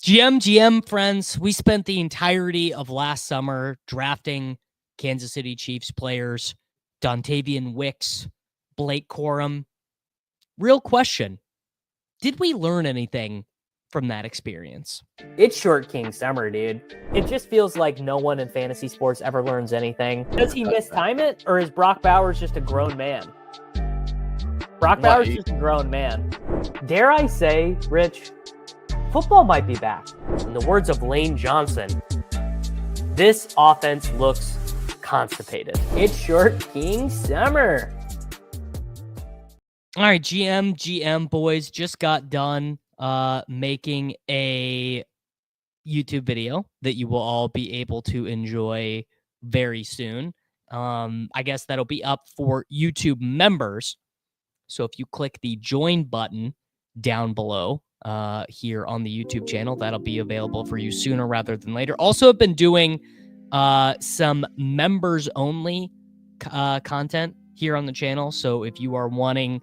GM friends, we spent the entirety of last summer drafting Kansas City Chiefs players, Dontavian Wicks, Blake Corum. Real question, did we learn anything from that experience? It's Short King Summer, dude. It just feels like no one in fantasy sports ever learns anything. Does he mistime it, or is Brock Bowers just a grown man? Brock Bowers is just a grown man. Dare I say, Rich, football might be back. In the words of Lane Johnson, this offense looks constipated. It's Short King Summer. All right, GM boys just got done making a YouTube video that you will all be able to enjoy very soon. I guess that'll be up for YouTube members. So if you click the join button down below here on the YouTube channel, that'll be available for you sooner rather than later. Also, I've been doing some members only content here on the channel. So if you are wanting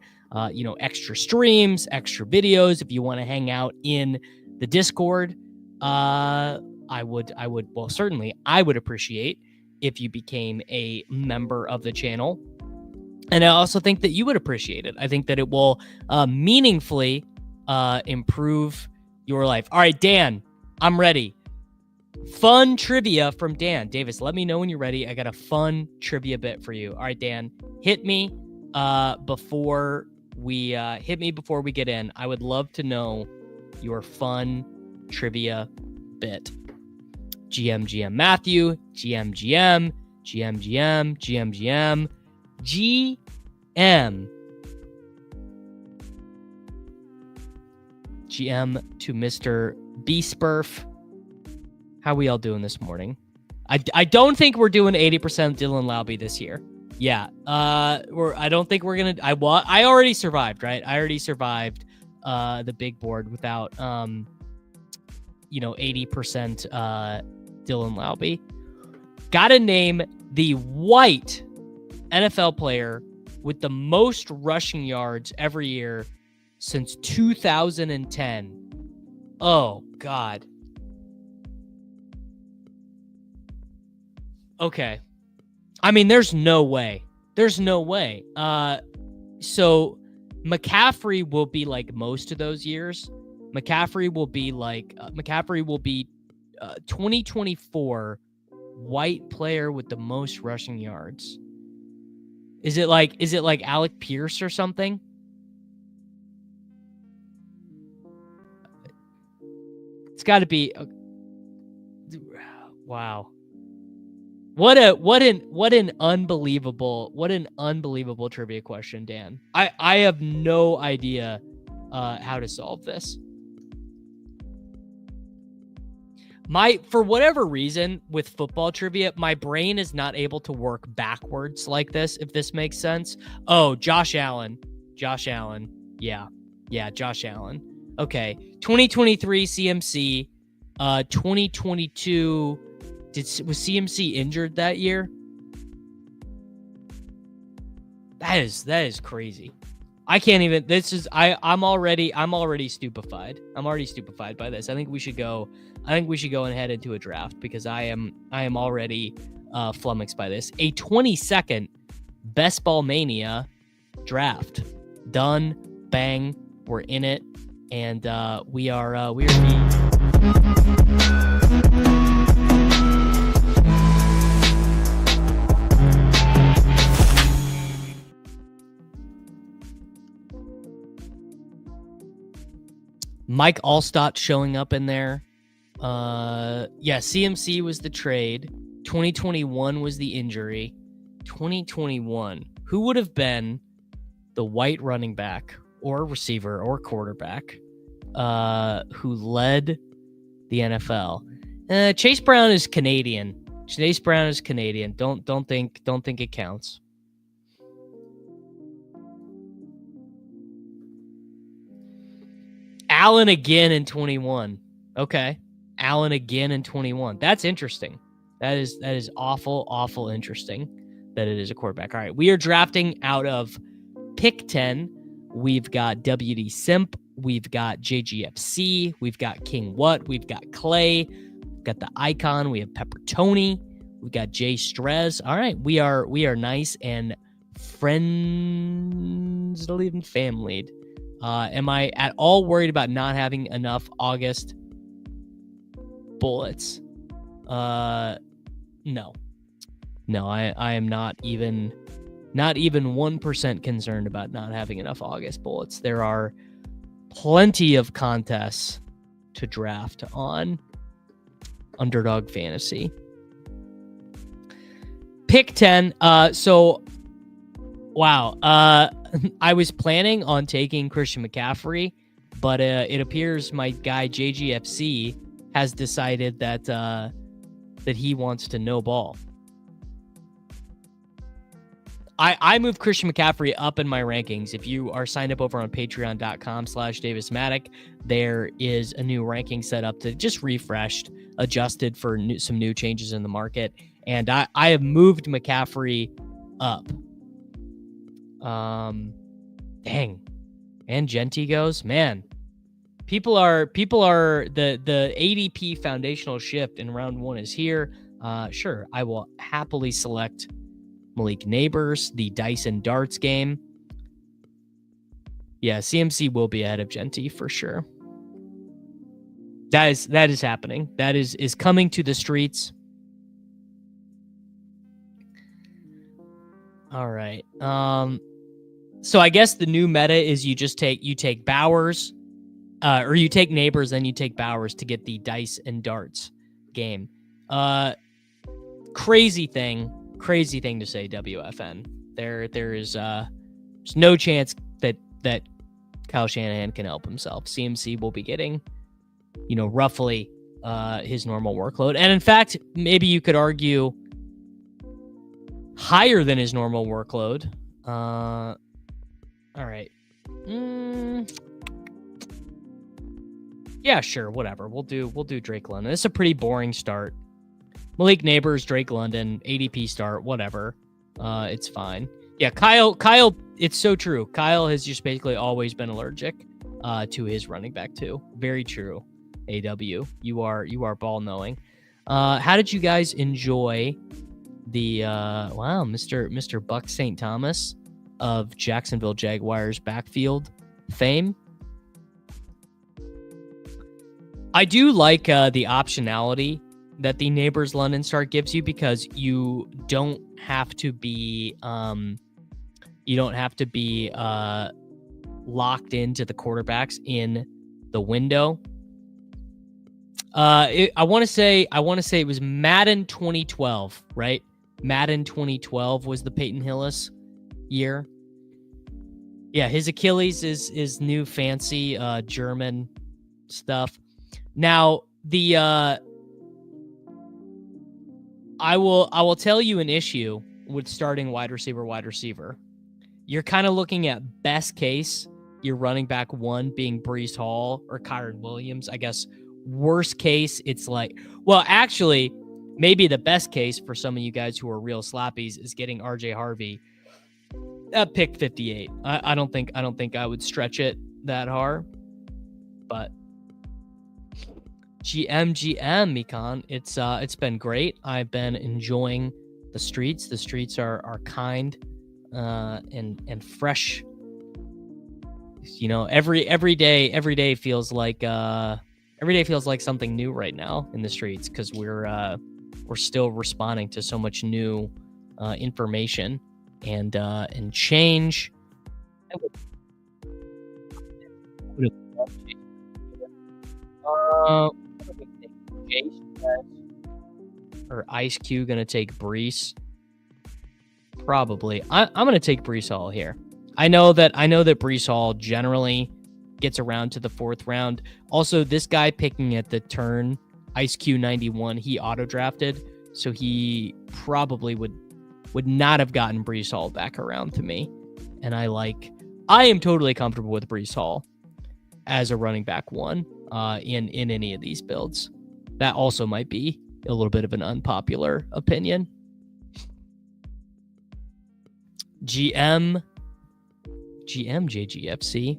extra streams, extra videos, if you want to hang out in the Discord, I would appreciate if you became a member of the channel. And I also think that you would appreciate it. I think that it will meaningfully improve your life. All right, Dan, I'm ready. Fun trivia from Dan. Davis, let me know when you're ready. I got a fun trivia bit for you. All right, Dan, hit me before we get in. I would love to know your fun trivia bit. GM Matthew, GM GM to Mr. B-Spurf. How we all doing this morning? I don't think we're doing 80% Dylan Laube this year. Yeah. I don't think we're gonna. I already survived, right? I already survived the big board without 80% Dylan Laube. Gotta name the white NFL player with the most rushing yards every year since 2010. Oh, God. Okay. I mean, there's no way. There's no way. So McCaffrey will be like most of those years. McCaffrey will be 2024 white player with the most rushing yards. Is it like Alec Pierce or something? It's got to be. Wow. What an unbelievable trivia question, Dan. I have no idea how to solve this. For whatever reason with football trivia, my brain is not able to work backwards like this, if this makes sense. Oh, Josh Allen. Yeah, Josh Allen. Okay. 2023 CMC, 2022. Was CMC injured that year? That is crazy. I can't even. I'm already stupefied. I'm already stupefied by this. I think we should go and head into a draft because I am already flummoxed by this. A 22nd Best Ball Mania draft. Done. Bang. We're in it. And we are being. Mike Allstott showing up in there. CMC was the trade. 2021 was the injury. 2021. Who would have been the white running back or receiver or quarterback who led the NFL? Chase Brown is Canadian. Don't think it counts. Allen again in 21. Okay. Allen again in 21. That's interesting. That is awful interesting that it is a quarterback. All right. We are drafting out of pick 10. we've got WD Simp, we've got JGFC, we've got King What, we've got Clay, we've got the Icon, we have Peppertoni, we've got Jay Strez. All right, we are nice and friends, even family. Am I at all worried about not having enough August bullets? No, I am not even 1% concerned about not having enough August bullets. There are plenty of contests to draft on Underdog Fantasy. Pick 10. So, wow. I was planning on taking Christian McCaffrey, but it appears my guy JGFC has decided that he wants to no ball. I moved Christian McCaffrey up in my rankings. If you are signed up over on patreon.com/Davis Mattek, there is a new ranking set up that just refreshed, adjusted for some new changes in the market. And I have moved McCaffrey up. Dang. And Genti goes, man. People are the ADP foundational shift in round 1 is here. Sure, I will happily select Malik Neighbors, the dice and darts game. Yeah, CMC will be ahead of Genti for sure. That is happening. That is coming to the streets. All right. So I guess the new meta is you take Bowers, or you take Neighbors, then you take Bowers to get the dice and darts game. Crazy thing to say, WFN. There's no chance that Kyle Shanahan can help himself. CMC will be getting, roughly his normal workload. And in fact, maybe you could argue higher than his normal workload. All right. Yeah, sure, whatever. We'll do Drake London. It's a pretty boring start. Malik Neighbors, Drake London, ADP start, whatever. It's fine. Yeah, Kyle, it's so true. Kyle has just basically always been allergic to his running back too. Very true. AW, you are ball knowing. How did you guys enjoy the Mr. Buck St. Thomas of Jacksonville Jaguars backfield fame? I do like the optionality that the Neighbors London start gives you, because you don't have to be locked into the quarterbacks in the window. I want to say it was Madden 2012, right? Madden 2012 was the Peyton Hillis year. Yeah, his Achilles is new fancy German stuff. Now, the I will tell you an issue with starting wide receiver. You're kind of looking at best case, your running back 1 being Breece Hall or Kyron Williams. I guess worst case, it's like, well, actually, maybe the best case for some of you guys who are real slappies is getting RJ Harvey at pick 58. I don't think I would stretch it that hard, but GM, Mikan, it's been great. I've been enjoying the streets. The streets are kind and fresh. Every day feels like something new right now in the streets, because we're still responding to so much new information and change. Or Ice Cube gonna take Breece? Probably. I'm gonna take Breece Hall here. I know that Breece Hall generally gets around to the 4th round. Also, this guy picking at the turn, Ice Cube 91, he auto drafted, so he probably would not have gotten Breece Hall back around to me. And I am totally comfortable with Breece Hall as a running back 1 in any of these builds. That also might be a little bit of an unpopular opinion. GM, GMJGFC.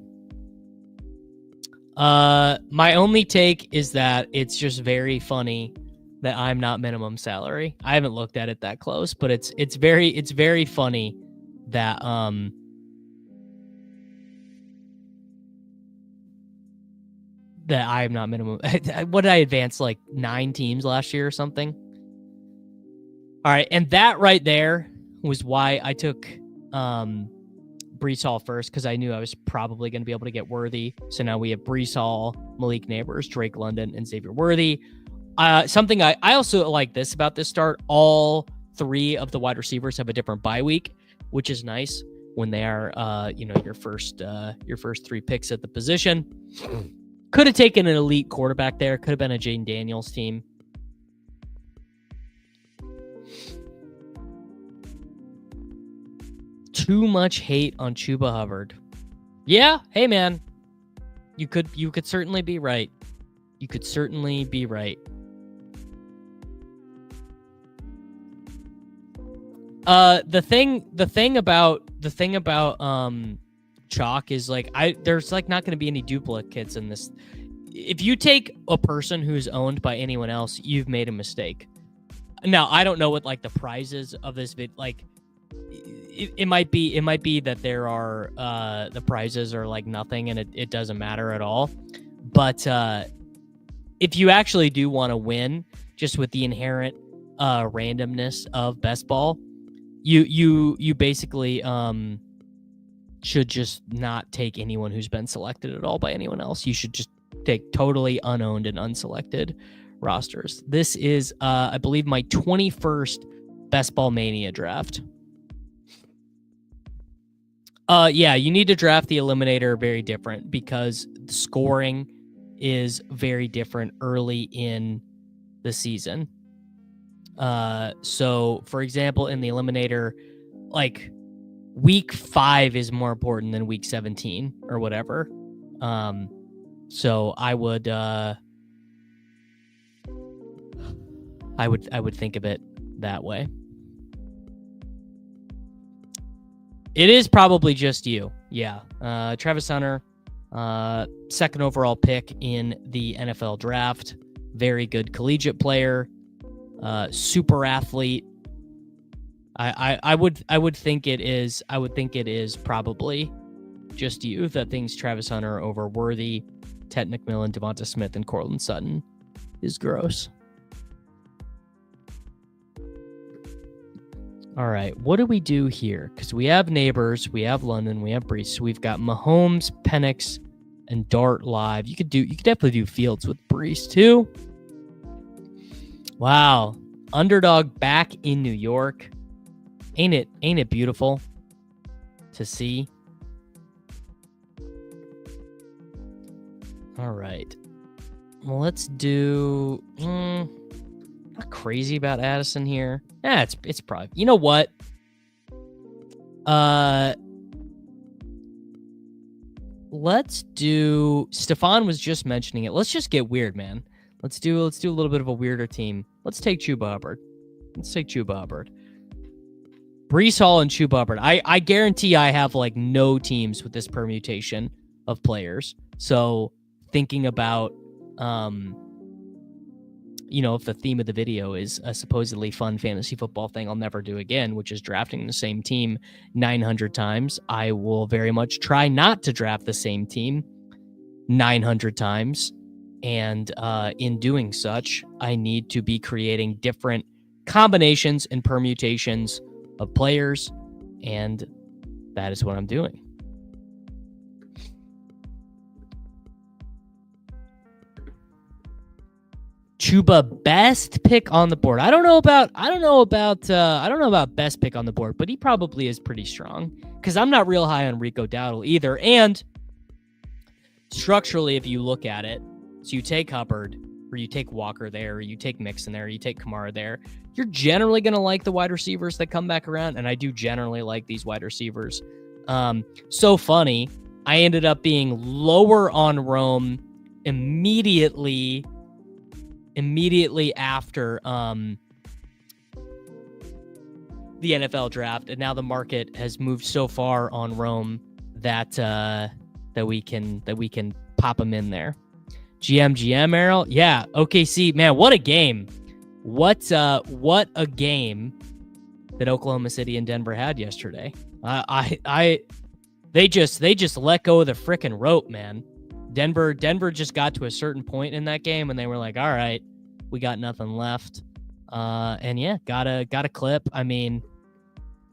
My only take is that it's just very funny that I'm not minimum salary. I haven't looked at it that close, but it's very funny that that I am not minimum. What did I advance, like 9 teams last year or something? All right, and that right there was why I took Brees Hall first, because I knew I was probably going to be able to get Worthy. So now we have Brees Hall, Malik Neighbors, Drake London, and Xavier Worthy. Something I also like this about this start, all 3 of the wide receivers have a different bye week, which is nice when they are, your first 3 picks at the position. Could have taken an elite quarterback there. Could have been a Jane Daniels team. Too much hate on Chuba Hubbard. Yeah, hey man, you could certainly be right. You could certainly be right. The thing about Chalk is like there's like not going to be any duplicates in this. If you take a person who's owned by anyone else, you've made a mistake. Now I don't know what like the prizes of this vid like. It might be that there are the prizes are like nothing and it doesn't matter at all. But if you actually do want to win, just with the inherent randomness of best ball, you basically should just not take anyone who's been selected at all by anyone else. You should just take totally unowned and unselected rosters. This is I believe my 21st Best Ball Mania draft. Yeah, you need to draft the eliminator very different because the scoring is very different early in the season. So for example, in the eliminator, like week 5 is more important than week 17 or whatever. So I would think of it that way. It is probably just you. Yeah. Travis Hunter, 2nd overall pick in the NFL draft. Very good collegiate player. Super athlete. I would think it is. I would think it is probably just you that thinks Travis Hunter over Worthy, Ted McMillan, Devonta Smith, and Cortland Sutton is gross. All right, what do we do here? Because we have Neighbors, we have London, we have Brees. So we've got Mahomes, Penix, and Dart live. You could definitely do Fields with Brees too. Wow, underdog back in New York. Ain't it beautiful to see? All right, well, let's do. Not crazy about Addison here. Yeah, it's probably. You know what? Let's do. Stefan was just mentioning it. Let's just get weird, man. Let's do a little bit of a weirder team. Let's take Chuba Hubbard. Brees Hall and Chuba Hubbard. I guarantee I have like no teams with this permutation of players. So thinking about if the theme of the video is a supposedly fun fantasy football thing I'll never do again, which is drafting the same team 900 times, I will very much try not to draft the same team 900 times. And in doing such, I need to be creating different combinations and permutations of players. And that is what I'm doing. Chuba best pick on the board. I don't know about best pick on the board, but he probably is pretty strong because I'm not real high on Rico Dowdle either. And structurally, if you look at it, so you take Hubbard, or you take Walker there, or you take Mixon there, or you take Kamara there, you're generally going to like the wide receivers that come back around, and I do generally like these wide receivers. So funny, I ended up being lower on Rome immediately after the NFL draft, and now the market has moved so far on Rome that we can pop him in there. GM Errol, yeah. OKC, man, what a game! What a game that Oklahoma City and Denver had yesterday. They just let go of the freaking rope, man. Denver just got to a certain point in that game, and they were like, all right, we got nothing left. And yeah, got a clip. I mean,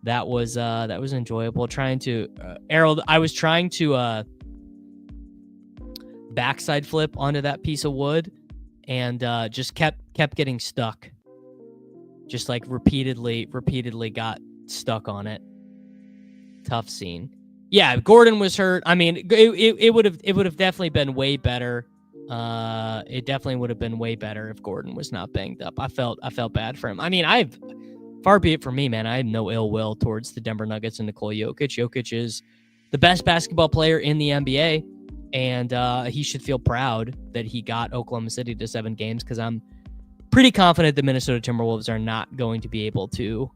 that was enjoyable. Trying to Errol, I was trying to backside flip onto that piece of wood, and just kept getting stuck. Just like repeatedly got stuck on it. Tough scene. Yeah, Gordon was hurt. I mean, it would have definitely been way better. It definitely would have been way better if Gordon was not banged up. I felt bad for him. I mean, far be it from me, man. I had no ill will towards the Denver Nuggets and Nikola Jokic. Jokic is the best basketball player in the NBA, and he should feel proud that he got Oklahoma City to 7 games, because I'm pretty confident the Minnesota Timberwolves are not going to be able to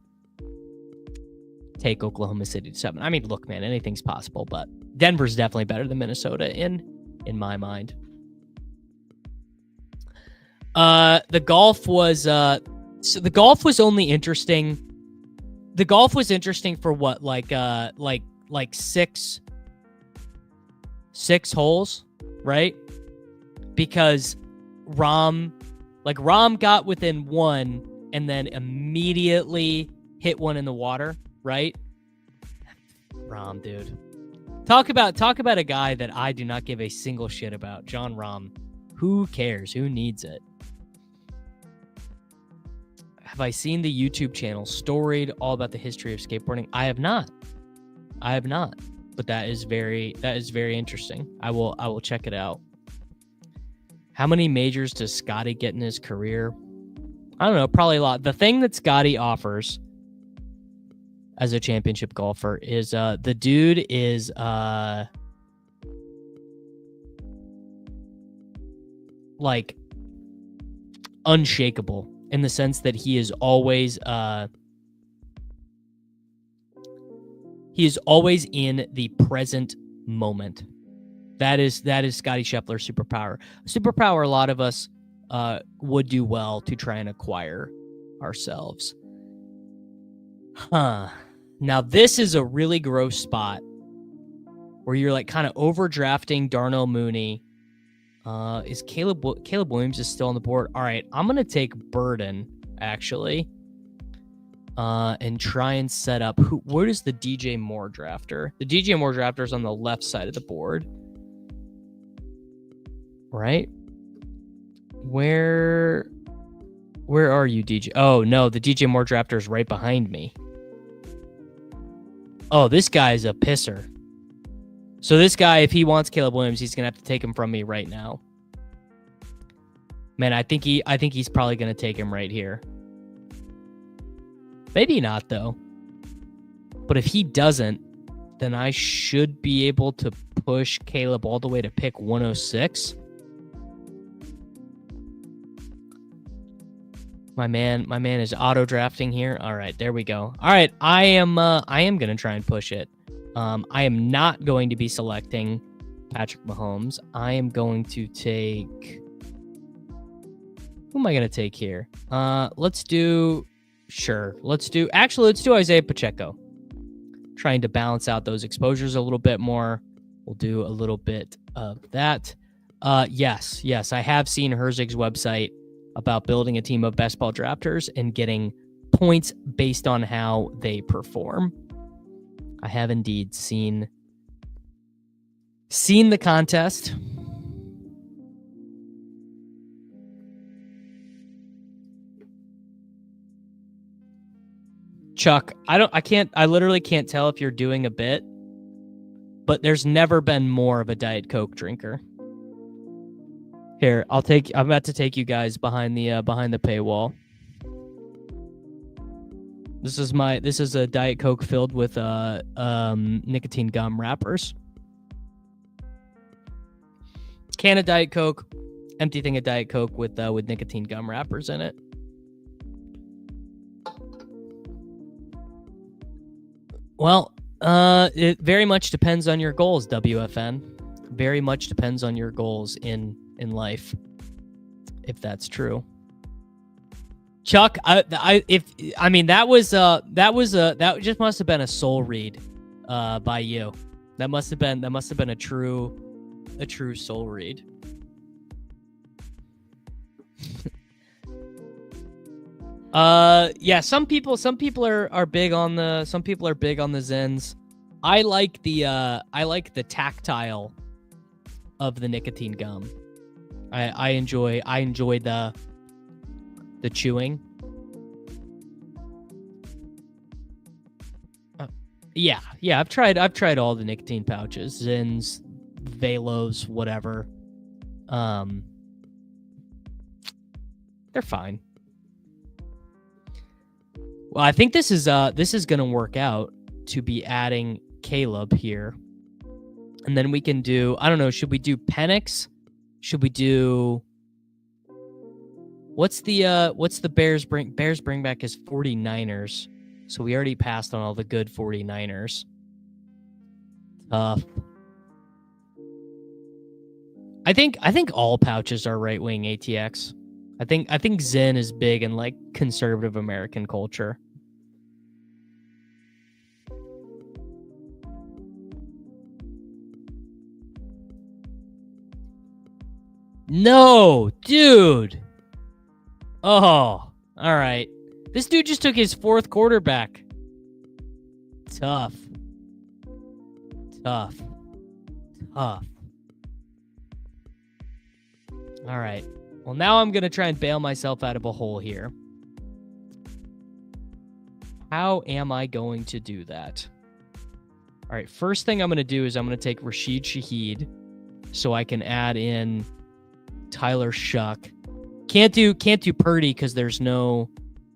take Oklahoma City to 7. I mean, look, man, anything's possible, but Denver's definitely better than Minnesota in my mind. The golf was only interesting. The golf was interesting for what, like six holes, right? Because Rahm got within 1 and then immediately hit one in the water, right? Rahm, dude. Talk about a guy that I do not give a single shit about. Jon Rahm. Who cares? Who needs it? Have I seen the YouTube channel Storied, all about the history of skateboarding? I have not. But that is very interesting. I will check it out. How many majors does Scotty get in his career? I don't know, probably a lot. The thing that Scotty offers as a championship golfer is the dude is like unshakable, in the sense that he is always in the present moment. That is Scotty Scheffler's superpower. A superpower a lot of us would do well to try and acquire ourselves. Now this is a really gross spot where you're like kind of overdrafting Darnell Mooney. Is Caleb Williams is still on the board? All right, I'm gonna take Burden actually, and try and set up where is the DJ Moore drafter? The DJ Moore drafter is on the left side of the board, right? Where are you, DJ? Oh no, the DJ Moore drafter is right behind me. Oh, this guy's a pisser. So this guy, if he wants Caleb Williams, he's gonna have to take him from me right now. Man, I think he's probably gonna take him right here. Maybe not though. But if he doesn't, then I should be able to push Caleb all the way to pick 106. My man is auto drafting here. All right, there we go. All right, I am gonna try and push it. I am not going to be selecting Patrick Mahomes. I am going to take... Who am I going to take here? Let's do Isaiah Pacheco. Trying to balance out those exposures a little bit more. We'll do a little bit of that. Yes, I have seen Herzig's website about building a team of best ball drafters and getting points based on how they perform. I have indeed seen the contest. Chuck, I literally can't tell if you're doing a bit, but there's never been more of a Diet Coke drinker. Here, I'm about to take you guys behind the paywall. This is a Diet Coke filled with nicotine gum wrappers. Can of Diet Coke, empty thing of Diet Coke with nicotine gum wrappers in it. Well, It very much depends on your goals, WFN. Very much depends on your goals in life, if that's true. Chuck, that just must have been a soul read by you. That must have been a true soul read. Yeah, some people are big on the Zens. I like the tactile of the nicotine gum. I enjoy the chewing. Yeah, I've tried all the nicotine pouches, Zins, Velos, whatever. They're fine. Well, I think this is gonna work out to be adding Caleb here. And then we can do, I don't know, should we do Penix? Should we do, what's the Bears bring back his 49ers? So we already passed on all the good 49ers. Tough. I think all pouches are right wing ATX. I think Zen is big in like conservative American culture. No, dude. Oh, all right. This dude just took his 4th quarterback. Tough. All right. Well, now I'm going to try and bail myself out of a hole here. How am I going to do that? All right. First thing I'm going to do is I'm going to take Rashid Shaheed so I can add in Tyler Shuck. Can't do Purdy because there's no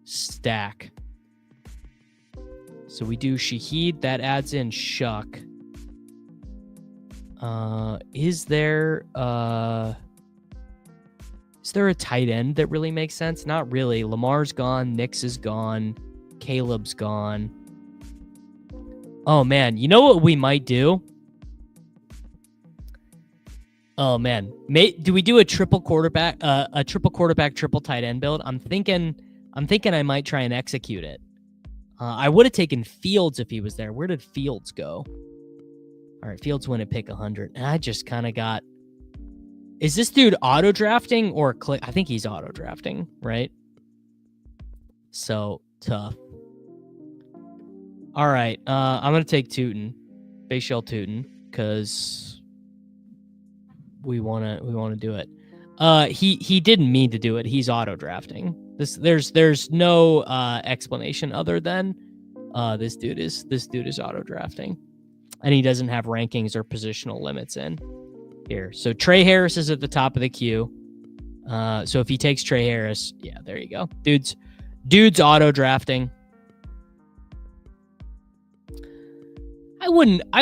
stack. So we do Shaheed. That adds in Shuck. Is there a tight end that really makes sense? Not really. Lamar's gone. Nix is gone. Caleb's gone. Oh man, you know what we might do? Oh man, do we do a triple quarterback, triple tight end build? I'm thinking I might try and execute it. I would have taken Fields if he was there. Where did Fields go? All right, Fields went at pick 100, and I just kind of got. Is this dude auto drafting or click? I think he's auto drafting, right? So tough. All right, I'm gonna take Tootin, Bayshell Tootin, because we wanna do it. He didn't mean to do it. He's auto drafting. There's no explanation other than this dude is auto drafting, and he doesn't have rankings or positional limits in here. So Trey Harris is at the top of the queue. So if he takes Trey Harris, yeah, there you go. Dude's auto drafting. I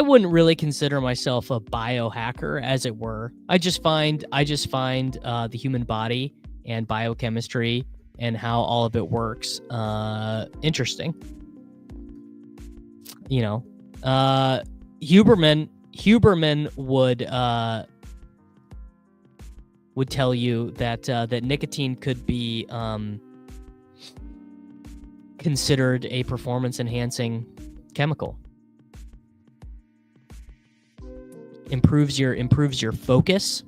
wouldn't really consider myself a biohacker, as it were. I just find the human body and biochemistry and how all of it works interesting. You know, Huberman would tell you that nicotine could be considered a performance enhancing chemical. Improves your focus.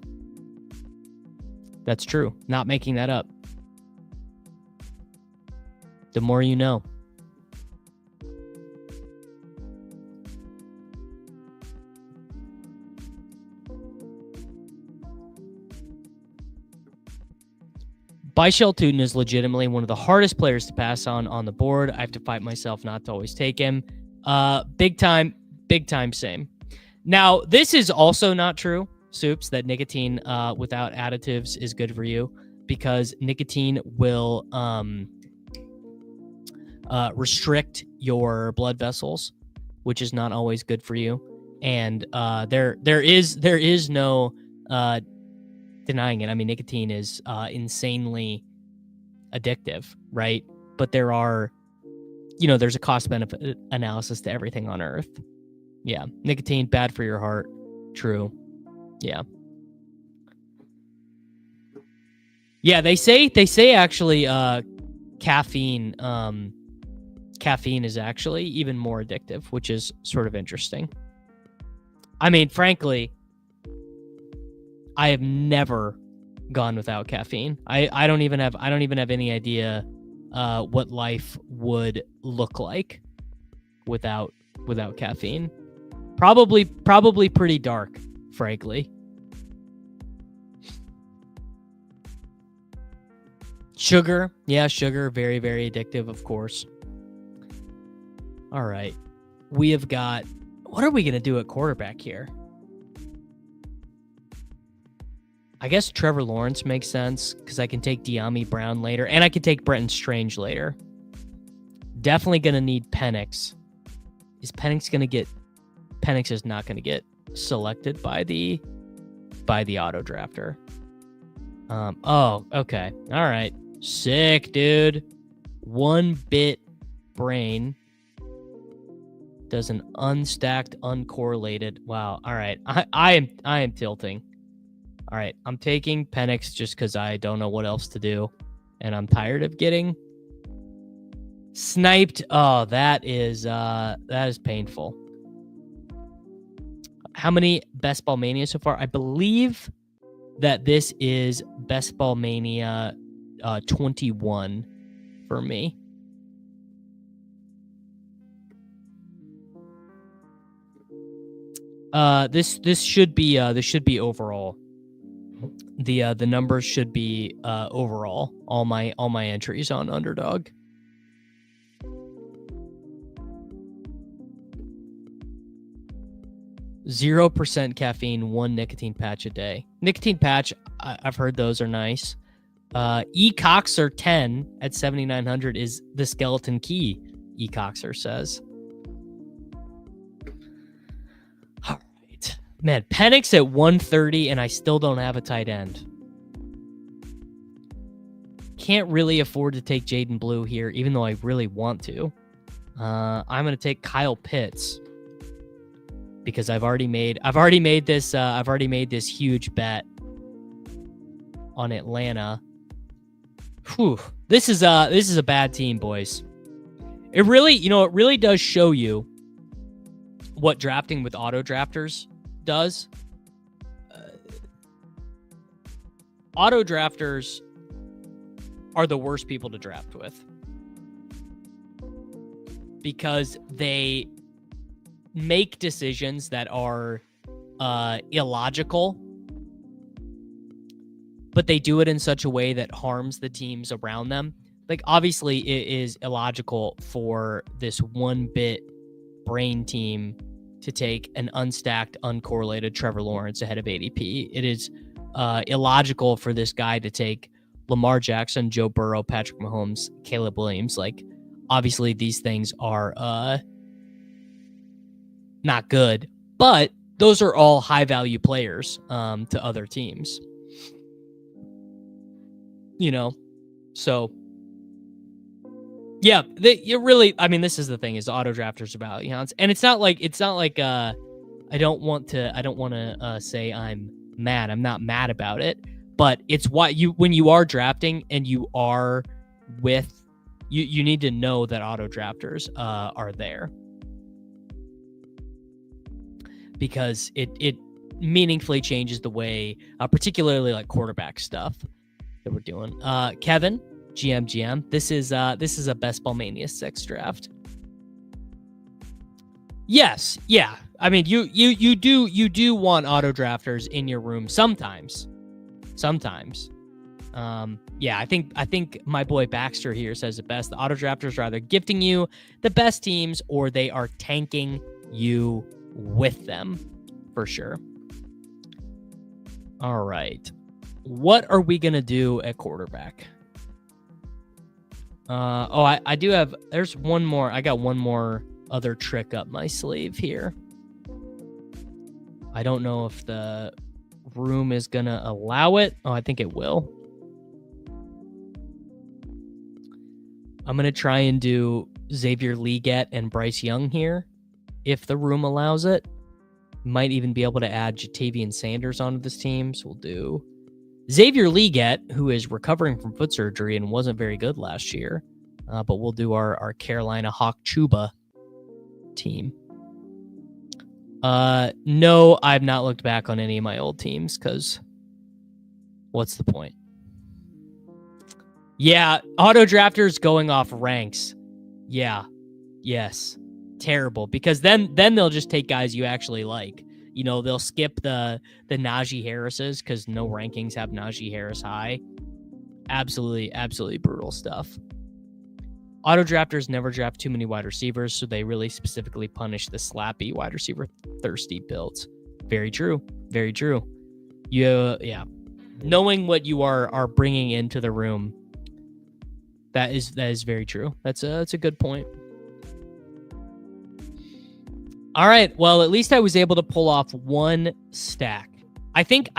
That's true. Not making that up. The more you know. Bayshell Tootin is legitimately one of the hardest players to pass on the board. I have to fight myself not to always take him. Big time same. Now, this is also not true, Soups, that nicotine without additives is good for you, because nicotine will restrict your blood vessels, which is not always good for you. And there is no denying it. I mean, nicotine is insanely addictive, right? But there's a cost benefit analysis to everything on Earth. Yeah. Nicotine, bad for your heart. True. Yeah. Yeah, they say actually caffeine is actually even more addictive, which is sort of interesting. I mean, frankly, I have never gone without caffeine. I don't even have any idea what life would look like without caffeine. Probably pretty dark, frankly. Sugar. Yeah, sugar. Very, very addictive, of course. All right. We have got... What are we going to do at quarterback here? I guess Trevor Lawrence makes sense because I can take De'Ami Brown later, and I can take Brenton Strange later. Definitely going to need Penix. Is Penix going to get... Penix is not going to get selected by the auto drafter. Oh, okay. All right. Sick, dude. 1-bit brain does an unstacked, uncorrelated. Wow. All right. I am tilting. All right. I'm taking Penix just because I don't know what else to do, and I'm tired of getting sniped. Oh, that is painful. How many Best Ball Mania so far? I believe that this is Best Ball Mania 21 for me. This should be overall. The numbers should be overall. All my entries on Underdog. %0 caffeine, 1 nicotine patch a day. Nicotine patch, I've heard those are nice. E-Coxer 10 at 7,900 is the skeleton key, E-Coxer says. All right. Man, Penix at 130, and I still don't have a tight end. Can't really afford to take Jaden Blue here, even though I really want to. I'm going to take Kyle Pitts because I've already made this huge bet on Atlanta. Whew. This is a bad team, boys. It really does show you what drafting with auto drafters does. Auto drafters are the worst people to draft with because they make decisions that are illogical, but they do it in such a way that harms the teams around them. Like, obviously, it is illogical for this 1-bit brain team to take an unstacked, uncorrelated Trevor Lawrence ahead of ADP. It is illogical for this guy to take Lamar Jackson, Joe Burrow, Patrick Mahomes, Caleb Williams. Like, obviously, these things are not good, but those are all high-value players to other teams. So yeah, this is the thing, is auto drafters are value hounds, and it's not like I don't want to say I'm mad. I'm not mad about it, but it's why when you are drafting and you are with you need to know that auto drafters are there, because it meaningfully changes the way, particularly like quarterback stuff that we're doing. Kevin, GM, this is a Best Ball Mania 6 draft. Yes, yeah. I mean, you do want auto drafters in your room sometimes. Yeah, I think my boy Baxter here says it best. The auto drafters are either gifting you the best teams or they are tanking you with them, for sure. All right. What are we going to do at quarterback? I do have... There's one more. I got one more other trick up my sleeve here. I don't know if the room is going to allow it. Oh, I think it will. I'm going to try and do Xavier Legette and Bryce Young here. if the room allows it. Might even be able to add Jatavian Sanders onto this team. So we'll do Xavier Leggett, who is recovering from foot surgery and wasn't very good last year. But we'll do our Carolina Hawk Chuba team. No, I've not looked back on any of my old teams because what's the point? Yeah, auto drafters going off ranks. Yeah. Yes. Terrible, because then they'll just take guys you actually like. You know, they'll skip the Najee Harrises because no rankings have Najee Harris high. Absolutely brutal stuff. Auto drafters never draft too many wide receivers, so they really specifically punish the slappy wide receiver thirsty builds. Very true. Very true. Yeah. Knowing what you are bringing into the room, that is very true. That's a good point. All right. Well, at least I was able to pull off one stack. I think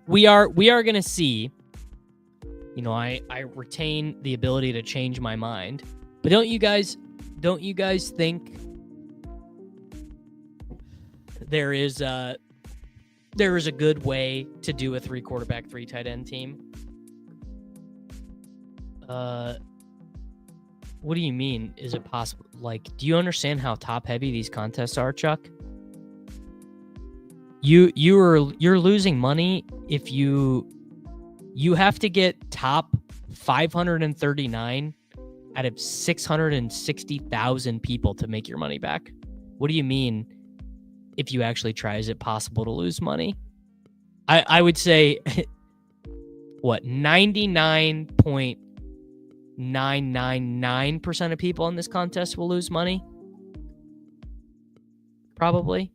we are going to see. You know, I retain the ability to change my mind. But don't you guys think there is a good way to do a 3 quarterback, 3 tight end team? What do you mean? Is it possible? Like, do you understand how top heavy these contests are, Chuck? You're losing money if you have to get top 539 out of 660,000 people to make your money back. What do you mean? If you actually try, is it possible to lose money? I would say what 99.999% of people in this contest will lose money. Probably.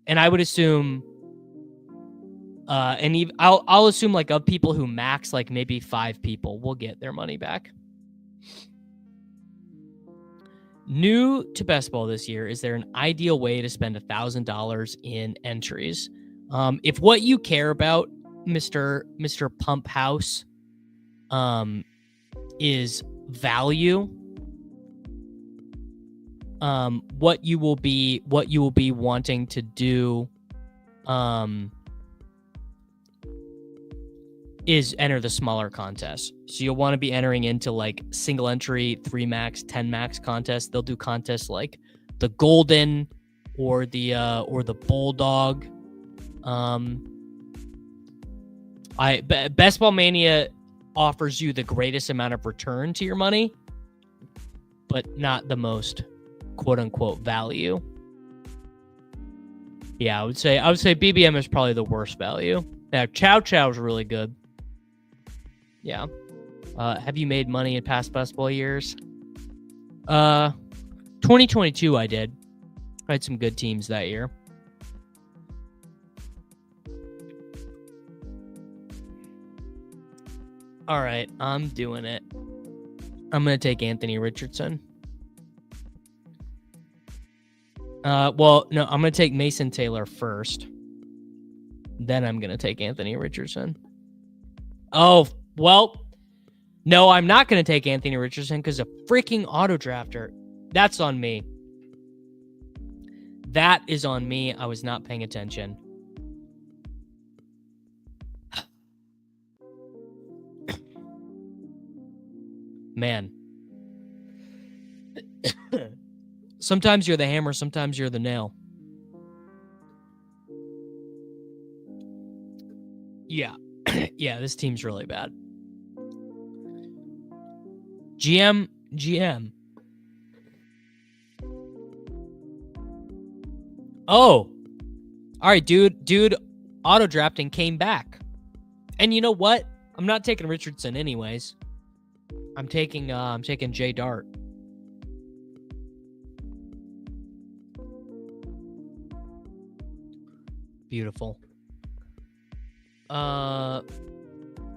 And I would assume I'll assume like of people who max, like maybe 5 people will get their money back. New to best ball this year, is there an ideal way to spend $1,000 in entries? If what you care about, Mr. Pump House, is value, what you will be wanting to do, is enter the smaller contests. So you'll want to be entering into like single entry, 3 max, 10 max contests. They'll do contests like the Golden or the Bulldog. Best Ball Mania offers you the greatest amount of return to your money, but not the most quote unquote value. Yeah, I would say BBM is probably the worst value. Now Chow Chow is really good. Yeah. Have you made money in past best ball years? 2022 I did. I had some good teams that year. All right, I'm doing it. I'm going to take Anthony Richardson. Well, no, I'm going to take Mason Taylor first. Then I'm going to take Anthony Richardson. Oh, well, no, I'm not going to take Anthony Richardson because a freaking auto drafter. That's on me. That is on me. I was not paying attention. Man. Sometimes you're the hammer, sometimes you're the nail. Yeah. Yeah, this team's really bad. GM. Oh. All right, dude, auto drafting came back. And you know what? I'm not taking Richardson anyways. I'm taking Jay Dart. Beautiful.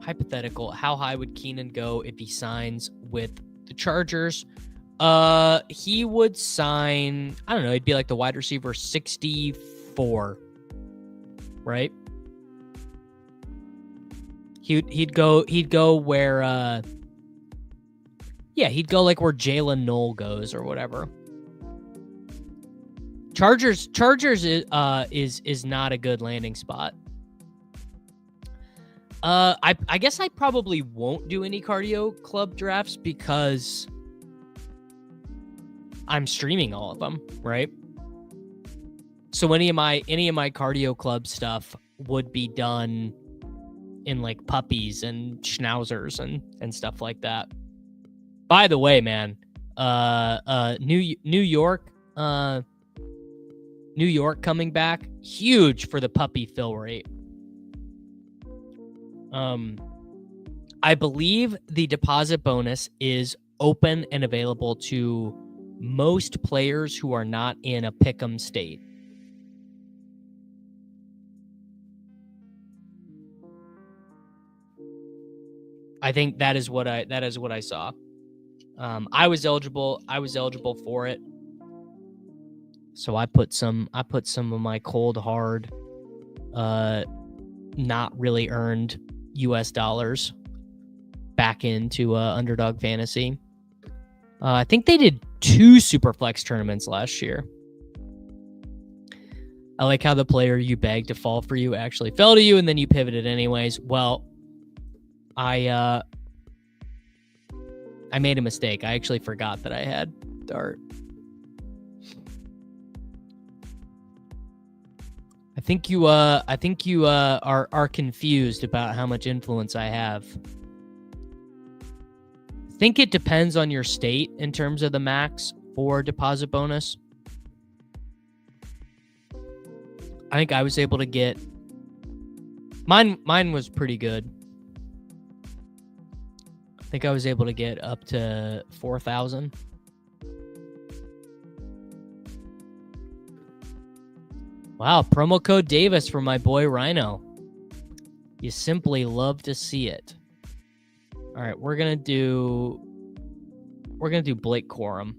Hypothetical. How high would Keenan go if he signs with the Chargers? He would sign, I don't know, he'd be like the wide receiver 64. Right? He'd go where he'd go like where Jalen Knoll goes or whatever. Chargers is not a good landing spot. I guess I probably won't do any cardio club drafts because I'm streaming all of them, right? So any of my cardio club stuff would be done in like puppies and schnauzers and stuff like that. By the way, man, New York coming back, huge for the puppy fill rate. I believe the deposit bonus is open and available to most players who are not in a pick'em state. I think that is what I saw. I was eligible for it. So I put some of my cold hard not really earned US dollars back into Underdog Fantasy. I think they did 2 Superflex tournaments last year. I like how the player you begged to fall for you actually fell to you, and then you pivoted anyways. Well, I made a mistake. I actually forgot that I had Dart. I think you are confused about how much influence I have. I think it depends on your state in terms of the max for deposit bonus. I think I was able to get mine was pretty good. I think I was able to get up to 4,000. Wow, promo code Davis for my boy Rhino. You simply love to see it. All right, we're gonna do Blake Corum.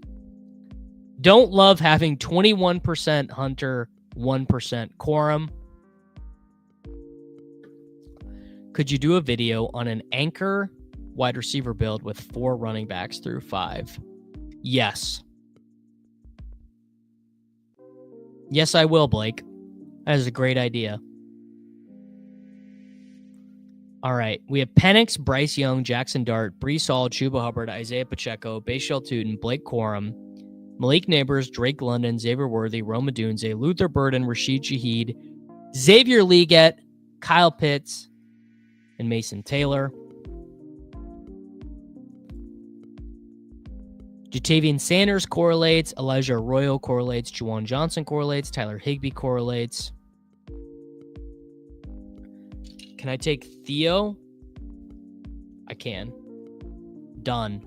Don't love having 21% Hunter, 1% Corum. Could you do a video on an anchor wide receiver build with 4 running backs through 5? Yes. Yes, I will, Blake. That is a great idea. All right. We have Penix, Bryce Young, Jackson Dart, Breece Hall, Chuba Hubbard, Isaiah Pacheco, Bashal Tutin, Blake Corum, Malik Neighbors, Drake London, Xavier Worthy, Rome Odunze, Luther Burden, Rashid Shaheed, Xavier Leggett, Kyle Pitts, and Mason Taylor. Jatavian Sanders correlates. Elijah Arroyo correlates. Juwan Johnson correlates. Tyler Higbee correlates. Can I take Theo? I can. Done.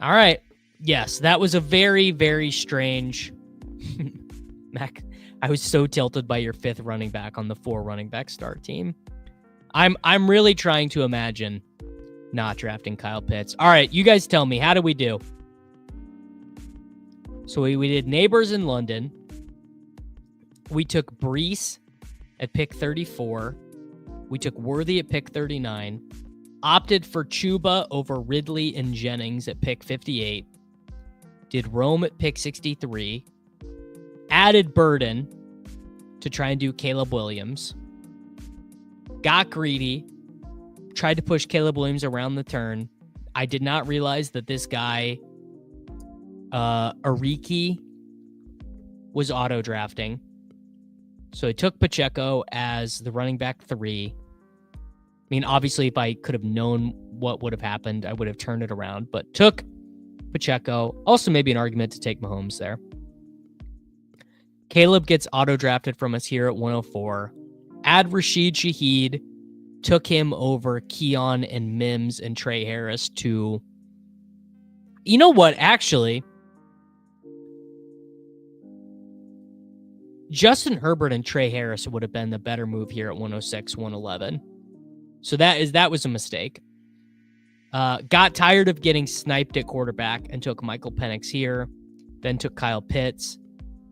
All right. Yes, that was a very, very strange. Mac, I was so tilted by your 5th running back on the 4 running back start team. I'm really trying to imagine not drafting Kyle Pitts. All right, you guys tell me, how do we do? So we did Neighbors in London. We took Breece at pick 34. We took Worthy at pick 39. Opted for Chuba over Ridley and Jennings at pick 58. Did Rome at pick 63. Added Burden to try and do Caleb Williams. Got greedy. Tried to push Caleb Williams around the turn. I did not realize that this guy, Ariki, was auto drafting. So I took Pacheco as the running back 3. I mean, obviously, if I could have known what would have happened, I would have turned it around, but took Pacheco. Also, maybe an argument to take Mahomes there. Caleb gets auto drafted from us here at 104. Add Rashid Shaheed. Took him over Keon and Mims and Trey Harris to... You know what? Actually, Justin Herbert and Trey Harris would have been the better move here at 106, 111. So that was a mistake. Got tired of getting sniped at quarterback and took Michael Penix here. Then took Kyle Pitts.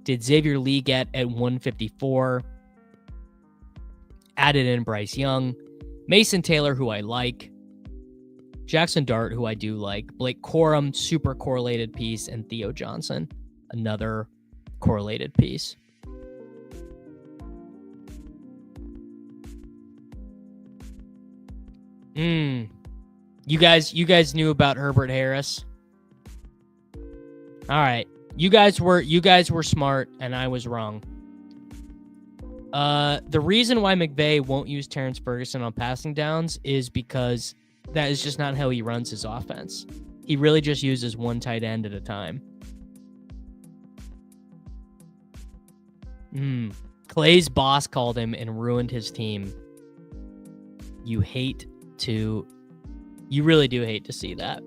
Did Xavier Leggett at 154. Added in Bryce Young. Mason Taylor, who I like. Jackson Dart, who I do like. Blake Corum, super correlated piece. And Theo Johnson. another correlated piece. You guys knew about Herbert Harris. All right. You guys were smart and I was wrong. The reason why McVay won't use Terrence Ferguson on passing downs is because that is just not how he runs his offense. He really just uses one tight end at a time. Clay's boss called him and ruined his team. You really do hate to see that.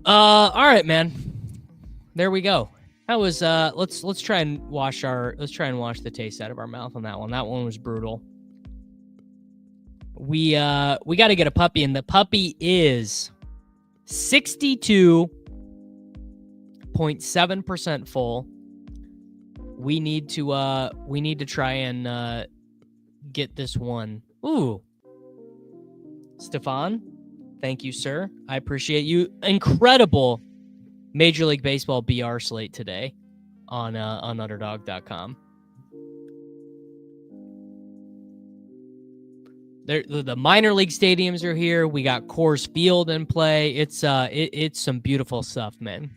All right, man. There we go. That was let's try and wash the taste out of our mouth on that one. That one was brutal. We got to get a puppy, and the puppy is 62.7% full. We need to try and get this one. Ooh. Stefan, thank you, sir. I appreciate you. Incredible Major League Baseball BR slate today on underdog.com. The minor league stadiums are here. We got Coors Field in play. It's some beautiful stuff, man.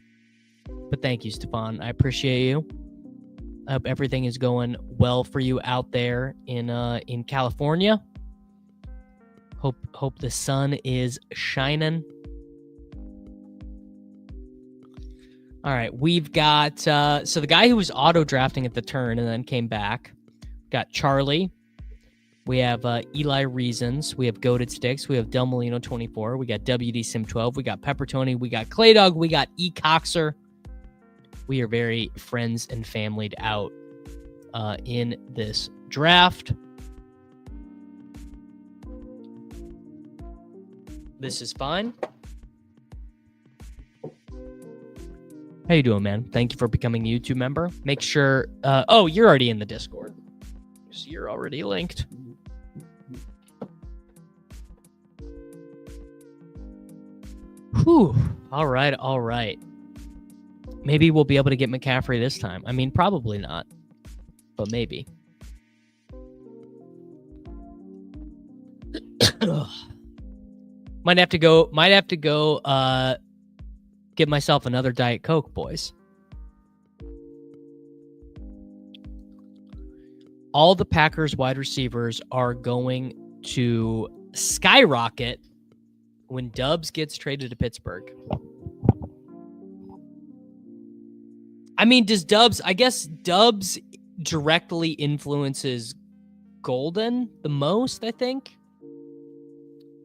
But thank you, Stefan. I appreciate you. I hope everything is going well for you out there in California. Hope the sun is shining. All right, we've got so the guy who was auto drafting at the turn and then came back. Got Charlie. We have Eli Reasons. We have Goated Sticks. We have Del Molino 24. We got WD Sim 12. We got Pepper Tony. We got Clay Dog. We got E Coxer. We are very friends and familyed out in this draft. This is fine. How you doing, man? Thank you for becoming a YouTube member. Make sure... oh, you're already in the Discord. So you're already linked. Whew. All right. Maybe we'll be able to get McCaffrey this time. I mean, probably not. But maybe. Might have to go get myself another Diet Coke, boys. All the Packers wide receivers are going to skyrocket when Dubs gets traded to Pittsburgh. I mean, I guess Dubs directly influences Golden the most, I think.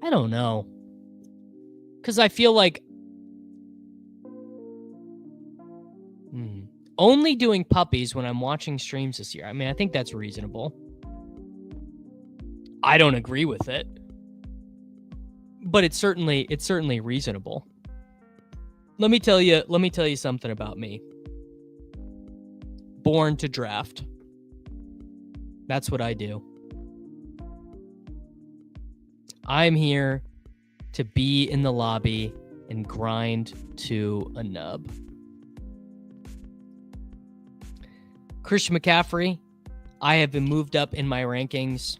I don't know. Because I feel like only doing puppies when I'm watching streams this year. I mean, I think that's reasonable. I don't agree with it, but it's certainly reasonable. Let me tell you something about me. Born to draft. That's what I do. I'm here to be in the lobby and grind to a nub. Christian McCaffrey, I have been moved up in my rankings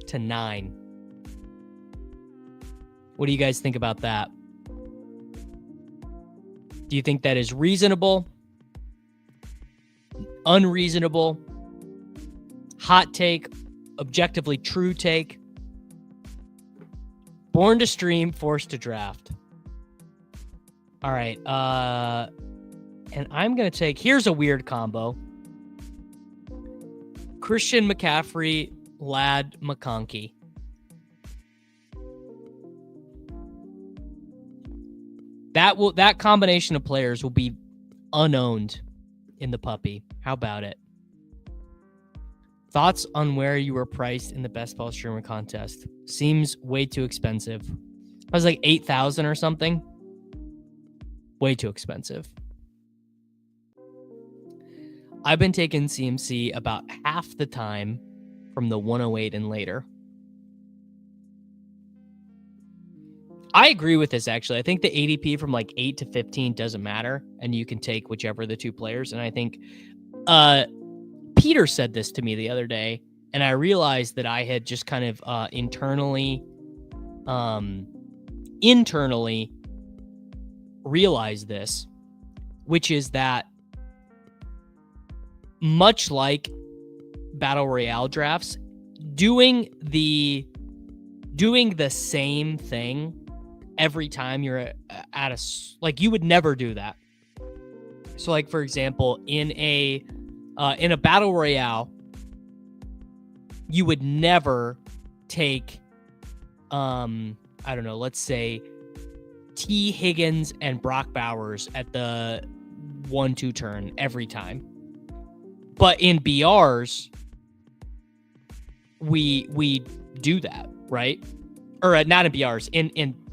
to 9. What do you guys think about that? Do you think that is reasonable? Unreasonable? Hot take? Objectively true take? Born to stream, forced to draft. All right. And I'm going to take... Here's a weird combo. Christian McCaffrey, Ladd McConkey. That combination of players will be unowned in the puppy. How about it? Thoughts on where you were priced in the best ball streamer contest? Seems way too expensive. I was like 8,000 or something. Way too expensive. I've been taking CMC about half the time from the 108 and later. I agree with this, actually. I think the ADP from like 8 to 15 doesn't matter, and you can take whichever of the two players. And I think Peter said this to me the other day, and I realized that I had just kind of internally realized this, which is that much like Battle Royale drafts, doing the same thing every time you're at a, like, you would never do that. So, like, for example, in a Battle Royale, you would never take, I don't know, let's say T. Higgins and Brock Bowers at the 1-2 turn every time. But in BRs, we do that, right? Or not in BRs.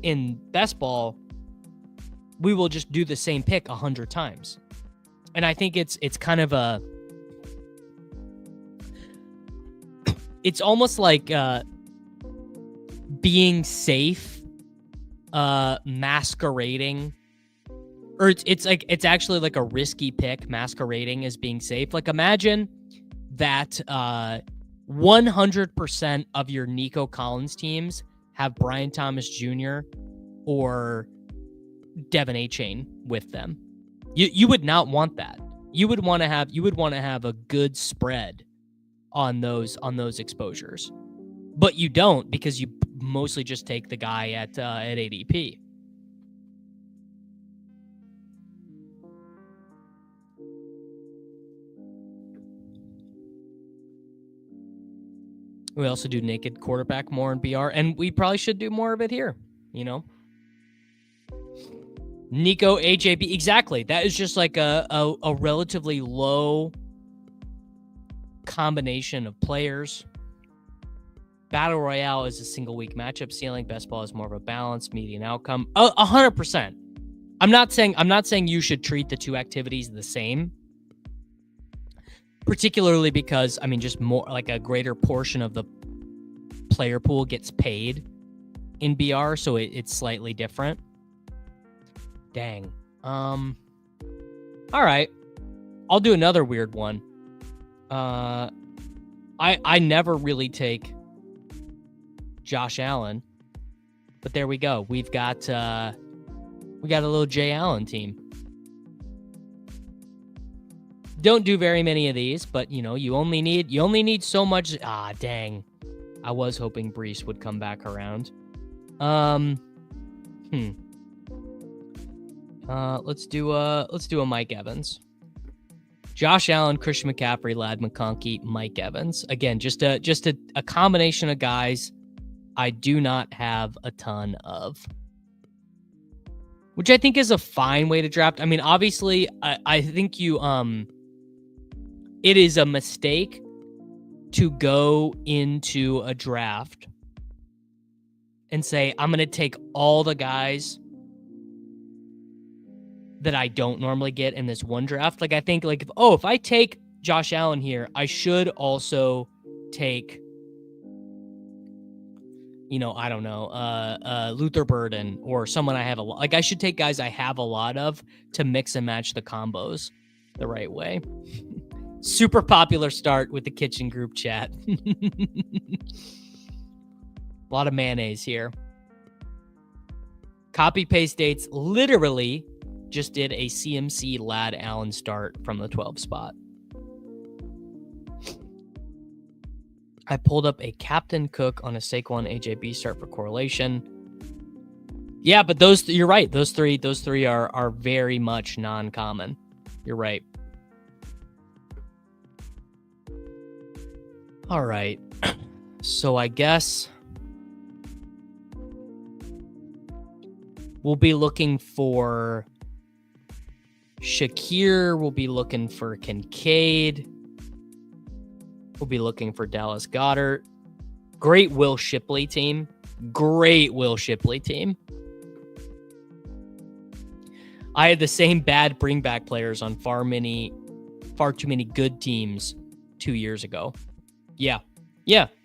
In best ball, we will just do the same pick 100 times. And I think it's kind of a, it's almost like being safe, masquerading, or it's actually like a risky pick masquerading as being safe. Like, imagine that 100% of your Nico Collins teams have Brian Thomas Jr. or Devin A-Chain with them. You would not want that. You would want to have a good spread on those exposures. But you don't, because you mostly just take the guy at ADP. We also do naked quarterback more in BR, and we probably should do more of it here, you know? Nico, AJB, exactly. That is just like a relatively low combination of players. Battle Royale is a single week matchup ceiling. Best ball is more of a balanced median outcome. 100%. I'm not saying you should treat the two activities the same. Particularly because, I mean, just more like a greater portion of the player pool gets paid in BR, so it's slightly different. Dang. All right. I'll do another weird one. I never really take Josh Allen, but there we go. We got a little Jay Allen team. Don't do very many of these, but you know, you only need so much. Dang. I was hoping Brees would come back around. Let's do a Mike Evans. Josh Allen, Christian McCaffrey, Lad McConkey, Mike Evans. Again, just a combination of guys I do not have a ton of, which I think is a fine way to draft. I mean, obviously, I think it is a mistake to go into a draft and say, I'm going to take all the guys that I don't normally get in this one draft. Like, I think, like, if I take Josh Allen here, I should also take, you know, I don't know, Luther Burden or someone I have a lot. Like, I should take guys I have a lot of to mix and match the combos the right way. Super popular start with the kitchen group chat. A lot of mayonnaise here. Copy paste dates. Literally just did a CMC Lad Allen start from the 12 spot. I pulled up a Captain Cook on a Saquon AJB start for correlation. Yeah, but you're right. Those three are very much non-common. You're right. All right. So I guess we'll be looking for Shakir. We'll be looking for Kincaid. We'll be looking for Dallas Goedert. Great Will Shipley team. I had the same bad bring back players on far too many good teams 2 years ago. Yeah,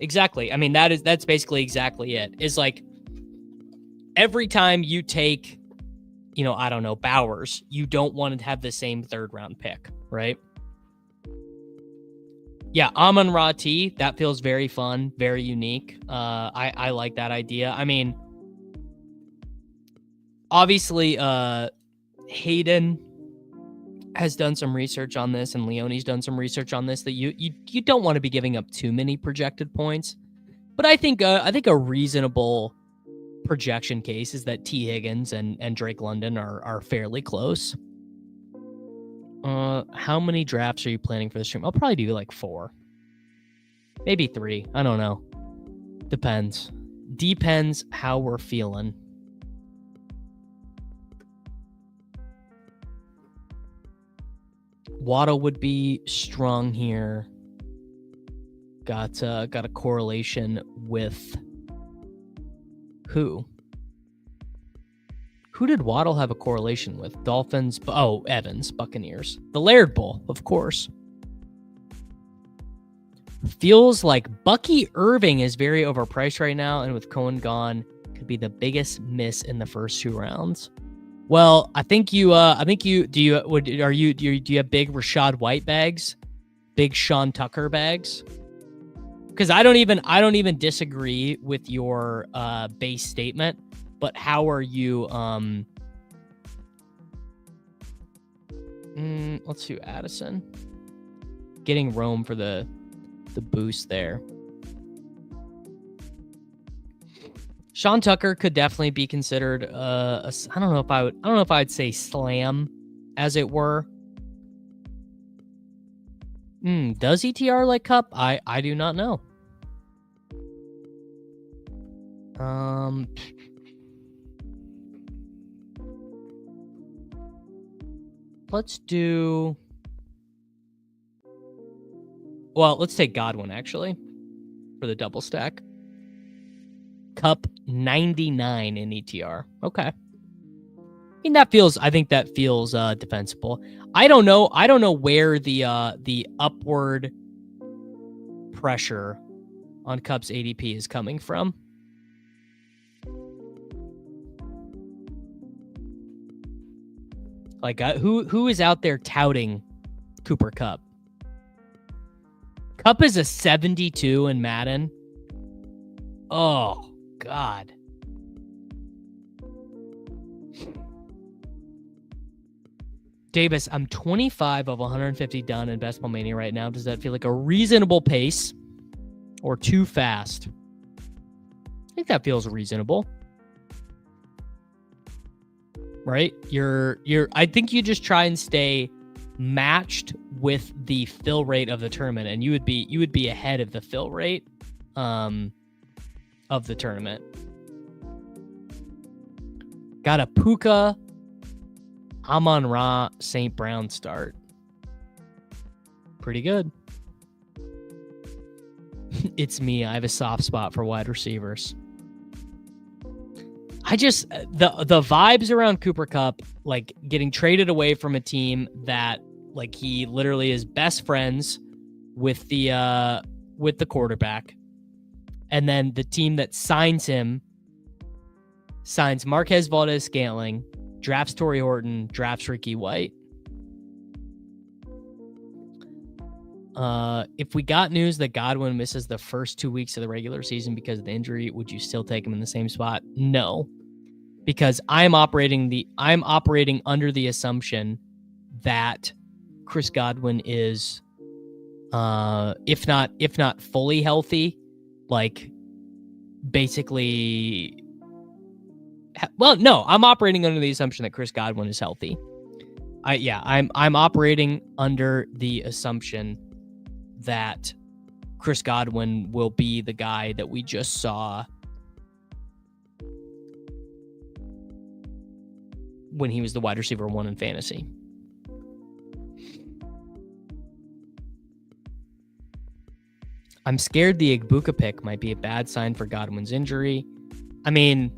exactly. I mean, that's basically exactly it. It's like, every time you take, I don't know, Bowers, you don't want to have the same 3rd round pick, right? Yeah, Amon-Ra T, that feels very fun, very unique. I like that idea. I mean, obviously, Hayden has done some research on this, and Leone's done some research on this, that you don't want to be giving up too many projected points. But I think a reasonable projection case is that T. Higgins and Drake London are fairly close. How many drafts are you planning for the stream? I'll probably do like 4. Maybe 3. I don't know. Depends how we're feeling. Waddle would be strong here. Got a correlation with who? Who did Waddle have a correlation with? Dolphins. Oh, Evans, Buccaneers. The Laird Bowl, of course. Feels like Bucky Irving is very overpriced right now, and with Cohen gone, could be the biggest miss in the first 2 rounds. Well, do you have big Rachaad White bags? Big Sean Tucker bags? Because I don't even disagree with your base statement, but how are you let's do Addison. Getting Rome for the boost there. Sean Tucker could definitely be considered I don't know if I'd say slam, as it were. Does ETR like Cup? I do not know. Let's take Godwin actually for the double stack. Cup 99 in ETR. Okay. I think that feels defensible. I don't know where the upward pressure on Cup's ADP is coming from. Like who is out there touting Cooper Kupp? Kupp is a 72 in Madden. Oh God. Davis, I'm 25 of 150 done in Best Ball Mania right now. Does that feel like a reasonable pace or too fast? I think that feels reasonable. Right? I think you just try and stay matched with the fill rate of the tournament, and you would be ahead of the fill rate of the tournament. Got a Puka Amon-Ra St. Brown start. Pretty good. It's me. I have a soft spot for wide receivers. I just the vibes around Cooper Kupp, like getting traded away from a team that like he literally is best friends with the quarterback, and then the team that signs him signs Marquez Valdez-Scantling, drafts Torrey Horton, drafts Ricky White. If we got news that Godwin misses the first 2 weeks of the regular season because of the injury, would you still take him in the same spot? No, because I'm operating under the assumption that Chris Godwin is, if not fully healthy, like basically. Well, no, I'm operating under the assumption that Chris Godwin is healthy. I'm operating under the assumption that Chris Godwin will be the guy that we just saw when he was the wide receiver 1 in fantasy. I'm scared the Igbuka pick might be a bad sign for Godwin's injury. I mean,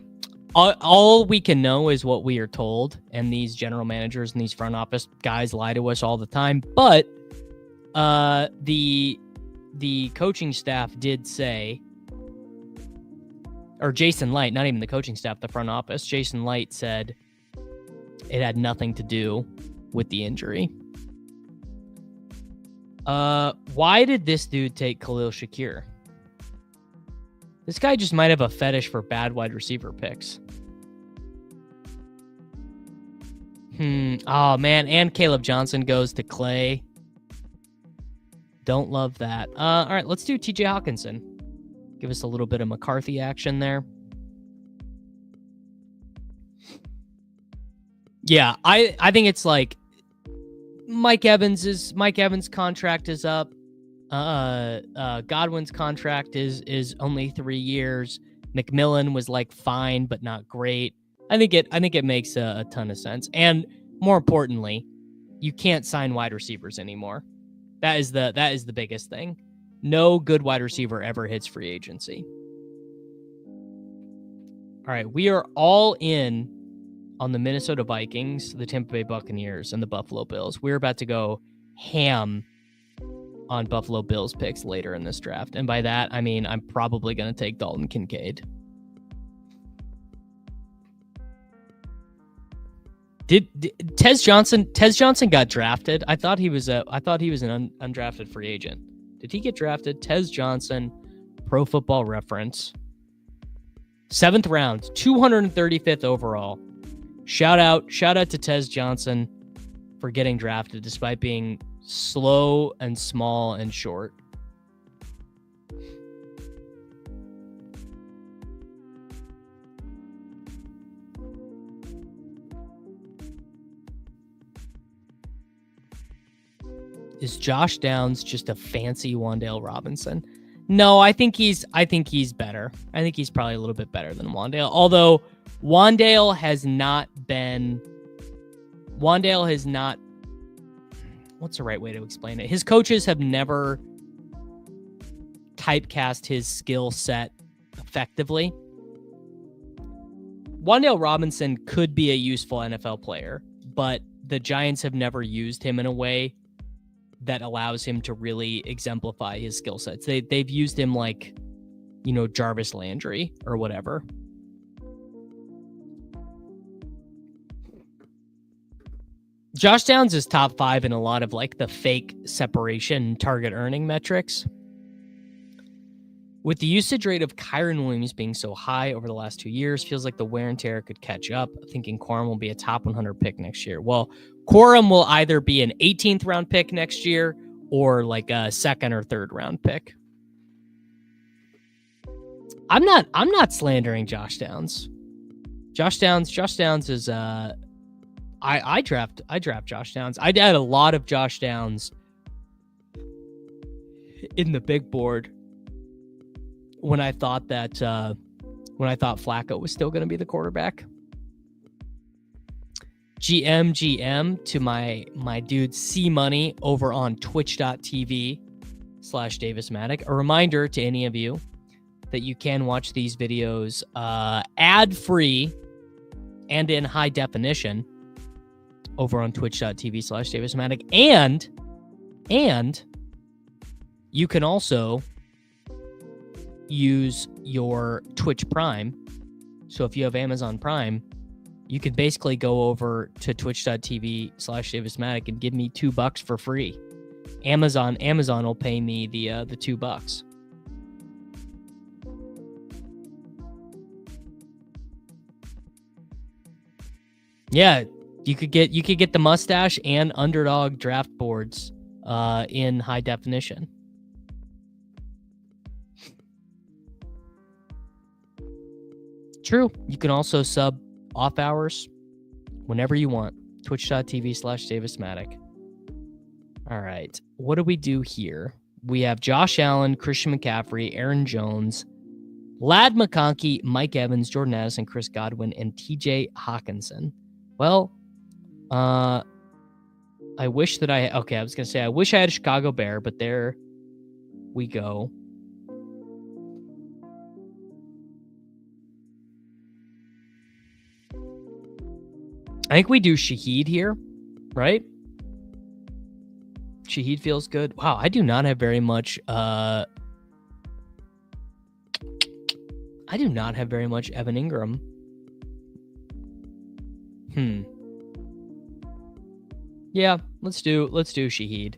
all we can know is what we are told, and these general managers and these front office guys lie to us all the time. But the coaching staff did say, or Jason Light, not even the coaching staff, the front office. Jason Light said it had nothing to do with the injury. Why did this dude take Khalil Shakir? This guy just might have a fetish for bad wide receiver picks. Oh, man. And Caleb Johnson goes to Clay. Don't love that. All right, let's do TJ Hawkinson. Give us a little bit of McCarthy action there. Yeah, I think it's like Mike Evans' contract is up. Godwin's contract is only 3 years. McMillan was like fine but not great. I think it makes a ton of sense. And more importantly, you can't sign wide receivers anymore. That is the biggest thing. No good wide receiver ever hits free agency. All right, we are all in on the Minnesota Vikings, the Tampa Bay Buccaneers, and the Buffalo Bills. We're about to go ham on Buffalo Bills picks later in this draft. And by that, I mean, I'm probably going to take Dalton Kincaid. Did Tez Johnson got drafted? I thought he was an undrafted free agent. Did he get drafted? Tez Johnson, Pro Football Reference. 7th round, 235th overall. Shout out to Tez Johnson for getting drafted despite being slow and small and short. Is Josh Downs just a fancy Wan'Dale Robinson? No, I think he's better. I think he's probably a little bit better than Wan'Dale. Although Wan'Dale has not. What's the right way to explain it? His coaches have never typecast his skill set effectively. Wan'Dale Robinson could be a useful NFL player, but the Giants have never used him in a way that allows him to really exemplify his skill sets. They've used him like, Jarvis Landry or whatever. Josh Downs is top 5 in a lot of like the fake separation target earning metrics. With the usage rate of Kyren Williams being so high over the last 2 years, feels like the wear and tear could catch up. Thinking Corum will be a top 100 pick next year. Well, Corum will either be an 18th round pick next year or like a 2nd or 3rd round pick. I'm not slandering Josh Downs. Josh Downs is I draft Josh Downs. I had a lot of Josh Downs in the big board when I thought Flacco was still going to be the quarterback. GM to my dude C Money over on twitch.tv/Davis Mattek. A reminder to any of you that you can watch these videos ad-free and in high definition over on twitch.tv/Davis Mattek. And you can also use your Twitch Prime. So if you have Amazon Prime, you can basically go over to twitch.tv/Davis Mattek and give me $2 for free. Amazon will pay me the $2. Yeah, you could get the mustache and underdog draft boards in high definition. True. You can also sub off hours whenever you want. Twitch.tv/Davis Mattek. All right. What do we do here? We have Josh Allen, Christian McCaffrey, Aaron Jones, Ladd McConkey, Mike Evans, Jordan Addison, Chris Godwin, and TJ Hawkinson. Well, I wish that I was going to say, I wish I had a Chicago Bear, but there we go. I think we do Shaheed here, right? Shaheed feels good. Wow, I do not have very much. I I do not have very much Evan Ingram. Yeah, let's do Shaheed.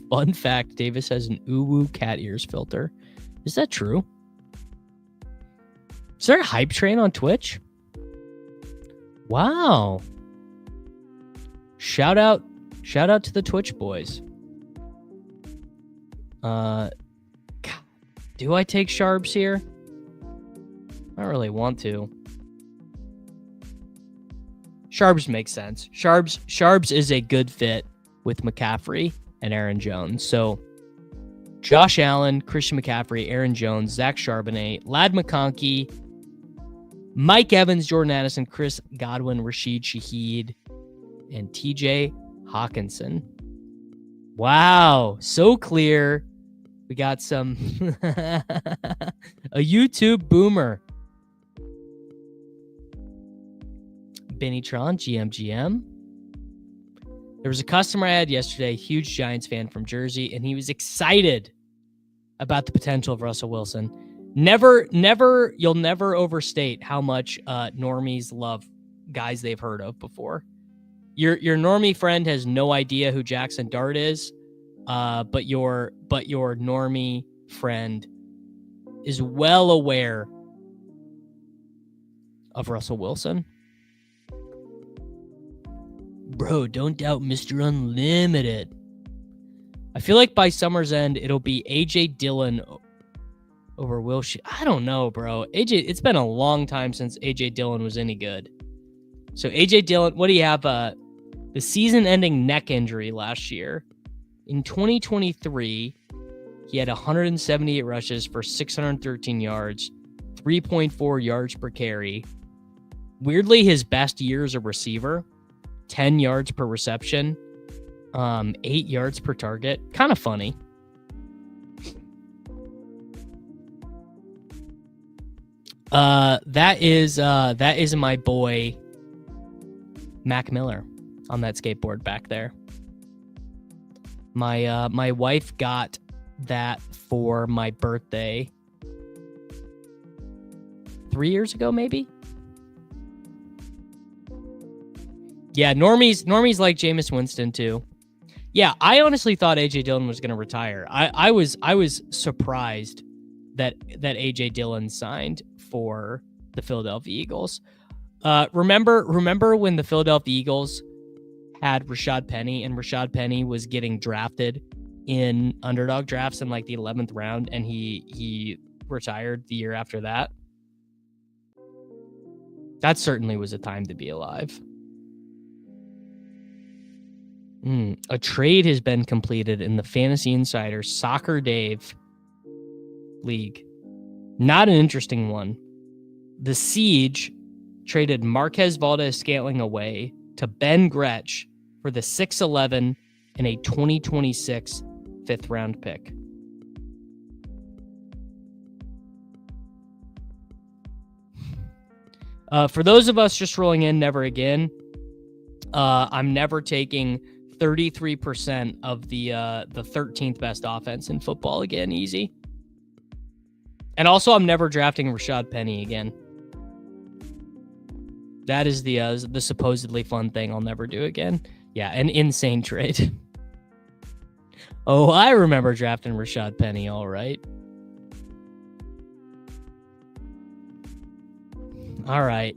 Fun fact, Davis has an uwu cat ears filter. Is that true? Is there a hype train on Twitch? Wow. Shout out to the Twitch boys. God, do I take Sharps here? I don't really want to. Sharps makes sense. Sharps is a good fit with McCaffrey and Aaron Jones. So Josh Allen, Christian McCaffrey, Aaron Jones, Zach Charbonnet, Ladd McConkey, Mike Evans, Jordan Addison, Chris Godwin, Rashid Shaheed, and TJ Hawkinson. Wow, so clear. We got some a YouTube boomer. Benny Tron, GM. There was a customer I had yesterday, huge Giants fan from Jersey, and he was excited about the potential of Russell Wilson. You'll never overstate how much normies love guys they've heard of before. Your normie friend has no idea who Jackson Dart is, but your normie friend is well aware of Russell Wilson. Bro, don't doubt Mr. Unlimited. I feel like by summer's end, it'll be AJ Dillon over Will. I don't know, bro. It's been a long time since AJ Dillon was any good. So AJ Dillon, what do you have? The season-ending neck injury last year. In 2023, he had 178 rushes for 613 yards, 3.4 yards per carry. Weirdly, his best year as a receiver, 10 yards per reception, 8 yards per target. Kind of funny. That is my boy Mac Miller on that skateboard back there. My wife got that for my birthday 3 years ago, maybe. Yeah, normies like Jameis Winston too. Yeah, I honestly thought AJ Dillon was going to retire. I was surprised that AJ Dillon signed for the Philadelphia Eagles. Remember when the Philadelphia Eagles had Rashad Penny, and Rashad Penny was getting drafted in underdog drafts in like the 11th round, and he retired the year after that? That certainly was a time to be alive. A trade has been completed in the Fantasy Insider Soccer Dave League. Not an interesting one. The Siege traded Marquez Valdez-Scantling away to Ben Gretsch for the 6'11" and a 2026 fifth-round pick. For those of us just rolling in, never again. I'm never taking 33% of the 13th best offense in football again, easy. And also, I'm never drafting Rashad Penny again. That is the supposedly fun thing I'll never do again. Yeah, an insane trade. Oh, I remember drafting Rashad Penny, all right. All right.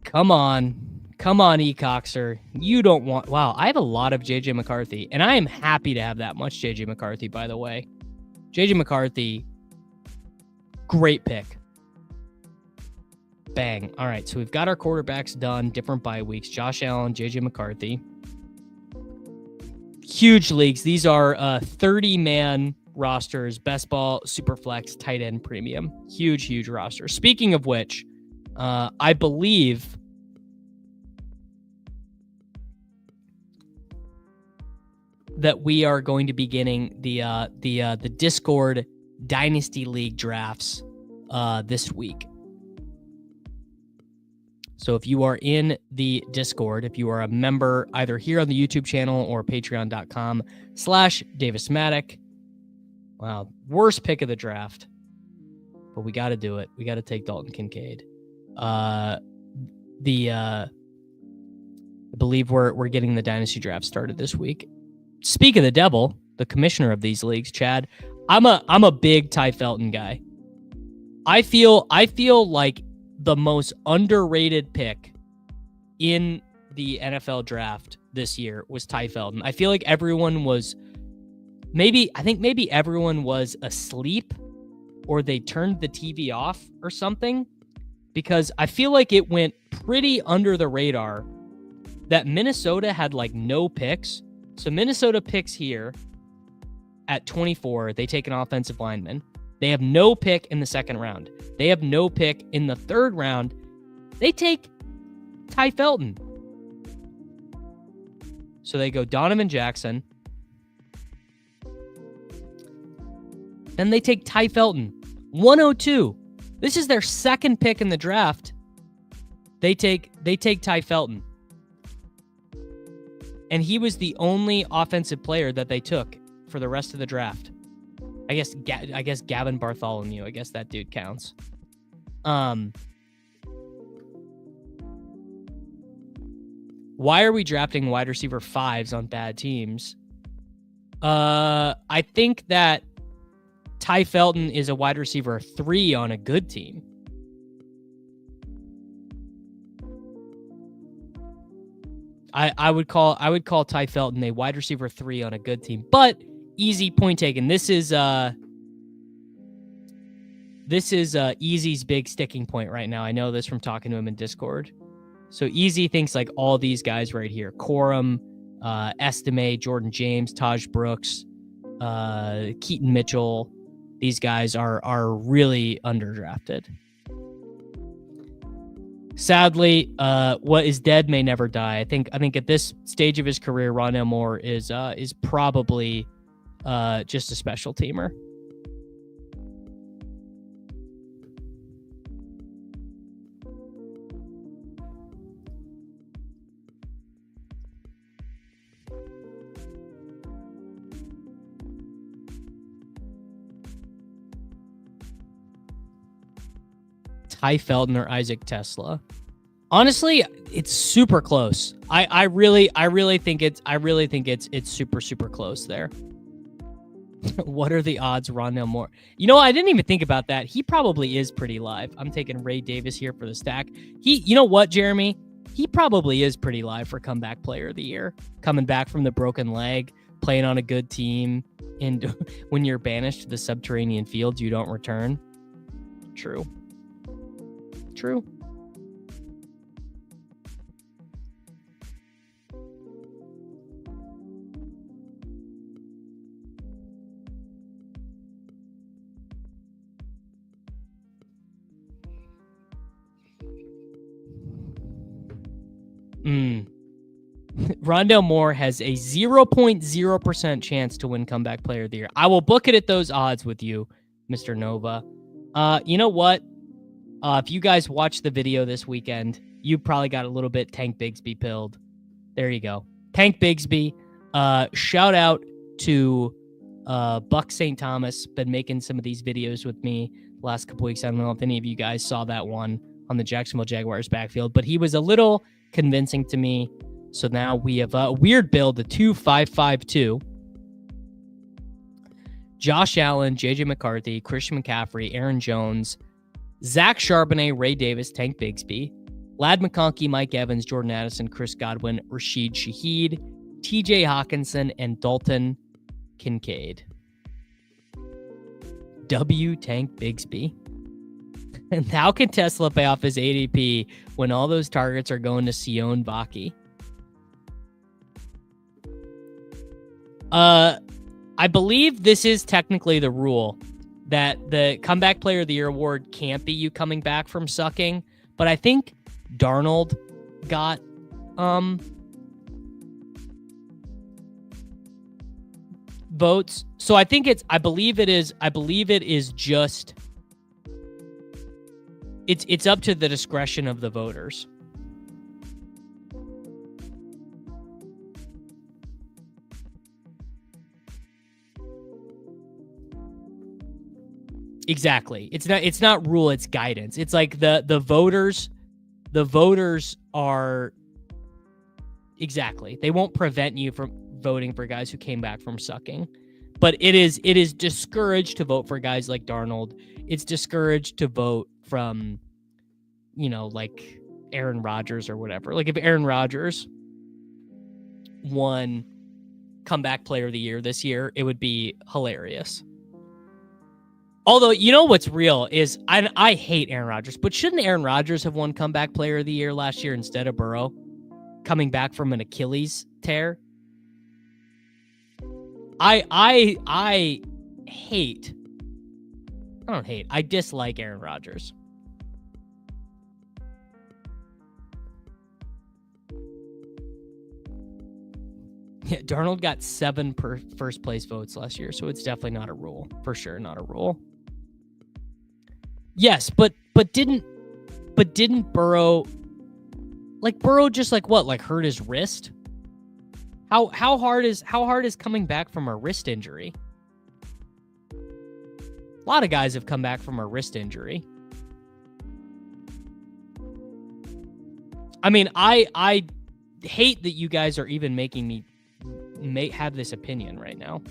Come on, Ecoxer. You don't want... Wow, I have a lot of J.J. McCarthy, and I am happy to have that much J.J. McCarthy, by the way. J.J. McCarthy, great pick. Bang. All right, so we've got our quarterbacks done, different bye weeks. Josh Allen, J.J. McCarthy. Huge leagues. These are 30-man rosters, best ball, super flex, tight end premium. Huge roster. Speaking of which, I believe that we are going to be getting the Discord Dynasty League drafts this week. So if you are in the Discord, if you are a member either here on the YouTube channel or patreon.com/Davis Mattek, Wow. Worst pick of the draft. But we got to do it. We got to take Dalton Kincaid. I believe we're getting the dynasty draft started this week. Speak of the devil, the commissioner of these leagues, Chad, I'm a big Ty Felton guy. I feel like the most underrated pick in the NFL draft this year was Ty Felton. I feel like everyone was maybe everyone was asleep or they turned the TV off or something, because I feel like it went pretty under the radar that Minnesota had like no picks. So Minnesota picks here at 24. They take an offensive lineman. They have no pick in the second round. They have no pick in the third round. They take Ty Felton. So they go Donovan Jackson. Then they take Ty Felton. 102. This is their second pick in the draft. They take Ty Felton. And he was the only offensive player that they took for the rest of the draft. I guess Gavin Bartholomew. I guess that dude counts. Why are we drafting wide receiver 5s on bad teams? I think that Ty Felton is a wide receiver 3 on a good team. I would call Ty Felton a wide receiver 3 on a good team. But easy point taken. This is Easy's big sticking point right now. I know this from talking to him in Discord. So Easy thinks like all these guys right here: Corum, Estime, Jordan James, Taj Brooks, Keaton Mitchell. These guys are really underdrafted. Sadly, what is dead may never die. I think at this stage of his career, Rondale Moore is probably just a special teamer. Ty Felton or Isaac Tesla. Honestly, it's super close. I really think it's super close there. What are the odds Rondale Moore? You know, I didn't even think about that. He probably is pretty live. I'm taking Ray Davis here for the stack. You know what, Jeremy? He probably is pretty live for comeback player of the year. Coming back from the broken leg, playing on a good team, and when you're banished to the subterranean fields, you don't return. True. Rondale Moore has a 0.0% chance to win comeback player of the year. I will book it at those odds with you, Mr. Nova. You know what? If you guys watch the video this weekend, you probably got a little bit Tank Bigsby pilled. There you go. Tank Bigsby. Shout out to Buck St. Thomas. Been making some of these videos with me the last couple weeks. I don't know if any of you guys saw that one on the Jacksonville Jaguars backfield, but he was a little convincing to me. So now we have a weird build, the 2-5-5-2. Josh Allen, JJ McCarthy, Christian McCaffrey, Aaron Jones, Zach Charbonnet, Ray Davis, Tank Bigsby, Lad McConkey, Mike Evans, Jordan Addison, Chris Godwin, Rashid Shaheed, TJ Hawkinson, and Dalton Kincaid. Tank Bigsby. And how can Tesla pay off his ADP when all those targets are going to Sion Baki? I believe this is technically the rule that the comeback player of the year award can't be you coming back from sucking, but I think Darnold got votes. So I believe it is just it's up to the discretion of the voters. Exactly. It's not rule, it's guidance. It's like the voters are exactly. They won't prevent you from voting for guys who came back from sucking. But it is discouraged to vote for guys like Darnold. It's discouraged to vote from, like Aaron Rodgers or whatever. Like if Aaron Rodgers won comeback player of the year this year, it would be hilarious. Although, you know what's real is I hate Aaron Rodgers, but shouldn't Aaron Rodgers have won comeback player of the year last year instead of Burrow coming back from an Achilles tear? I dislike Aaron Rodgers. Yeah, Darnold got 7 first place votes last year, so it's definitely not a rule. For sure, not a rule. Yes, but didn't Burrow, like Burrow just hurt his wrist? How hard is coming back from a wrist injury? A lot of guys have come back from a wrist injury. I mean, I hate that you guys are even making me have this opinion right now.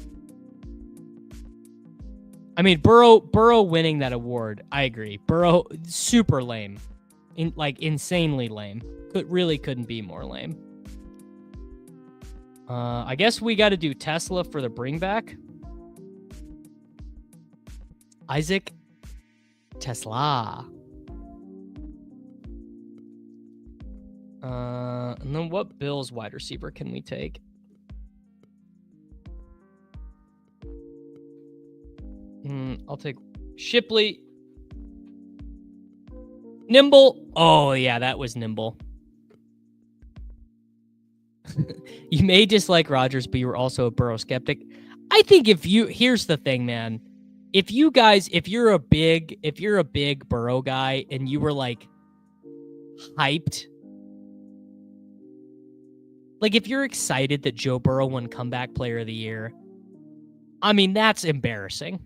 I mean, Burrow winning that award, I agree. Burrow, super lame. Insanely lame. Really couldn't be more lame. I guess we got to do Tesla for the bring back. Isaac Tesla. And then what Bills wide receiver can we take? I'll take Shipley. Nimble. Oh, yeah, that was Nimble. You may dislike Rodgers, but you were also a Burrow skeptic. I think here's the thing, man. If you're a big Burrow guy and you were like hyped, like if you're excited that Joe Burrow won comeback player of the year, I mean, that's embarrassing.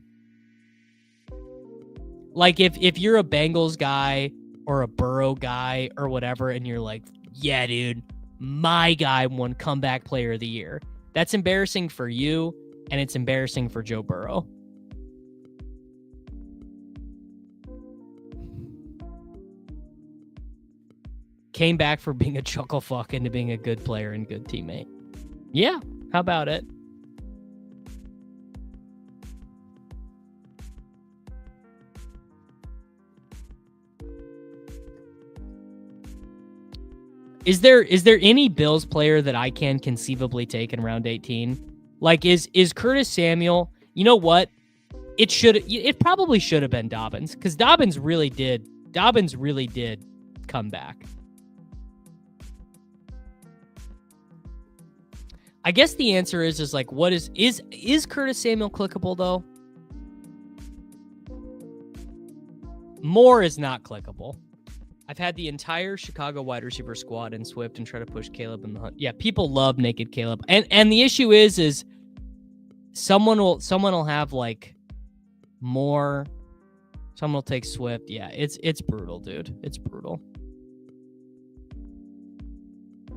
Like if you're a Bengals guy or a Burrow guy or whatever, and you're like, yeah, dude, my guy won comeback player of the year. That's embarrassing for you, and it's embarrassing for Joe Burrow. Came back from being a chuckle fuck into being a good player and good teammate. Yeah, how about it? Is there any Bills player that I can conceivably take in round 18? Like, is Curtis Samuel? You know what? It probably should have been Dobbins, because Dobbins really did come back. I guess the answer is like, what is Curtis Samuel clickable though? Moore is not clickable. I've had the entire Chicago wide receiver squad in Swift and try to push Caleb in the hunt. Yeah, people love naked Caleb. And the issue is someone will have like more. Someone will take Swift. Yeah, it's brutal, dude. It's brutal.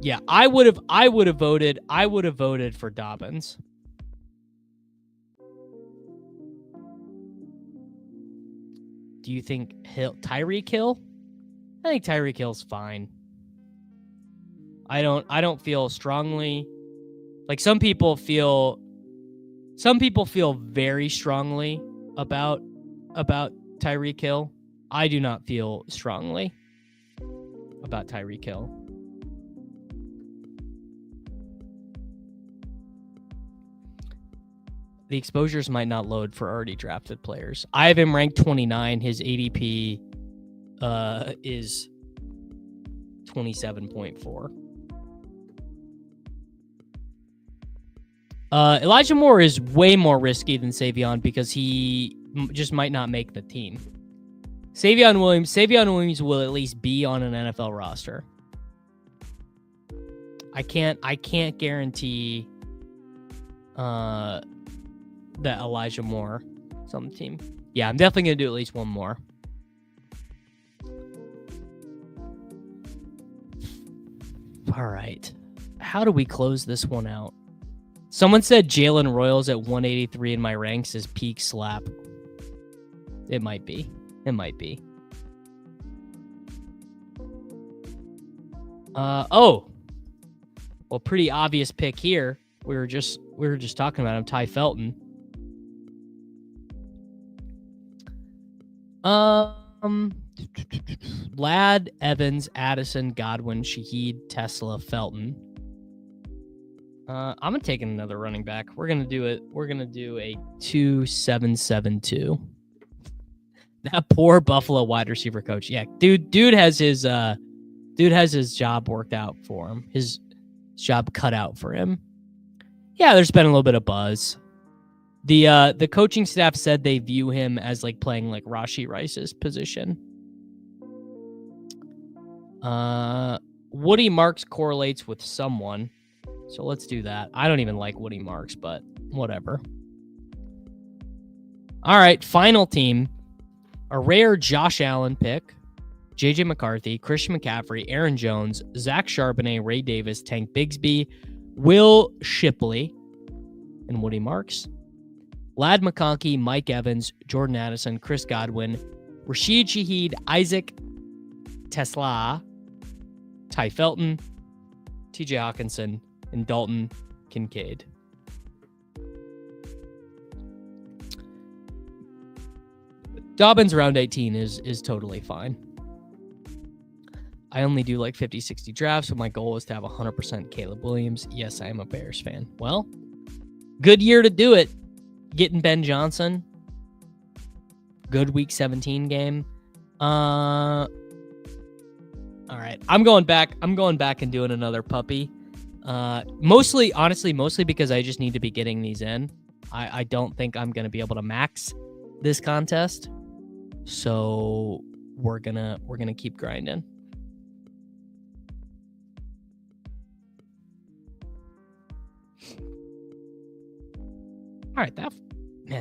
Yeah, I would have voted for Dobbins. Do you think Tyreek Hill? I think Tyreek Hill's fine. I don't feel strongly. Like some people feel very strongly about Tyreek Hill. I do not feel strongly about Tyreek Hill. The exposures might not load for already drafted players. I have him ranked 29. His ADP is 27.4. Elijah Moore is way more risky than Savion because he just might not make the team. Savion Williams will at least be on an NFL roster. I can't guarantee that Elijah Moore is on the team. Yeah, I'm definitely going to do at least one more. All right. How do we close this one out? Someone said Jalen Royals at 183 in my ranks is peak slap. It might be. It might be. Well, pretty obvious pick here. We were just talking about him, Ty Felton. Ladd, Evans, Addison, Godwin, Shaheed, Tesla, Felton. I'm gonna take another running back. We're gonna do a 2-7-7-2. That poor Buffalo wide receiver coach. Yeah, dude has his job worked out for him. His job cut out for him. Yeah, there's been a little bit of buzz. The coaching staff said they view him as like playing like Rashee Rice's position. Woody Marks correlates with someone. So let's do that. I don't even like Woody Marks, but whatever. All right, final team. A rare Josh Allen pick. JJ McCarthy, Christian McCaffrey, Aaron Jones, Zach Charbonnet, Ray Davis, Tank Bigsby, Will Shipley, and Woody Marks. Ladd McConkey, Mike Evans, Jordan Addison, Chris Godwin, Rashid Shaheed, Isaac Tesla, Ty Felton, TJ Hawkinson, and Dalton Kincaid. Dobbins round 18 is totally fine. I only do like 50, 60 drafts, but my goal is to have 100% Caleb Williams. Yes, I am a Bears fan. Well, good year to do it. Getting Ben Johnson. Good week 17 game. All right. I'm going back and doing another puppy. Mostly because I just need to be getting these in. I don't think I'm going to be able to max this contest. So we're gonna keep grinding. All right,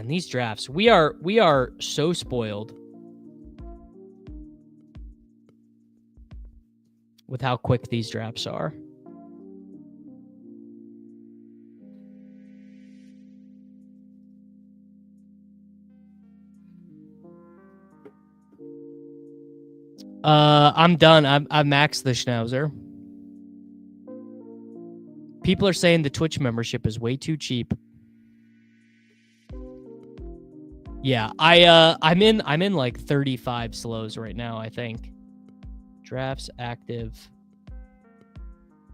these drafts, we are so spoiled with how quick these drafts are. I'm done. I've maxed the Schnauzer. People are saying the Twitch membership is way too cheap. Yeah, I'm in like 35 slows right now, I think. Drafts active.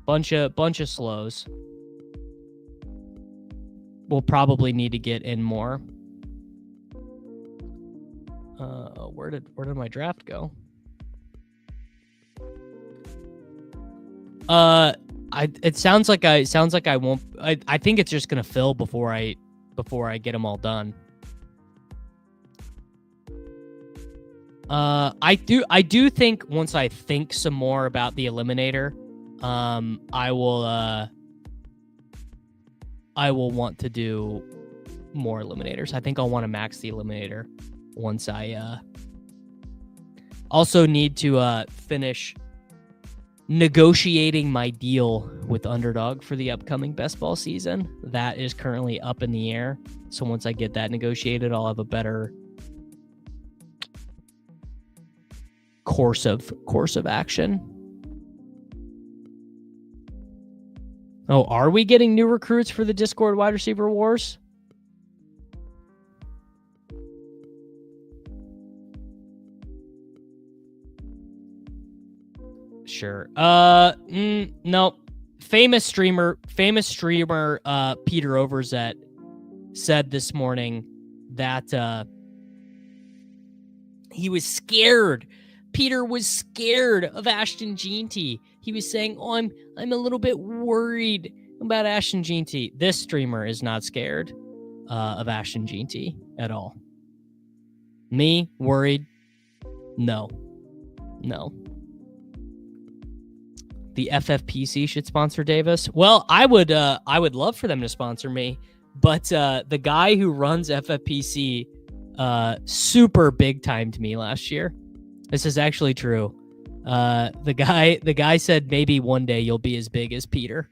Bunch of slows. We'll probably need to get in more. Where did my draft go? It sounds like I won't. I think it's just gonna fill before I get them all done. I do think once I think some more about the eliminator, I will want to do more eliminators. I think I'll want to max the eliminator once I also need to finish negotiating my deal with Underdog for the upcoming best ball season. That is currently up in the air. So once I get that negotiated, I'll have a better course of action. Oh, are we getting new recruits for the Discord wide receiver wars? Sure. No. Famous streamer Peter Overzet said this morning that he was scared. Peter was scared of Ashton Jeanty. He was saying, "Oh, I'm a little bit worried about Ashton Jeanty." This streamer is not scared of Ashton Jeanty at all. Me worried? No. The FFPC should sponsor Davis. Well, I would love for them to sponsor me, but the guy who runs FFPC super big timed me last year. This is actually true. The guy said maybe one day you'll be as big as Peter.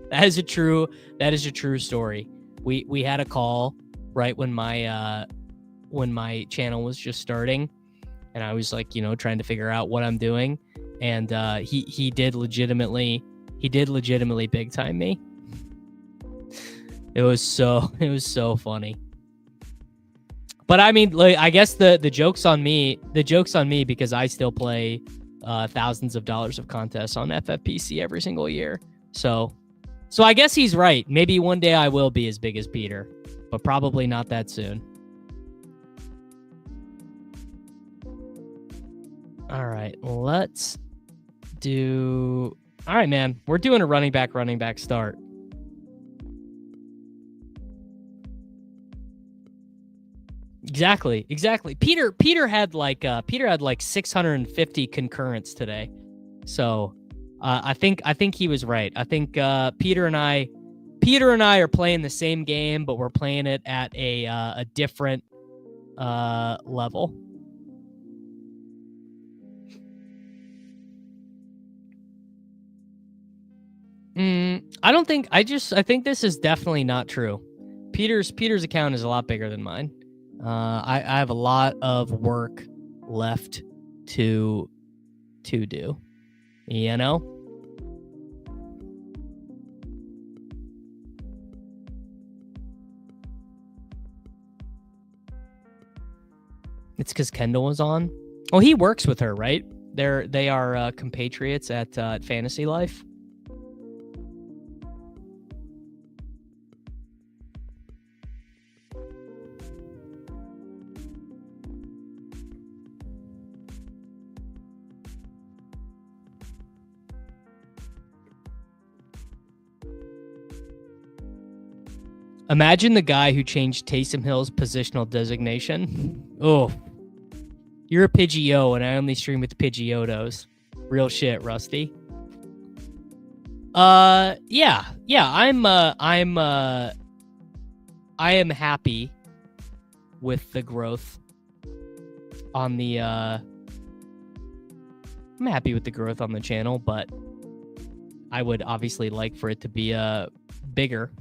That is a true story. We had a call right when my channel was just starting, and I was like, trying to figure out what I'm doing, and he did legitimately big time me. It was so funny. But I mean, like, I guess the joke's on me. The joke's on me because I still play thousands of dollars of contests on FFPC every single year. So I guess he's right. Maybe one day I will be as big as Peter, but probably not that soon. All right, let's do. All right, man. We're doing a running back start. Exactly. Peter had like 650 concurrents today, so I think he was right. I think Peter and I are playing the same game, but we're playing it at a different level. I think this is definitely not true. Peter's account is a lot bigger than mine. I have a lot of work left to do, It's because Kendall was on. Oh, he works with her, right? They are compatriots at Fantasy Life. Imagine the guy who changed Taysom Hill's positional designation. Oh, you're a Pidgeot, and I only stream with Pidgeotos. Real shit, Rusty. Yeah. I am happy with the growth on the. I'm happy with the growth on the channel, but I would obviously like for it to be bigger.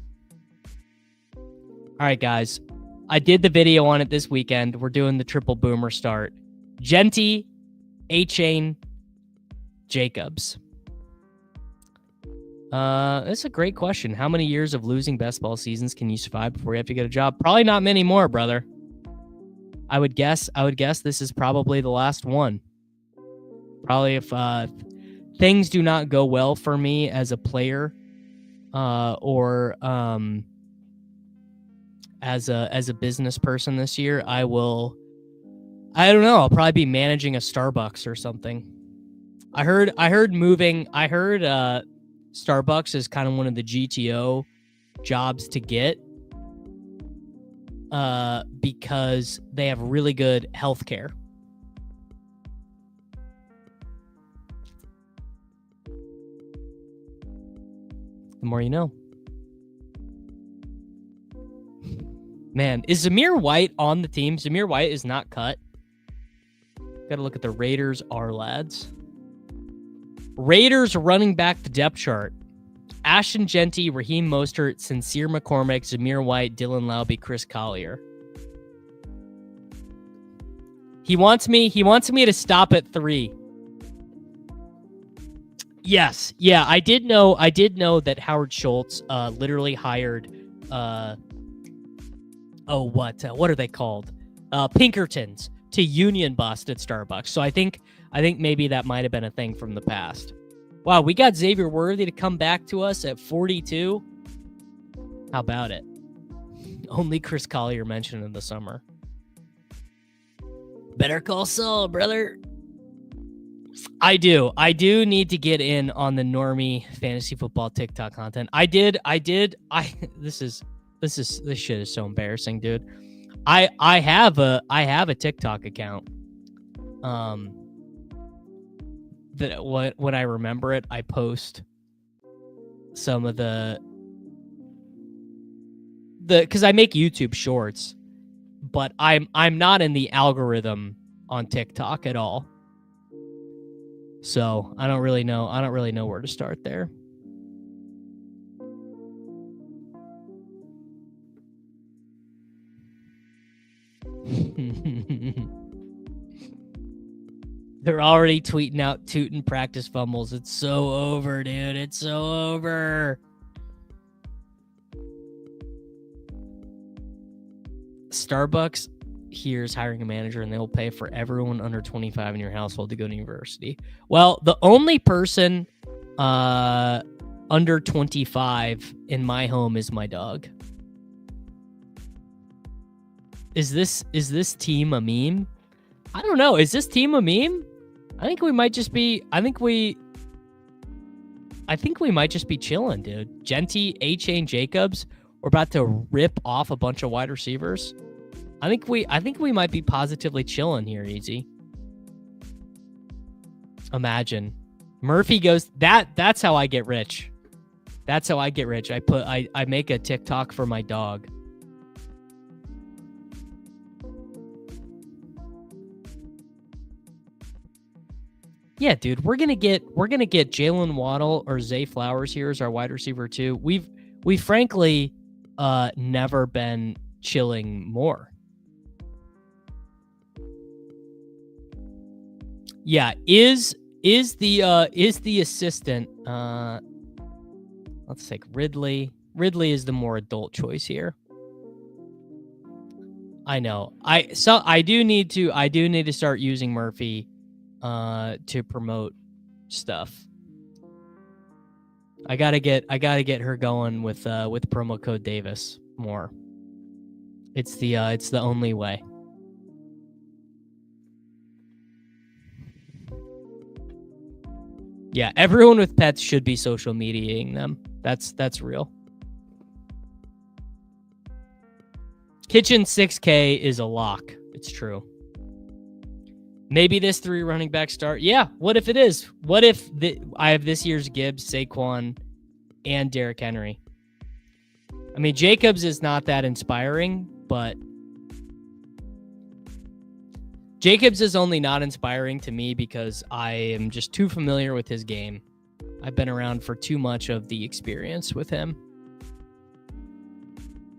All right, guys. I did the video on it this weekend. We're doing the triple boomer start. Genty, A-Chain, Jacobs. That's a great question. How many years of losing best ball seasons can you survive before you have to get a job? Probably not many more, brother. I would guess this is probably the last one. Probably if things do not go well for me as a player, or as a business person this year, I don't know, I'll probably be managing a Starbucks or something. I heard Starbucks is kind of one of the GTO jobs to get because they have really good healthcare. The more you know. Man, is Zamir White on the team? Zamir White is not cut. Got to look at the Raiders R lads. Raiders running back the depth chart. Ashton Genty, Raheem Mostert, Sincere McCormick, Zamir White, Dylan Laube, Chris Collier. He wants me to stop at 3. Yes. Yeah, I did know that Howard Schultz literally hired what are they called? Pinkertons to union bust at Starbucks. So I think maybe that might have been a thing from the past. Wow, we got Xavier Worthy to come back to us at 42. How about it? Only Chris Collier mentioned in the summer. Better call Saul, brother. I do need to get in on the normie fantasy football TikTok content. This shit is so embarrassing, dude. I have a TikTok account. That when I remember it, I post some of the because I make YouTube shorts, but I'm not in the algorithm on TikTok at all. So I don't really know where to start there. They're already tweeting out Tootin practice fumbles. It's so over, dude. It's so over. Starbucks here is hiring a manager, and they'll pay for everyone under 25 in your household to go to university. Well, the only person under 25 in my home is my dog. Is this team a meme? I don't know. Is this team a meme? I think we might just be chilling, dude. Genty, A-Chain, Jacobs, we're about to rip off a bunch of wide receivers. I think we might be positively chilling here, Easy. Imagine. Murphy goes, that's how I get rich. That's how I get rich. I make a TikTok for my dog. Yeah, dude, we're gonna get Jalen Waddle or Zay Flowers here as our wide receiver too. We've frankly never been chilling more. Yeah, is the assistant let's take Ridley. Ridley is the more adult choice here. I know. I do need to start using Murphy to promote stuff. I gotta get her going with promo code Davis more. It's the only way. Yeah, everyone with pets should be social mediating them. That's real. Kitchen 6K is a lock. It's true. Maybe this 3 running back start. Yeah, what if it is? What if I have this year's Gibbs, Saquon, and Derrick Henry? I mean, Jacobs is not that inspiring, but Jacobs is only not inspiring to me because I am just too familiar with his game. I've been around for too much of the experience with him.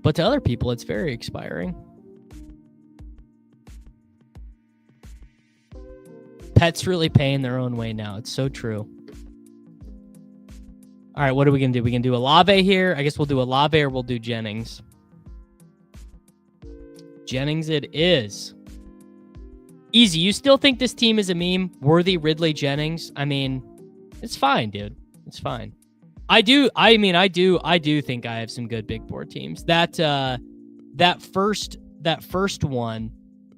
But to other people, it's very inspiring. Pets really paying their own way now. It's so true. All right, what are we going to do? We can do Olave here. I guess we'll do Olave or we'll do Jennings. Jennings it is. Easy. You still think this team is a meme? Worthy Ridley Jennings? I mean, it's fine, dude. It's fine. I do think I have some good big board teams. That first one,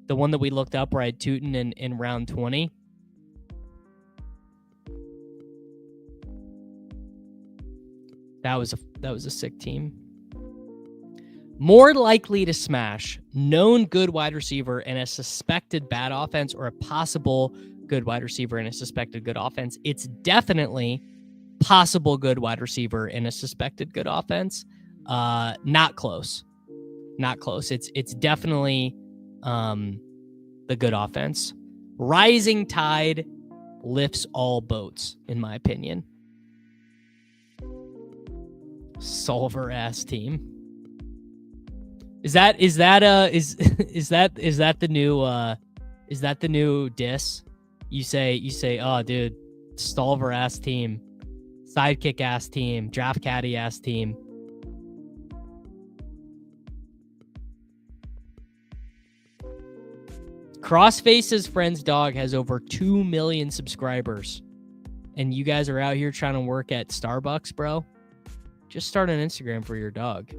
the one that we looked up where I had Tootin in round 20. That was a sick team. More likely to smash, known good wide receiver and a suspected bad offense, or a possible good wide receiver and a suspected good offense. It's definitely possible good wide receiver and a suspected good offense. Not close. Not close. It's definitely the good offense. Rising tide lifts all boats, in my opinion. Solver ass team. Is that the new diss? You say, oh dude, Solver ass team, sidekick ass team, draft caddy ass team. Crossface's friend's dog has over 2 million subscribers, and you guys are out here trying to work at Starbucks, bro. Just start an Instagram for your dog.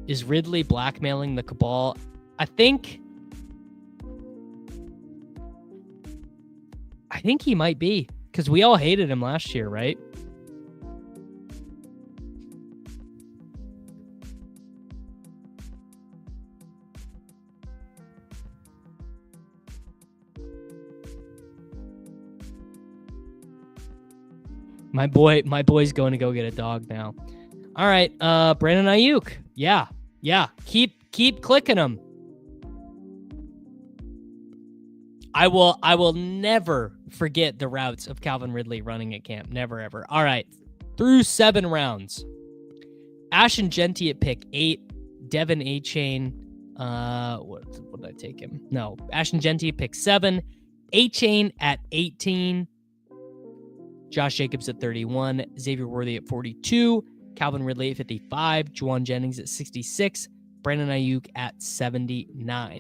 Is Ridley blackmailing the cabal? I think he might be, because we all hated him last year, right? My boy's going to go get a dog now. All right, Brandon Ayuk. Yeah. Keep clicking them. I will never forget the routes of Calvin Ridley running at camp. Never, ever. All right. Through 7 rounds. Ashton Genty at pick 8. Devin A-Chain. What did I take him? No. Ashton Genty at pick 7. A-Chain at 18. Josh Jacobs at 31. Xavier Worthy at 42. Calvin Ridley at 55. Juwan Jennings at 66. Brandon Ayuk at 79.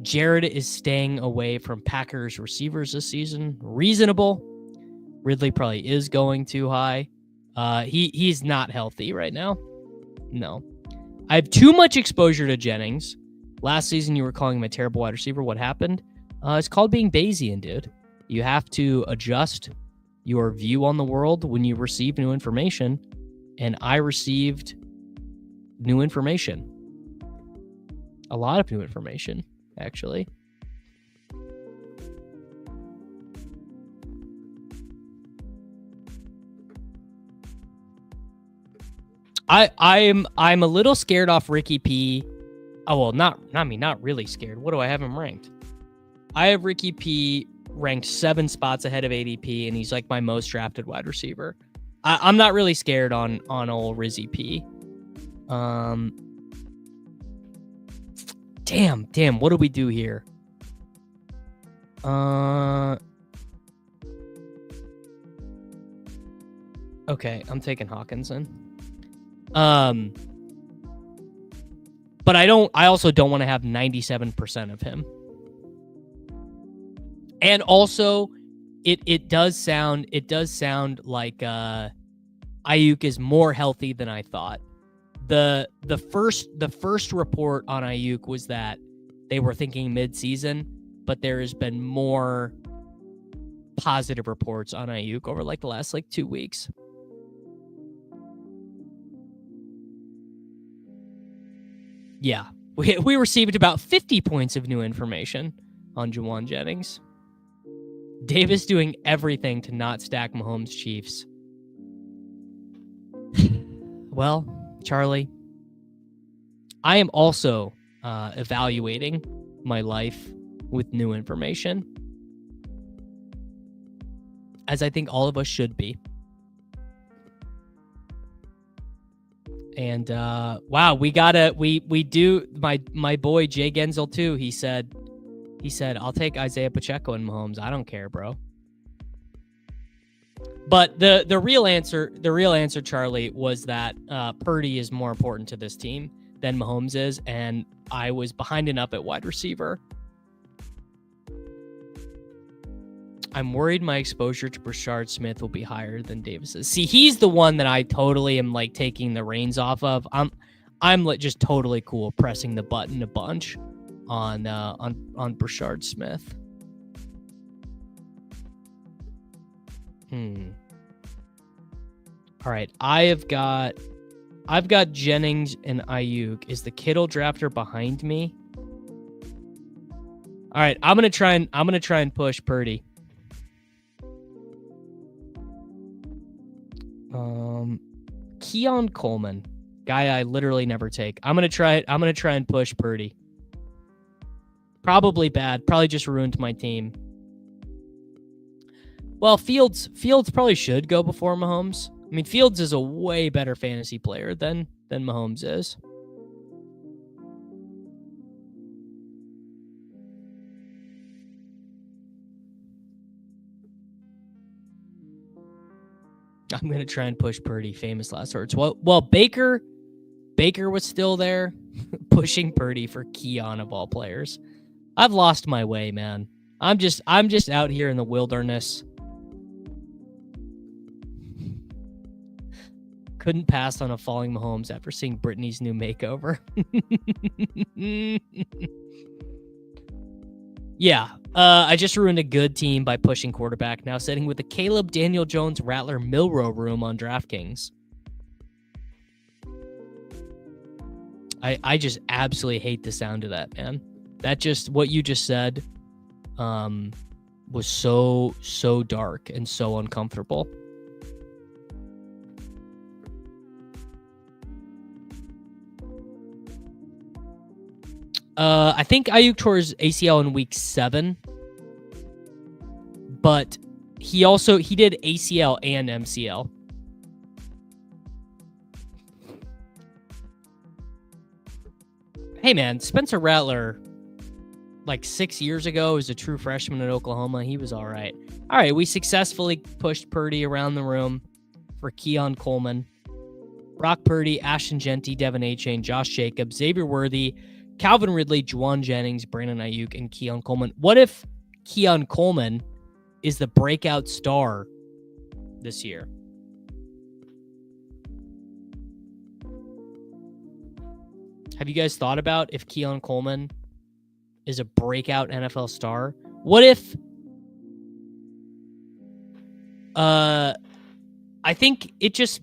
Jared is staying away from Packers receivers this season. Reasonable. Ridley probably is going too high. He's not healthy right now. No. I have too much exposure to Jennings. Last season, you were calling him a terrible wide receiver. What happened? It's called being Bayesian, dude. You have to adjust your view on the world when you receive new information. And I received new information. A lot of new information, actually. I'm a little scared off Ricky P. Oh, well, not really scared. What do I have him ranked? I have Ricky P ranked 7 spots ahead of ADP, and he's like my most drafted wide receiver. I'm not really scared on old Rizzy P. Damn, what do we do here? Okay, I'm taking Hawkinson. But I also don't want to have 97% of him. And also it does sound like Ayuk is more healthy than I thought. The first report on Ayuk was that they were thinking mid-season, but there has been more positive reports on Ayuk over like the last 2 weeks. Yeah, we received about 50 points of new information on Juwan Jennings. Davis doing everything to not stack Mahomes Chiefs. Well, Charlie, I am also evaluating my life with new information, as I think all of us should be. And wow, we do my boy Jay Genzel too. He said I'll take Isaiah Pacheco and Mahomes. I don't care, bro. But the real answer, Charlie, was that Purdy is more important to this team than Mahomes is, and I was behind enough at wide receiver. I'm worried my exposure to Brashard Smith will be higher than Davis's. See, he's the one that I totally am taking the reins off of. I'm just totally cool pressing the button a bunch on Brashard Smith. All right, I've got Jennings and Ayuk. Is the Kittle drafter behind me? All right, I'm gonna try and push Purdy. Keon Coleman, guy I literally never take. I'm gonna try and push Purdy. Probably bad. Probably just ruined my team. Well, Fields probably should go before Mahomes. I mean, Fields is a way better fantasy player than Mahomes is. I'm going to try and push Purdy, famous last words. Well, Baker was still there pushing Purdy for Keon of all players. I've lost my way, man. I'm just out here in the wilderness. Couldn't pass on a falling Mahomes after seeing Brittany's new makeover. Yeah, I just ruined a good team by pushing quarterback. Now sitting with the Caleb Daniel Jones Rattler Milrow room on DraftKings. I just absolutely hate the sound of that, man. That just, what you just said, was so dark and so uncomfortable. I think Ayuk tore his ACL in week 7, but he did ACL and MCL. Hey man, Spencer Rattler, like 6 years ago, was a true freshman at Oklahoma. He was all right. All right, we successfully pushed Purdy around the room for Keon Coleman, Brock Purdy, Ashton Genty, Devin Achane, Josh Jacobs, Xavier Worthy, Calvin Ridley, Juwan Jennings, Brandon Ayuk, and Keon Coleman. What if Keon Coleman is the breakout star this year? Have you guys thought about if Keon Coleman is a breakout NFL star? What if I think it just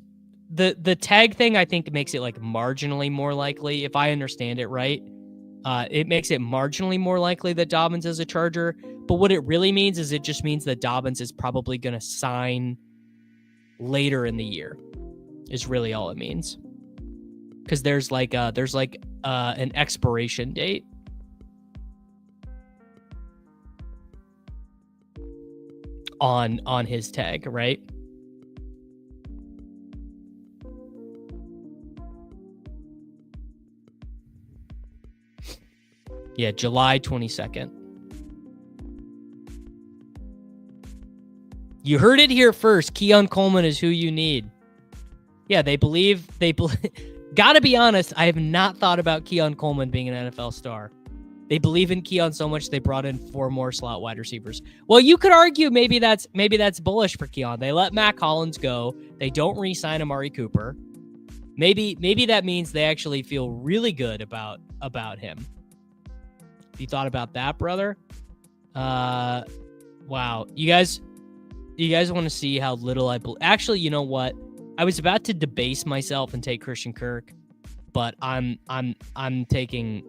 the tag thing I think makes it like marginally more likely, if I understand it right. It makes it marginally more likely that Dobbins is a Charger, but what it really means is it just means that Dobbins is probably going to sign later in the year. Is really all it means. Because there's an expiration date. On his tag, right? Yeah, July 22nd. You heard it here first. Keon Coleman is who you need. Yeah, they believe. Gotta be honest, I have not thought about Keon Coleman being an NFL star. They believe in Keon so much they brought in 4 more slot wide receivers. Well, you could argue maybe that's bullish for Keon. They let Matt Collins go. They don't re-sign Amari Cooper. Maybe that means they actually feel really good about him. You thought about that, brother? Wow. You guys want to see how little I believe? Actually, you know what? I was about to debase myself and take Christian Kirk, but I'm taking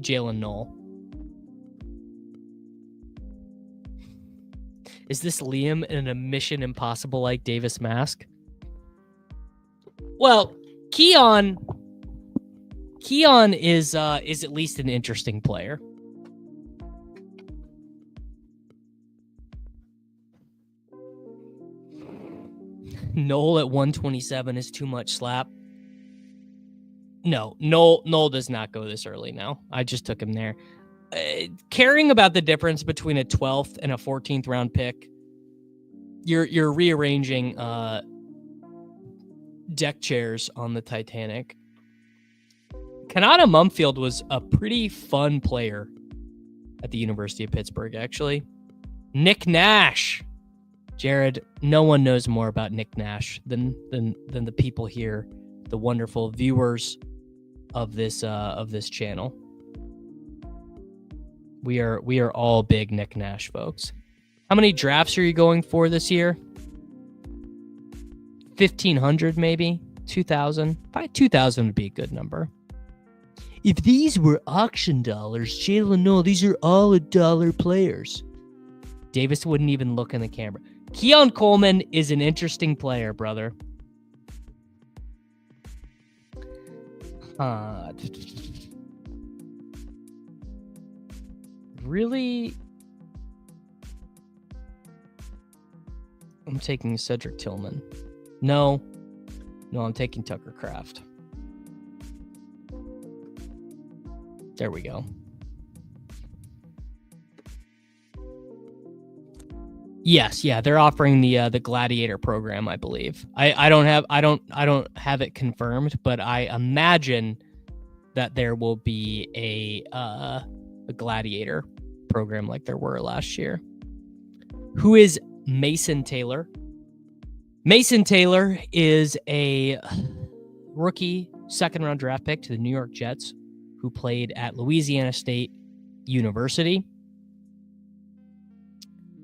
Jalen Noel. Is this Liam in a Mission Impossible like Davis mask? Well, Keon is at least an interesting player. Noel at 127 is too much slap. No, Noel does not go this early now. I just took him there. Caring about the difference between a 12th and a 14th round pick, you're rearranging deck chairs on the Titanic. Kanata Mumfield was a pretty fun player at the University of Pittsburgh, actually. Nick Nash. Jared, no one knows more about Nick Nash than the people here, the wonderful viewers of this channel. We are all big Nick Nash folks. How many drafts are you going for this year? 1,500 maybe? 2,000? Probably 2,000 would be a good number. If these were auction dollars, Jalen Noel, these are all $1 players. Davis wouldn't even look in the camera. Keon Coleman is an interesting player, brother. Really? I'm taking Cedric Tillman. No, I'm taking Tucker Kraft. There we go. Yes, yeah, they're offering the Gladiator program, I believe. I don't have it confirmed, but I imagine that there will be a Gladiator program like there were last year. Who is Mason Taylor? Mason Taylor is a rookie second-round draft pick to the New York Jets who played at Louisiana State University.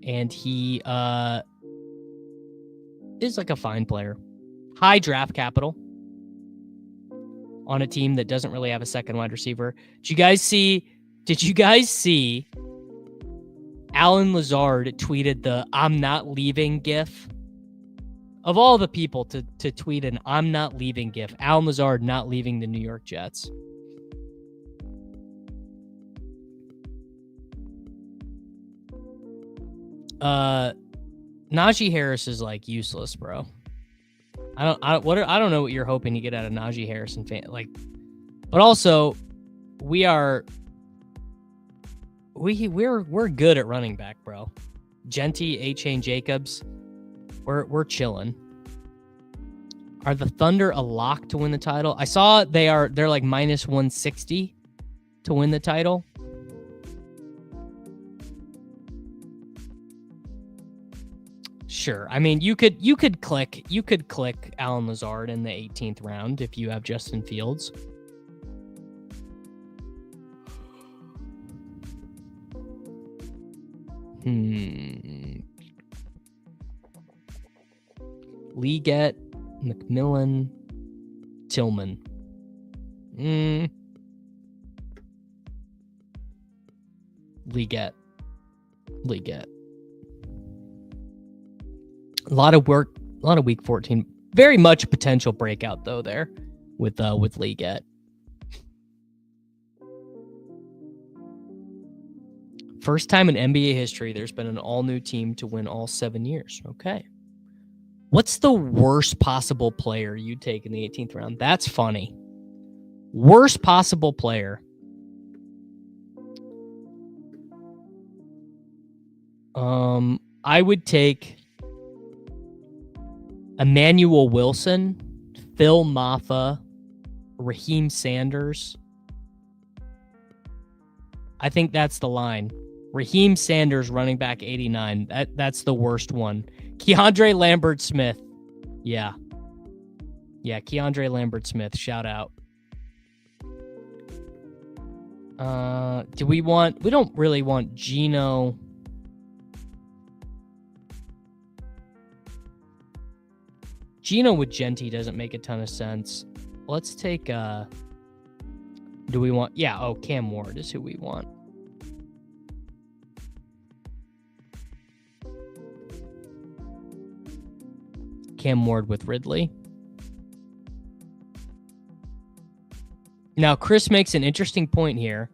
And he is like a fine player. High draft capital on a team that doesn't really have a second wide receiver. Did you guys see Alan Lazard tweeted the "I'm not leaving" gif? Of all the people to tweet an "I'm not leaving" gif, Alan Lazard not leaving the New York Jets. Najee Harris is like useless, bro. I don't know what you're hoping to get out of Najee Harris and but also we're good at running back, bro. Genty, A-Chain, Jacobs, we're chilling. Are the Thunder a lock to win the title? I saw they're like minus 160 to win the title. Sure. I mean, you could click Alan Lazard in the 18th round if you have Justin Fields. Leggett, McMillan, Tillman. Leggett. A lot of work, a lot of week 14. Very much potential breakout though there with Leggett. First time in NBA history there's been an all-new team to win all 7 years. Okay. What's the worst possible player you'd take in the 18th round? That's funny. Worst possible player. I would take Emmanuel Wilson, Phil Maffa, Raheem Sanders. I think that's the line. Raheem Sanders, running back 89. That's the worst one. Keandre Lambert-Smith. Yeah, Keandre Lambert-Smith. Shout out. We don't really want Geno. Geno with Genty doesn't make a ton of sense. Let's take, do we want, Cam Ward is who we want. Cam Ward with Ridley. Now, Chris makes an interesting point here.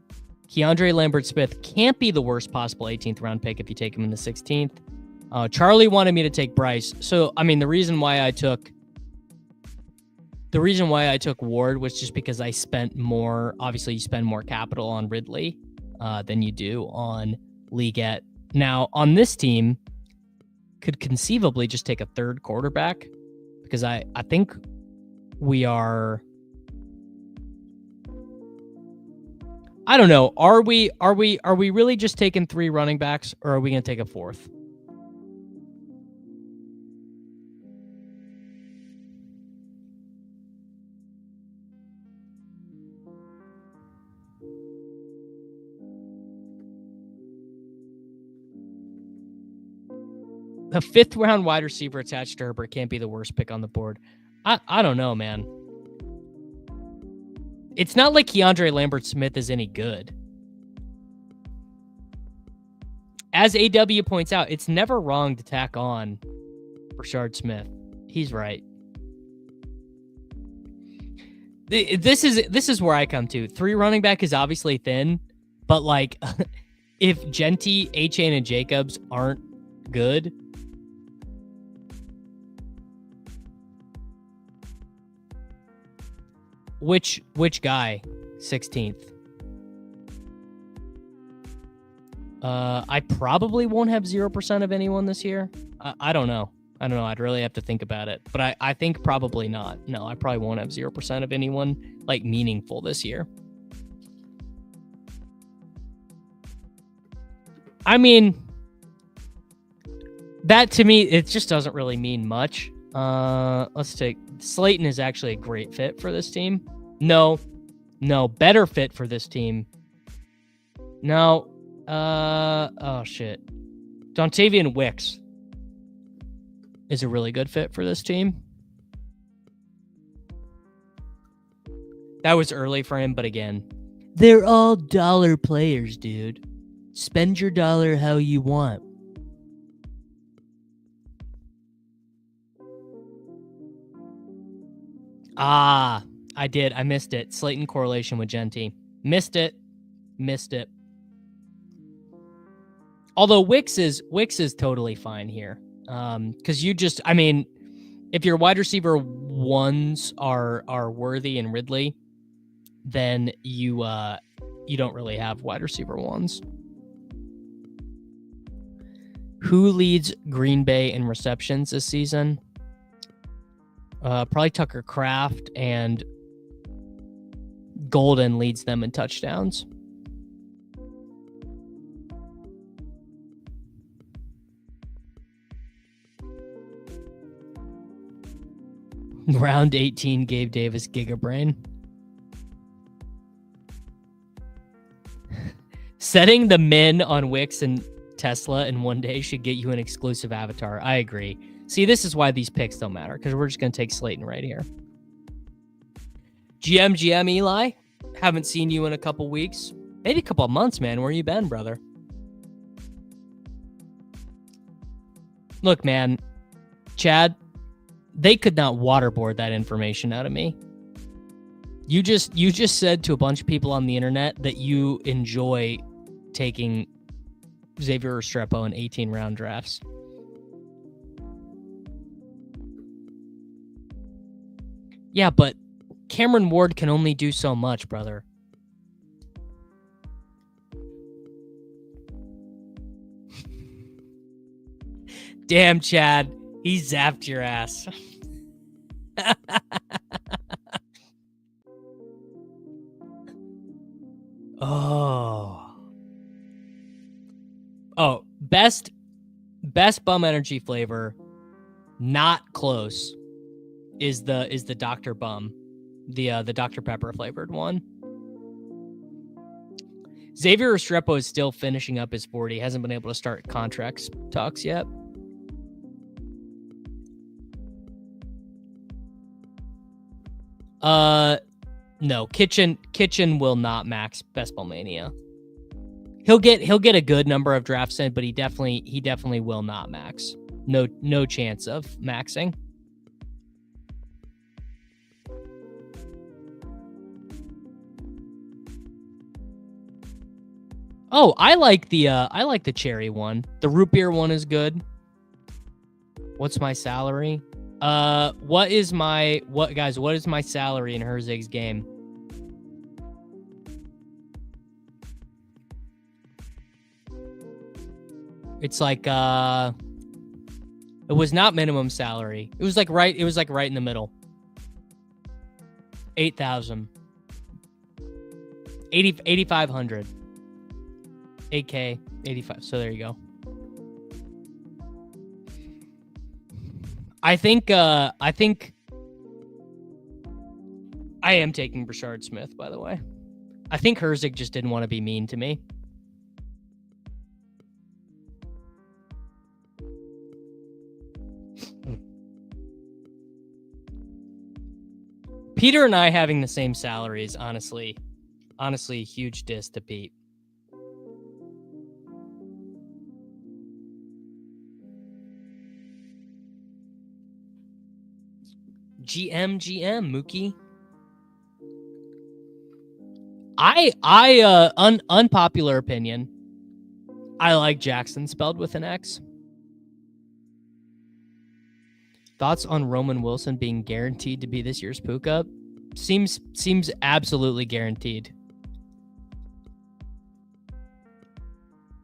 Keandre Lambert-Smith can't be the worst possible 18th round pick if you take him in the 16th. Charlie wanted me to take Bryce. So, I mean, the reason why I took Ward was just because I spent more. Obviously, you spend more capital on Ridley than you do on Leggett. Now, on this team, could conceivably just take a third quarterback because I think we are. I don't know. Are we really just taking 3 running backs, or are we going to take a 4th? A 5th round wide receiver attached to Herbert can't be the worst pick on the board. I don't know, man. It's not like Keandre Lambert-Smith is any good. As AW points out, it's never wrong to tack on Rashard Smith. He's right. This is where I come to. 3 running back is obviously thin, but like if Genty, A-Chain, and Jacobs aren't good, which guy? 16th. I probably won't have 0% of anyone this year. I don't know. I'd really have to think about it. But I think probably not. No, I probably won't have 0% of anyone like meaningful this year. I mean, that to me, it just doesn't really mean much. Let's take Slayton is actually a great fit for this team. No, better fit for this team. No, oh shit. Dontavian Wicks is a really good fit for this team. That was early for him, but again, they're all dollar players, dude. Spend your dollar how you want. I did. I missed it. Slayton correlation with Genty. Missed it. Although Wicks is totally fine here. Because if your wide receiver ones are Worthy and Ridley, then you don't really have wide receiver ones. Who leads Green Bay in receptions this season? Probably Tucker Kraft, and Golden leads them in touchdowns. Round 18, Gabe Davis, Gigabrain. Setting the min on Wix and Tesla in one day should get you an exclusive avatar. I agree. See, this is why these picks don't matter, because we're just going to take Slayton right here. GM Eli, haven't seen you in a couple weeks. Maybe a couple of months, man. Where you been, brother? Look, man, Chad, they could not waterboard that information out of me. You just said to a bunch of people on the internet that you enjoy taking Xavier Restrepo in 18-round drafts. Yeah, but Cameron Ward can only do so much, brother. Damn, Chad. He zapped your ass. Oh, best bum energy flavor, not close, is the Dr. Bum, the Dr. Pepper flavored one. Xavier Restrepo is still finishing up his 40. Hasn't been able to start contracts talks yet. No, Kitchen will not max Best Ball Mania. He'll get a good number of drafts in, but he definitely will not max. No chance of maxing. Oh, I like the cherry one. The root beer one is good. What's my salary? What is my salary in Herzig's game? It's like it was not minimum salary. It was like right in the middle. 8,000. 8,500. 8K, 85. So there you go. I think I am taking Brashard Smith, by the way. I think Herzig just didn't want to be mean to me. Peter and I having the same salaries, honestly, huge diss to Pete. GM, Mookie. Unpopular opinion. I like Jackson spelled with an X. Thoughts on Roman Wilson being guaranteed to be this year's Puka? Seems absolutely guaranteed.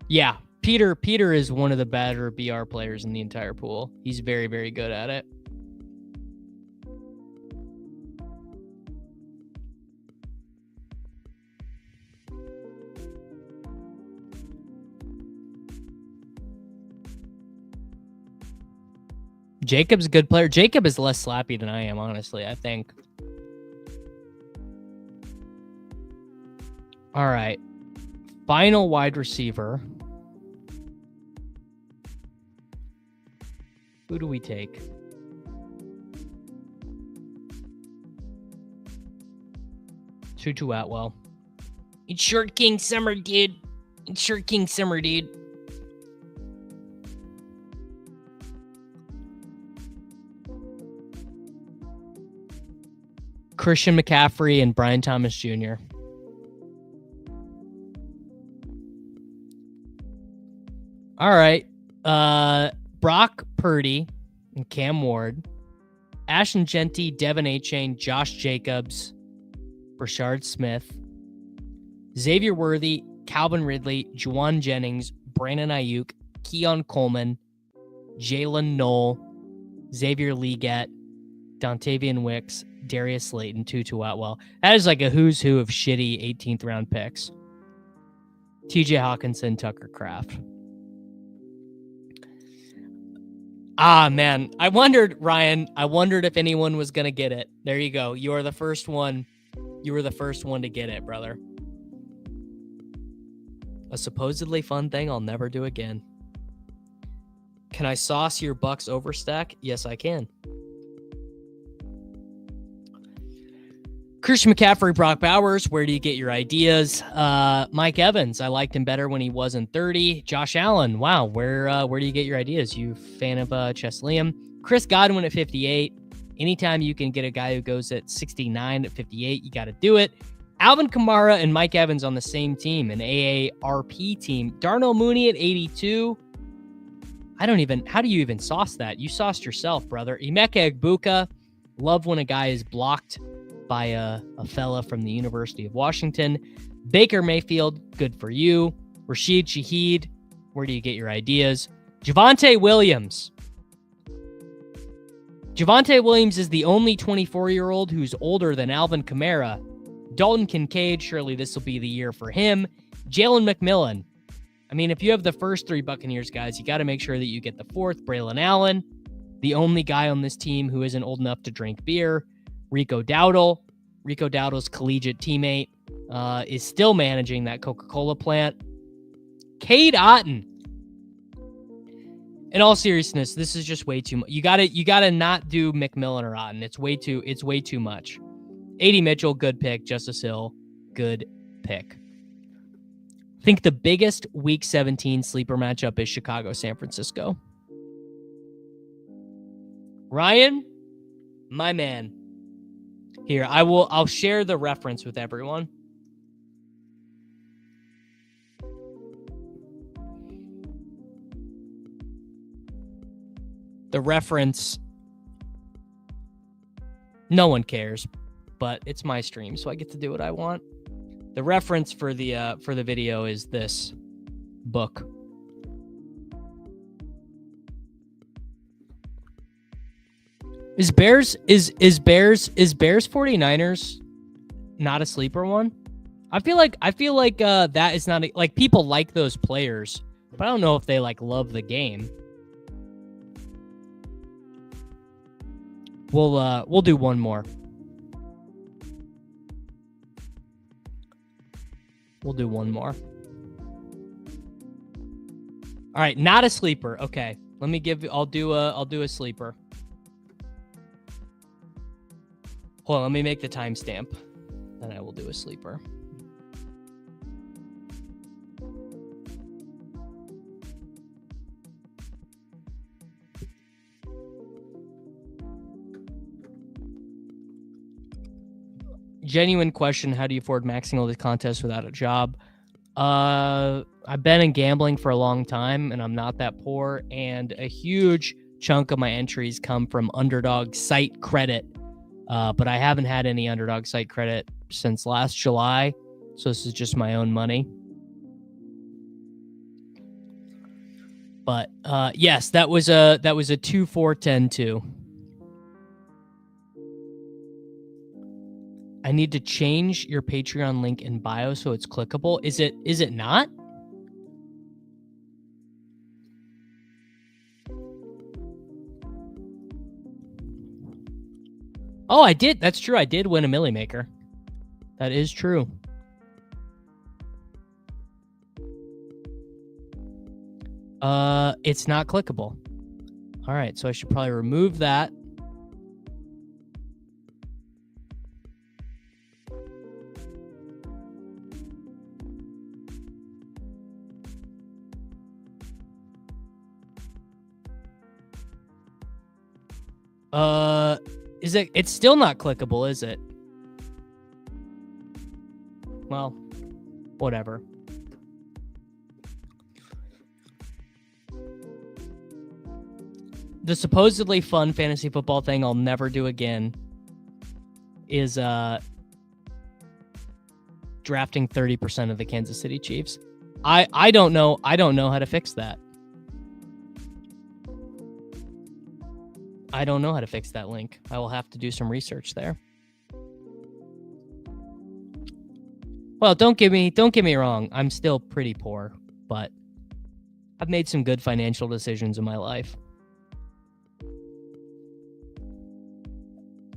Yeah, Peter is one of the better BR players in the entire pool. He's very, very good at it. Jacob's a good player. Jacob is less slappy than I am, honestly, I think. All right. Final wide receiver. Who do we take? Tutu Atwell. It's Short King Summer, dude. It's Short King Summer, dude. Christian McCaffrey and Brian Thomas Jr. All right. Brock Purdy and Cam Ward, Ashton Genty, Devin Achane, Josh Jacobs, Rashard Smith, Xavier Worthy, Calvin Ridley, Juwan Jennings, Brandon Ayuk, Keon Coleman, Jalen Knoll, Xavier Leggett, Dontavian Wicks, Darius Slayton, Tutu Atwell. That is like a who's who of shitty 18th round picks. TJ Hawkinson, Tucker Kraft. Ah, man. I wondered, Ryan, if anyone was going to get it. There you go. You are the first one. You were the first one to get it, brother. A supposedly fun thing I'll never do again. Can I sauce your Bucks overstack? Yes, I can. Christian McCaffrey, Brock Bowers, where do you get your ideas? Mike Evans, I liked him better when he wasn't 30. Josh Allen, wow, where do you get your ideas? You fan of Chess Liam? Chris Godwin at 58. Anytime you can get a guy who goes at 69 at 58, you got to do it. Alvin Kamara and Mike Evans on the same team, an AARP team. Darnell Mooney at 82. How do you even sauce that? You sauced yourself, brother. Emeka Egbuka, love when a guy is blocked by a fella from the University of Washington. Baker Mayfield, good for you. Rashid Shaheed, where do you get your ideas? Javonte Williams. Javonte Williams is the only 24-year-old who's older than Alvin Kamara. Dalton Kincaid, surely this will be the year for him. Jalen McMillan. I mean, if you have the first three Buccaneers guys, you got to make sure that you get the fourth. Braylon Allen, the only guy on this team who isn't old enough to drink beer. Rico Dowdle. Rico Dowdle's collegiate teammate is still managing that Coca-Cola plant. Cade Otton. In all seriousness, this is just way too much. You gotta not do McMillan or Otton. It's way too much. A.D. Mitchell, good pick. Justice Hill, good pick. I think the biggest Week 17 sleeper matchup is Chicago-San Francisco. Ryan, my man. Here, I'll share the reference with everyone. The reference, no one cares, but it's my stream, so I get to do what I want. The reference for the video is this book. Is Bears 49ers not a sleeper one? I feel like that is not like people like those players, but I don't know if they like love the game. We'll do one more. We'll do one more. All right, not a sleeper. Okay, I'll do a sleeper. Hold on, let me make the timestamp. Then I will do a sleeper. Genuine question, how do you afford maxing all these contests without a job? I've been in gambling for a long time, and I'm not that poor, and a huge chunk of my entries come from Underdog site credit. But I haven't had any Underdog site credit since last July, so this is just my own money. But yes, that was a 2-4-10-2. I need to change your Patreon link in bio so it's clickable. Is it not? Oh, I did. That's true. I did win a Millie Maker. That is true. It's not clickable. All right, so I should probably remove that. It's still not clickable, is it? Well, whatever. the supposedly fun fantasy football thing I'll never do again is drafting 30% of the Kansas City Chiefs. I don't know how to fix that. I don't know how to fix that link. I will have to do some research there. Well, don't get me wrong. I'm still pretty poor, but I've made some good financial decisions in my life.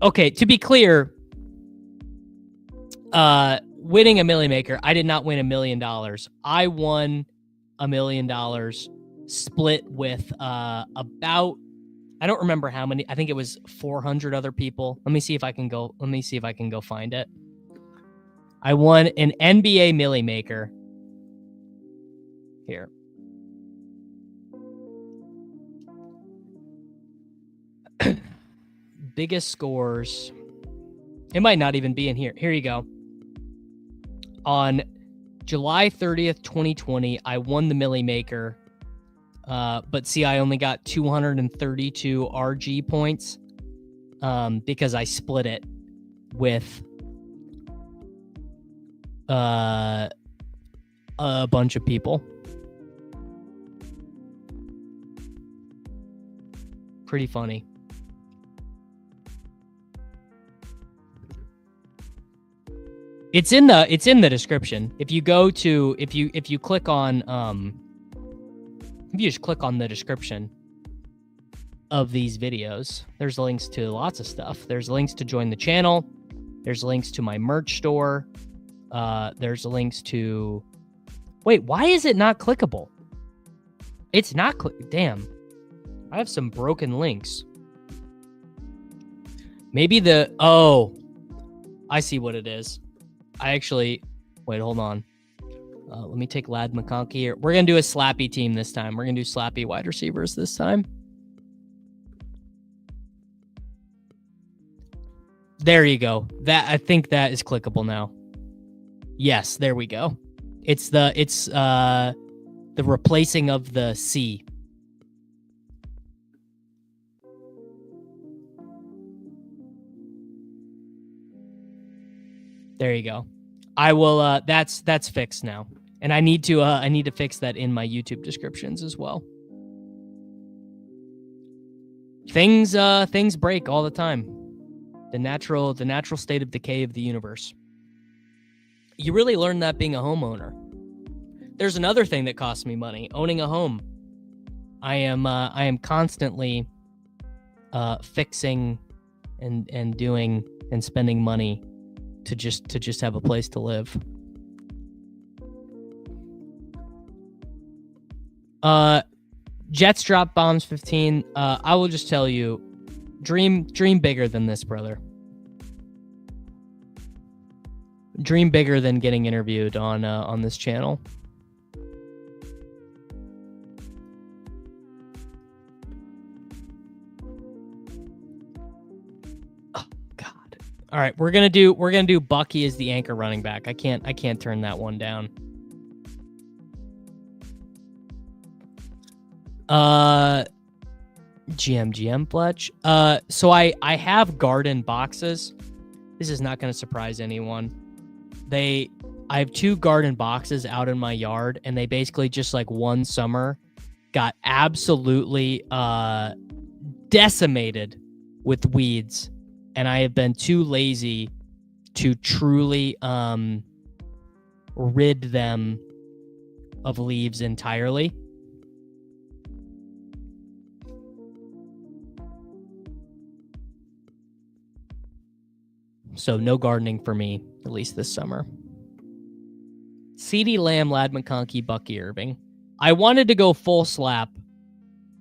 Okay, to be clear, winning a Millie Maker, I did not win $1 million. I won $1 million split with about, I don't remember how many. I think it was 400 other people. Let me see if I can go find it. I won an NBA Millie Maker. Here. Biggest scores. It might not even be in here. Here you go. On July 30th, 2020, I won the Millie Maker. But see, I only got 232 RG points because I split it with a bunch of people. Pretty funny. It's in the description. If you go to if you click on if you just click on the description of these videos, there's links to lots of stuff. There's links to join the channel. There's links to my merch store. There's links to... Wait, why is it not clickable? It's not damn. I have some broken links. Maybe oh, I see what it is. I actually... Wait, hold on. Let me take Lad McConkey here. We're going to do a slappy team this time. We're going to do slappy wide receivers this time. There you go. I think that is clickable now. Yes, there we go. It's the replacing of the C. There you go. I will that's fixed now. And I need to fix that in my YouTube descriptions as well. Things break all the time. The natural state of decay of the universe. You really learn that being a homeowner. There's another thing that costs me money, owning a home. I am constantly fixing and doing and spending money to just have a place to live. Jets drop bombs 15. I will just tell you, dream bigger than this, brother. Dream bigger than getting interviewed on this channel. Oh God. All right, we're gonna do Bucky as the anchor running back. I can't turn that one down. GM Fletch. So I have garden boxes. This is not going to surprise anyone. I have 2 garden boxes out in my yard, and they basically just like one summer got absolutely decimated with weeds, and I have been too lazy to truly rid them of leaves entirely. So no gardening for me, at least this summer. CeeDee Lamb, Lad McConkey, Bucky Irving. I wanted to go full slap,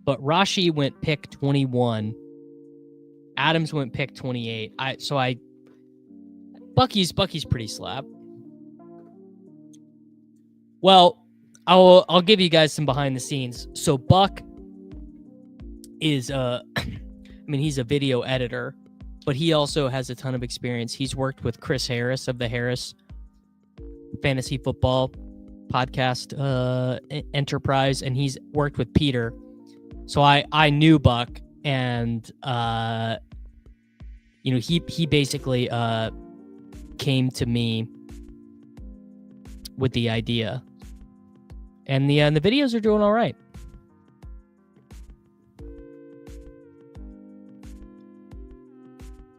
but Rashi went pick 21. Adams went pick 28. Bucky's pretty slap. Well, I'll give you guys some behind the scenes. So Buck is he's a video editor, but he also has a ton of experience. He's worked with Chris Harris of the Harris Fantasy Football Podcast Enterprise, and he's worked with Peter. So I knew Buck, And he basically came to me with the idea, and the videos are doing all right.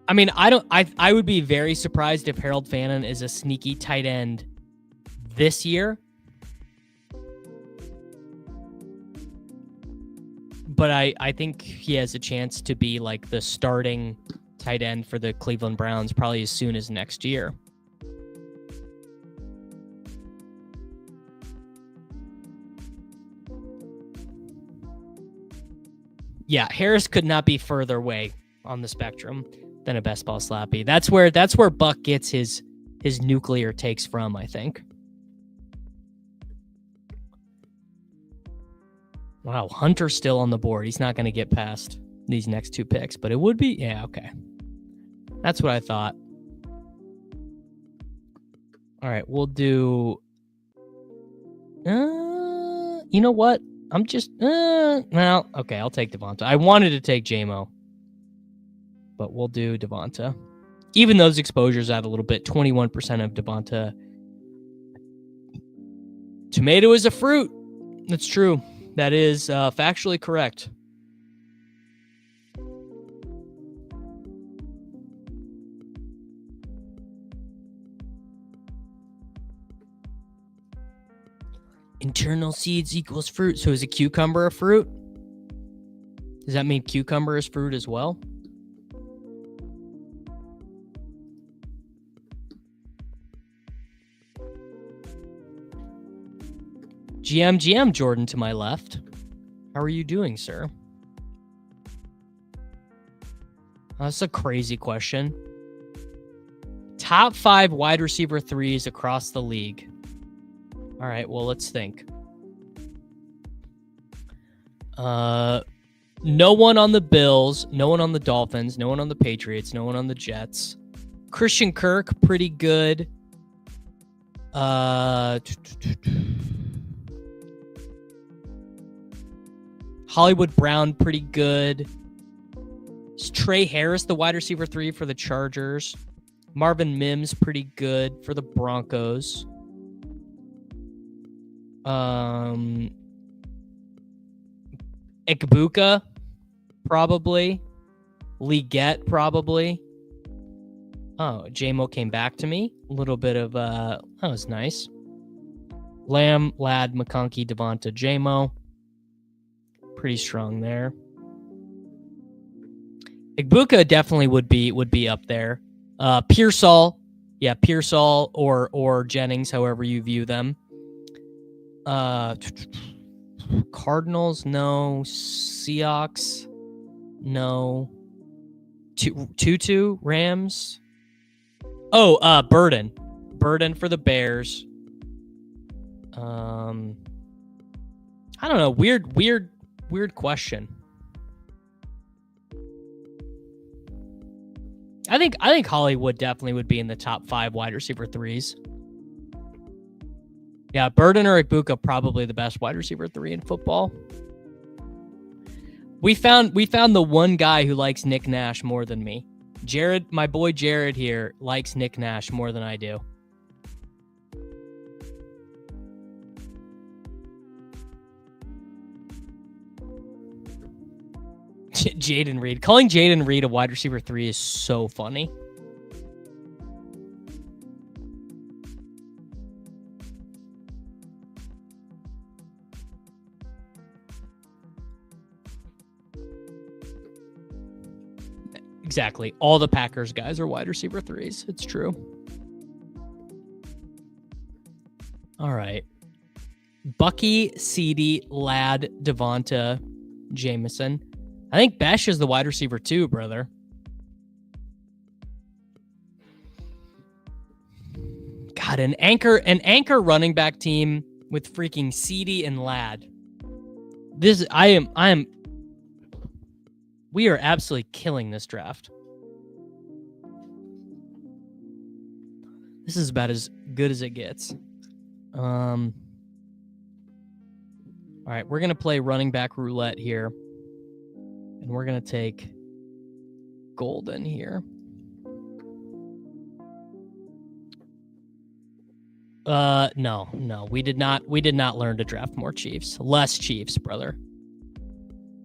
I mean, I would be very surprised if Harold Fannin is a sneaky tight end this year. But I think he has a chance to be like the starting tight end for the Cleveland Browns probably as soon as next year. Yeah, Harris could not be further away on the spectrum than a best ball slappy. That's where Buck gets his nuclear takes from, I think. Wow, Hunter's still on the board. He's not going to get past these next two picks, but it would be, yeah, okay. That's what I thought. All right, we'll do, you know what? I'm just, well, okay, I'll take Devonta. I wanted to take JMO, but we'll do Devonta. Even those exposures add a little bit. 21% of Devonta. Tomato is a fruit. That's true. That is factually correct. Internal seeds equals fruit. So is a cucumber a fruit? Does that mean cucumber is fruit as well? GM Jordan to my left. How are you doing, sir? That's a crazy question. Top 5 wide receiver threes across the league. All right, well, let's think. No one on the Bills, no one on the Dolphins, no one on the Patriots, no one on the Jets. Christian Kirk, pretty good. Hollywood Brown, pretty good. Is Trey Harris the wide receiver 3 for the Chargers? Marvin Mims, pretty good for the Broncos. Ikbuka, probably. Leggett, probably. Oh, JMO came back to me. A little bit of, that was nice. Lamb, Ladd, McConkey, Devonta, JMO. Pretty strong there. Ikbuka definitely would be up there. Pearsall, yeah, Pearsall or Jennings, however you view them. Cardinals, no. Seahawks, no. Tutu, Rams. Oh, Burden for the Bears. I don't know. Weird question. I think Hollywood definitely would be in the top 5 wide receiver 3s. Yeah, Burden or Ikbuka, probably the best wide receiver 3 in football. We found the one guy who likes Nick Nash more than me. Jared, my boy Jared here, likes Nick Nash more than I do. Jaden Reed. Calling Jaden Reed a wide receiver 3 is so funny. Exactly. All the Packers guys are wide receiver 3s. It's true. All right. Bucky, CeeDee, Ladd, Devonta, Jameson. I think Besh is the wide receiver 2, brother. God, an anchor running back team with freaking CeeDee and Ladd. We are absolutely killing this draft. This is about as good as it gets. All right, we're going to play running back roulette here. And we're going to take Golden here. No. We did not learn to draft more Chiefs. Less Chiefs, brother.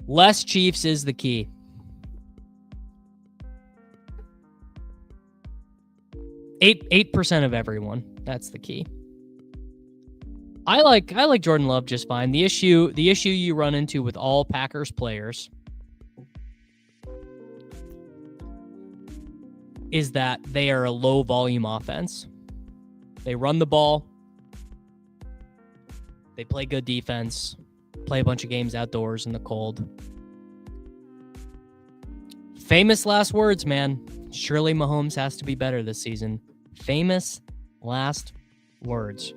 Less Chiefs is the key. Eight percent of everyone. That's the key. I like Jordan Love just fine. The issue you run into with all Packers players is that they are a low volume offense. They run the ball. They play good defense. Play a bunch of games outdoors in the cold. Famous last words, man. Surely Mahomes has to be better this season. Famous last words.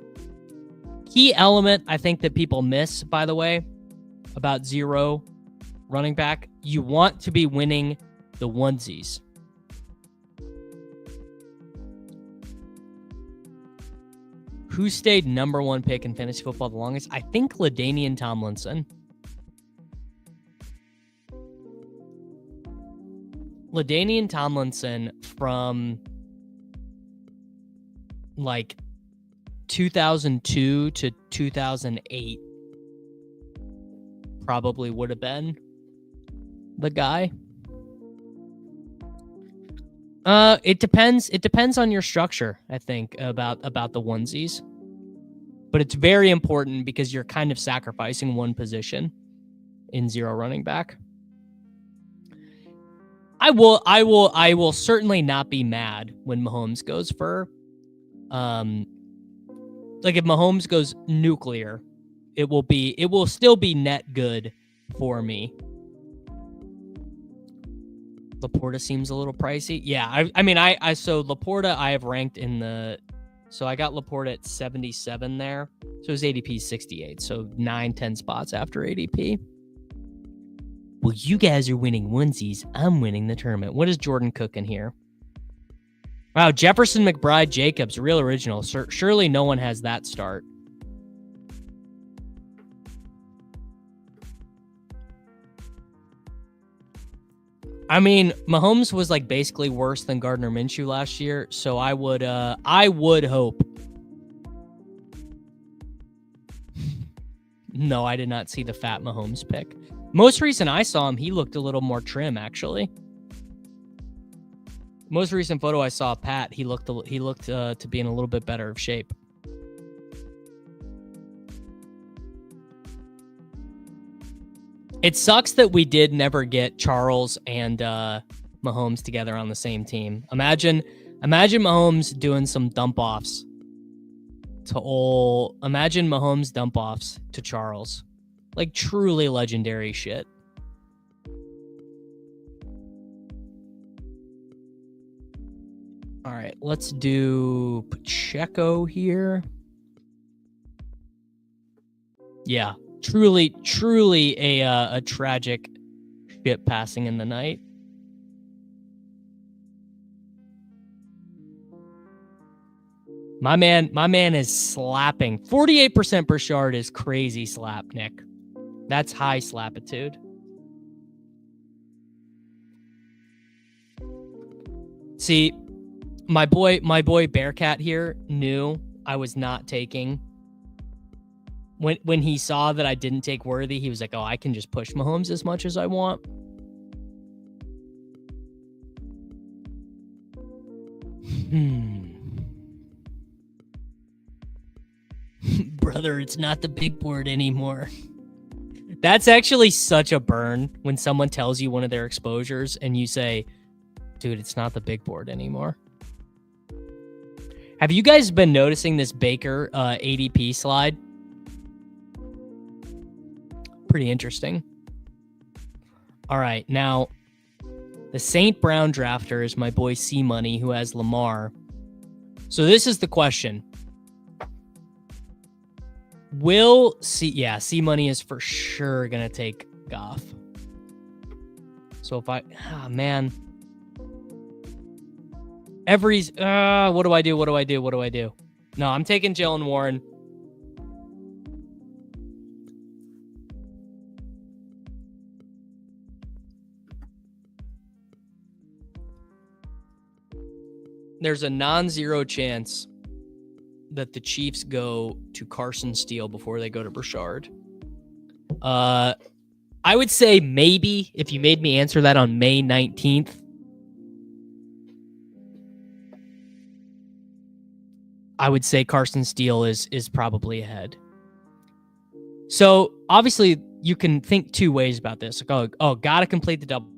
Key element I think that people miss, by the way, about zero running back. You want to be winning the onesies. Who stayed number one pick in fantasy football the longest? I think LaDainian Tomlinson. LaDainian Tomlinson from like 2002 to 2008 probably would have been the guy. It depends on your structure, I think, about the onesies. But it's very important because you're kind of sacrificing one position in zero running back. I will certainly not be mad when Mahomes goes for like if Mahomes goes nuclear, it will still be net good for me. Laporta seems a little pricey. Yeah, I so Laporta I have ranked in the, so I got Laporta at 77 there. So his ADP is 68. So 9-10 spots after ADP. Well, you guys are winning onesies. I'm winning the tournament. What is Jordan cooking here? Wow, Jefferson, McBride, Jacobs, real original. Surely no one has that start. I mean, Mahomes was like basically worse than Gardner Minshew last year, so I would hope. No, I did not see the fat Mahomes pick. Most recent I saw him, he looked a little more trim, actually. Most recent photo I saw of Pat, he looked to be in a little bit better of shape. It sucks that we did never get Charles and Mahomes together on the same team. Imagine Mahomes doing some dump offs to imagine Mahomes dump offs to Charles. Like truly legendary shit. All right, let's do Pacheco here. Yeah, truly a tragic shit passing in the night. My man is slapping. 48% Brashard is crazy slap, Nick. That's high slapitude. See, my boy Bearcat here knew I was not taking. When he saw that I didn't take Worthy, he was like, "Oh, I can just push Mahomes as much as I want." Brother, it's not the big board anymore. That's actually such a burn when someone tells you one of their exposures and you say, "Dude, it's not the big board anymore." Have you guys been noticing this Baker ADP slide? Pretty interesting. All right, now the St. Brown drafter is my boy C Money, who has Lamar. So this is the question. C Money is for sure going to take Goff. So if what do I do? No, I'm taking Jalen Warren. there's a non-zero chance that the Chiefs go to Carson Steele before they go to Brashard. I would say maybe if you made me answer that on May 19th, I would say Carson Steele is probably ahead. So obviously you can think two ways about this. Like, oh, gotta complete the double.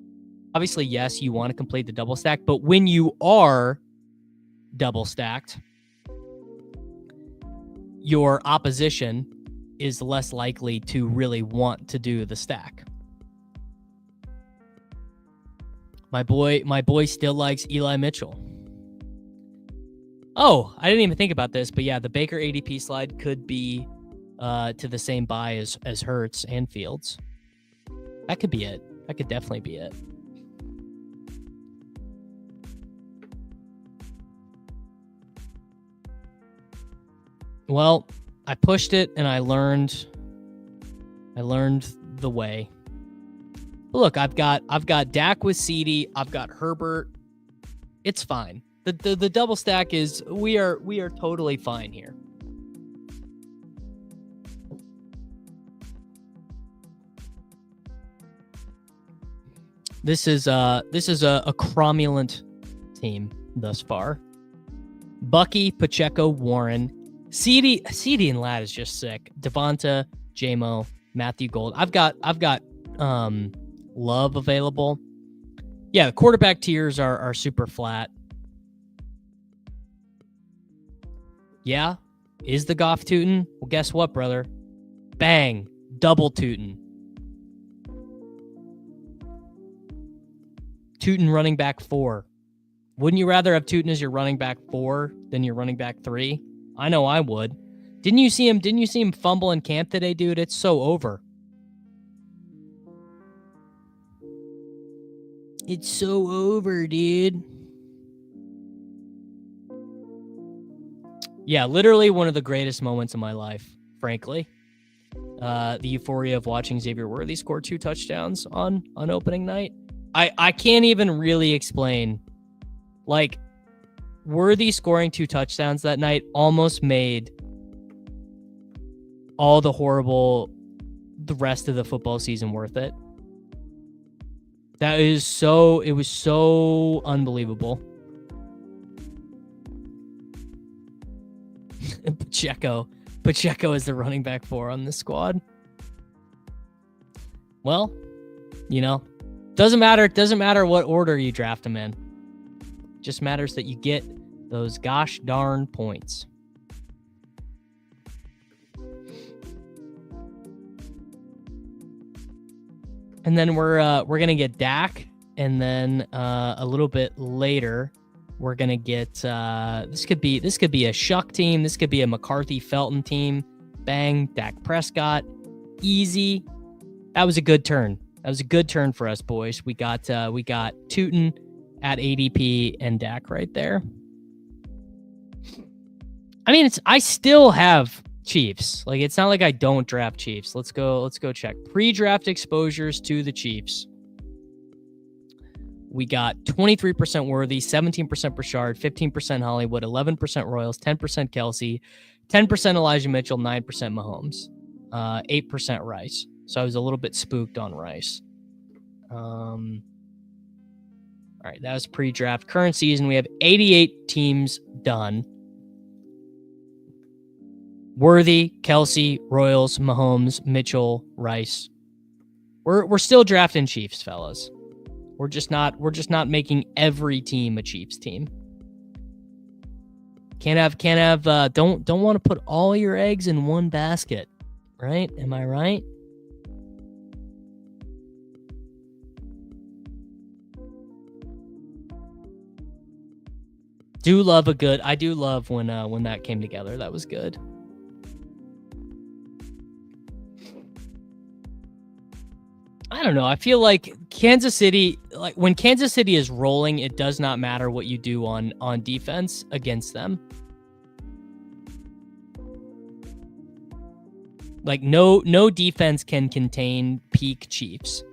Obviously, yes, you want to complete the double stack, but when you are double stacked, your opposition is less likely to really want to do the stack. My boy still likes Eli Mitchell. Oh, I didn't even think about this, but yeah, the Baker ADP slide could be to the same buy as Hurts and Fields. That could be it. That could definitely be it. Well, I pushed it and I learned the way. But look, I've got Dak with CeeDee, I've got Herbert. It's fine. The double stack is we are totally fine here. This is a cromulent team thus far. Bucky, Pacheco, Warren, CeeDee and Ladd is just sick. Devonta, JMO, Matthew Gold. I've got Love available. Yeah, the quarterback tiers are super flat. Yeah, is the Goff tootin'? Well, guess what, brother? Bang, double tootin'. Tootin' running back 4. Wouldn't you rather have Tootin' as your running back 4 than your running back 3? I know I would. Didn't you see him fumble in camp today, dude? It's so over. It's so over, dude. Yeah, literally one of the greatest moments of my life, frankly. The euphoria of watching Xavier Worthy score 2 touchdowns on opening night. I can't even really explain. Like, Worthy scoring 2 touchdowns that night almost made all the rest of the football season worth it. It was so unbelievable. Pacheco is the running back 4 on this squad. Well, doesn't matter what order you draft them in. It just matters that you get those gosh darn points. And then we're gonna get Dak, and then a little bit later we're gonna get this could be a Shuck team, this could be a McCarthy Felton team. Bang, Dak Prescott, easy. That was a good turn. That was a good turn for us, boys. We got Tootin at ADP and Dak right there. I mean, I still have Chiefs. Like, it's not like I don't draft Chiefs. Let's go check pre-draft exposures to the Chiefs. We got 23% Worthy, 17% Brashard, 15% Hollywood, 11% Royals, 10% Kelsey, 10% Elijah Mitchell, 9% Mahomes, 8% Rice. So I was a little bit spooked on Rice. All right, that was pre-draft. Current season, we have 88 teams done. Worthy, Kelsey, Royals, Mahomes, Mitchell, Rice. We're still drafting Chiefs, fellas. We're just not making every team a Chiefs team. Can't have don't want to put all your eggs in one basket, right? Am I right? I do love when that came together. That was good. I don't know. I feel like Kansas City, like when Kansas City is rolling, it does not matter what you do on defense against them. Like no defense can contain peak Chiefs.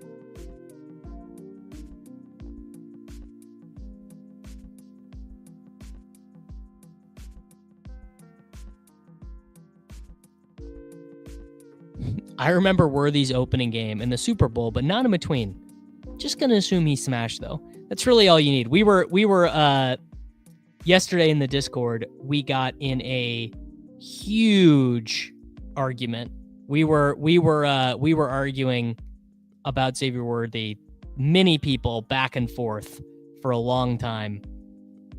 I remember Worthy's opening game in the Super Bowl, but not in between. Just gonna assume he smashed though. That's really all you need. We were yesterday in the Discord. We got in a huge argument. We were arguing about Xavier Worthy. Many people back and forth for a long time.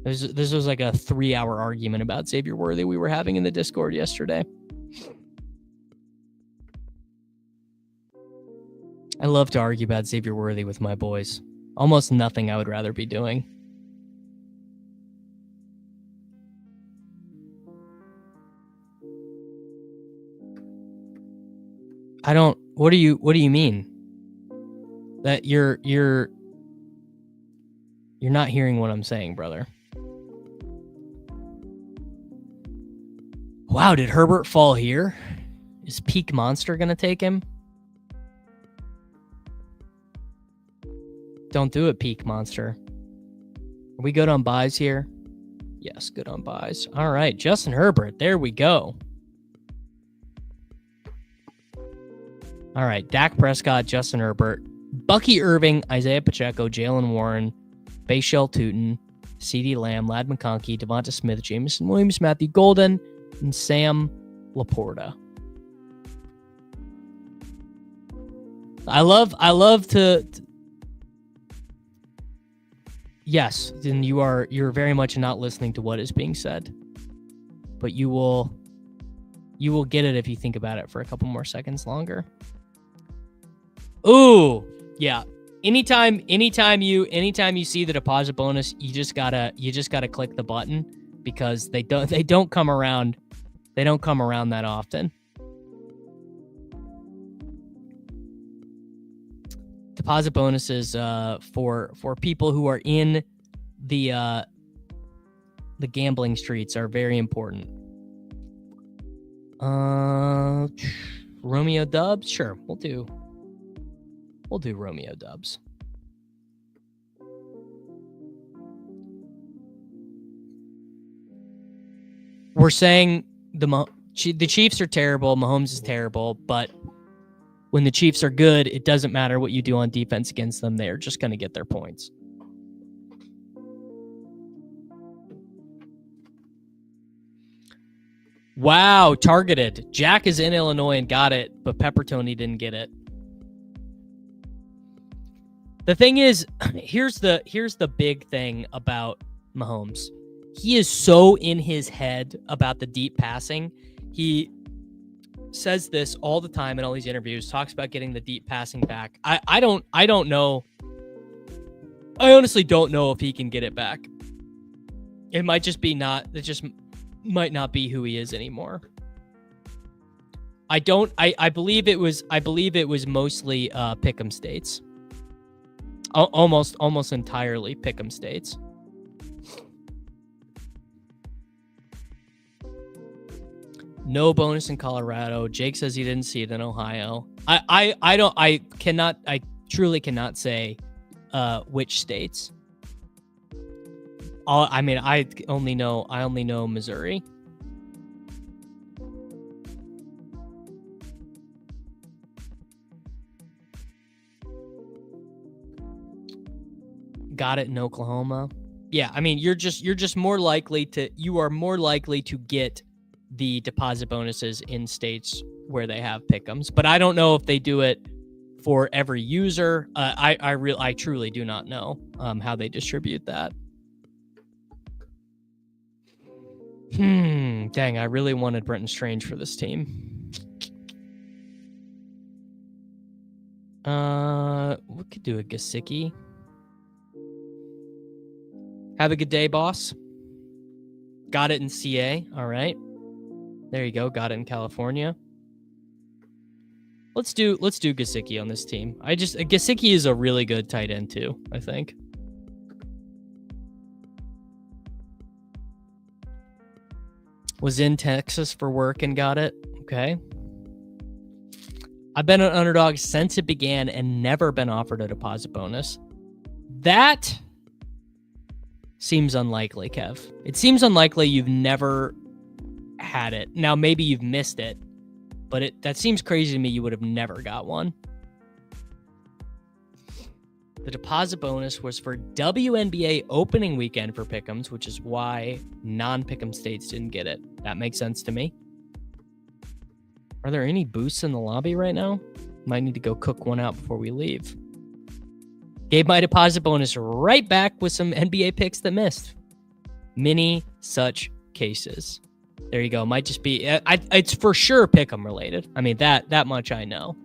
This was like a 3-hour argument about Xavier Worthy we were having in the Discord yesterday. I love to argue about Xavier Worthy with my boys. Almost nothing I would rather be doing. What do you mean? That you're not hearing what I'm saying, brother. Wow, did Herbert fall here? Is Peak Monster gonna take him? Don't do it, Peak Monster. Are we good on buys here? Yes, good on buys. All right, Justin Herbert. There we go. All right, Dak Prescott, Justin Herbert, Bucky Irving, Isaiah Pacheco, Jalen Warren, Bayshell Tootin, CeeDee Lamb, Ladd McConkey, Devonta Smith, Jameson Williams, Matthew Golden, and Sam Laporta. I love to yes, then you're very much not listening to what is being said. But you will get it if you think about it for a couple more seconds longer. Ooh, yeah. Anytime you see the deposit bonus, you just gotta click the button because they don't come around that often. Deposit bonuses for people who are in the gambling streets are very important. Romeo Dubs, sure, we'll do Romeo Dubs. We're saying the Chiefs are terrible, Mahomes is terrible, but when the Chiefs are good, it doesn't matter what you do on defense against them. They are just going to get their points. Wow, targeted. Jack is in Illinois and got it, but Pepper Tony didn't get it. The thing is, here's the big thing about Mahomes. He is so in his head about the deep passing. He says this all the time in all these interviews, talks about getting the deep passing back. I don't know. I honestly don't know if he can get it back. It might just be it just might not be who he is anymore. I believe it was mostly pick'em states. Almost entirely pick'em states. No bonus in Colorado. Jake says he didn't see it in Ohio. I truly cannot say which states. I only know Missouri. Got it in Oklahoma. Yeah, I mean you are more likely to get the deposit bonuses in states where they have pick'ems, but I don't know if they do it for every user. I truly do not know how they distribute that. Dang, I really wanted Brenton Strange for this team. We could do a Gesicki. Have a good day, boss. Got it in CA. All right. There you go. Got it in California. Let's do Gesicki on this team. Gesicki is a really good tight end too, I think. Was in Texas for work and got it. Okay. I've been an underdog since it began and never been offered a deposit bonus. That seems unlikely, Kev. It seems unlikely you've never had it. Now, maybe you've missed it, but that seems crazy to me. You would have never got one. The deposit bonus was for WNBA opening weekend for Pick'ems, which is why non-Pick'em states didn't get it. That makes sense to me. Are there any boosts in the lobby right now? Might need to go cook one out before we leave. Gave my deposit bonus right back with some NBA picks that missed. Many such cases. There you go. Might just be... it's for sure Pick'em related. I mean, that much I know.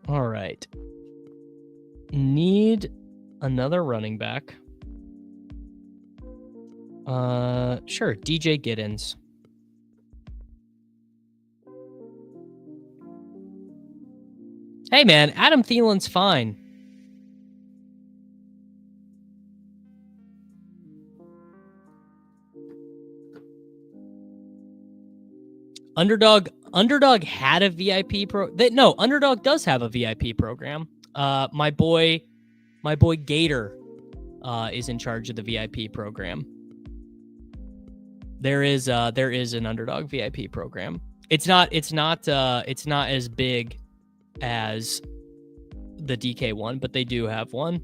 All right. Need another running back. Sure, DJ Giddens. Hey, man, Adam Thielen's fine. Underdog had a VIP Underdog does have a VIP program. My boy Gator is in charge of the VIP program. There is an Underdog VIP program. It's not as big as the DK one, but they do have one.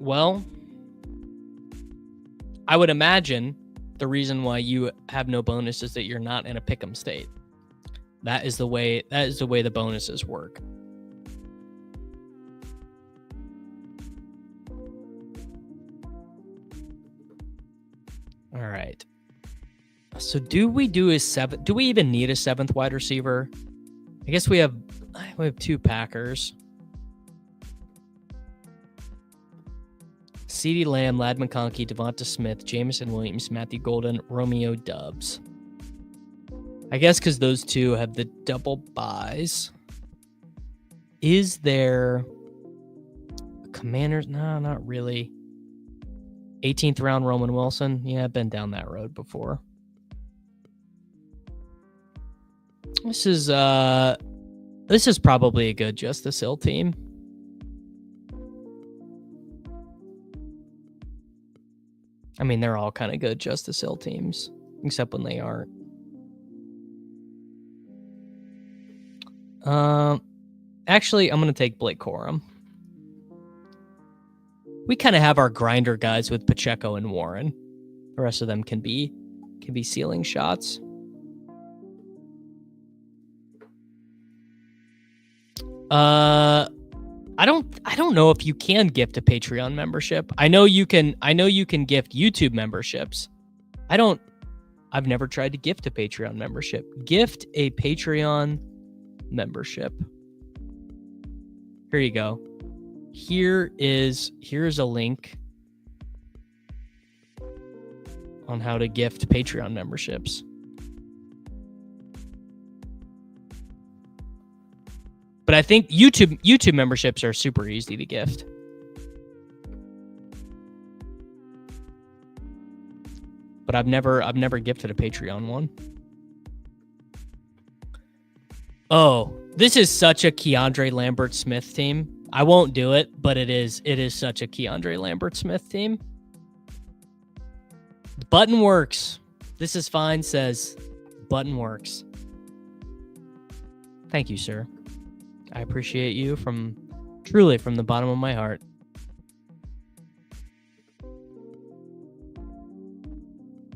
Well, I would imagine the reason why you have no bonus is that you're not in a pick'em state. That is the way the bonuses work. All right. So do we even need a seventh wide receiver? I guess we have two Packers. CeeDee Lamb, Lad McConkey, Devonta Smith, Jameson Williams, Matthew Golden, Romeo Doubs. I guess because those two have the double buys. Is there Commanders? No, not really. 18th round Roman Wilson. Yeah, I've been down that road before. This is probably a good Justice Hill team. I mean, they're all kind of good Justice Hill teams, except when they aren't. Actually, I'm going to take Blake Corum. We kind of have our grinder guys with Pacheco and Warren. The rest of them can be ceiling shots. I don't know if you can gift a Patreon membership. I know you can gift YouTube memberships. I've never tried to gift a Patreon membership. Gift a Patreon membership. Here you go. Here's a link on how to gift Patreon memberships. But I think YouTube memberships are super easy to gift. But I've never gifted a Patreon one. Oh, this is such a Keandre Lambert-Smith team. I won't do it, but it is such a Keandre Lambert-Smith team. Button works. This is fine, says button works. Thank you, sir. I appreciate you truly from the bottom of my heart.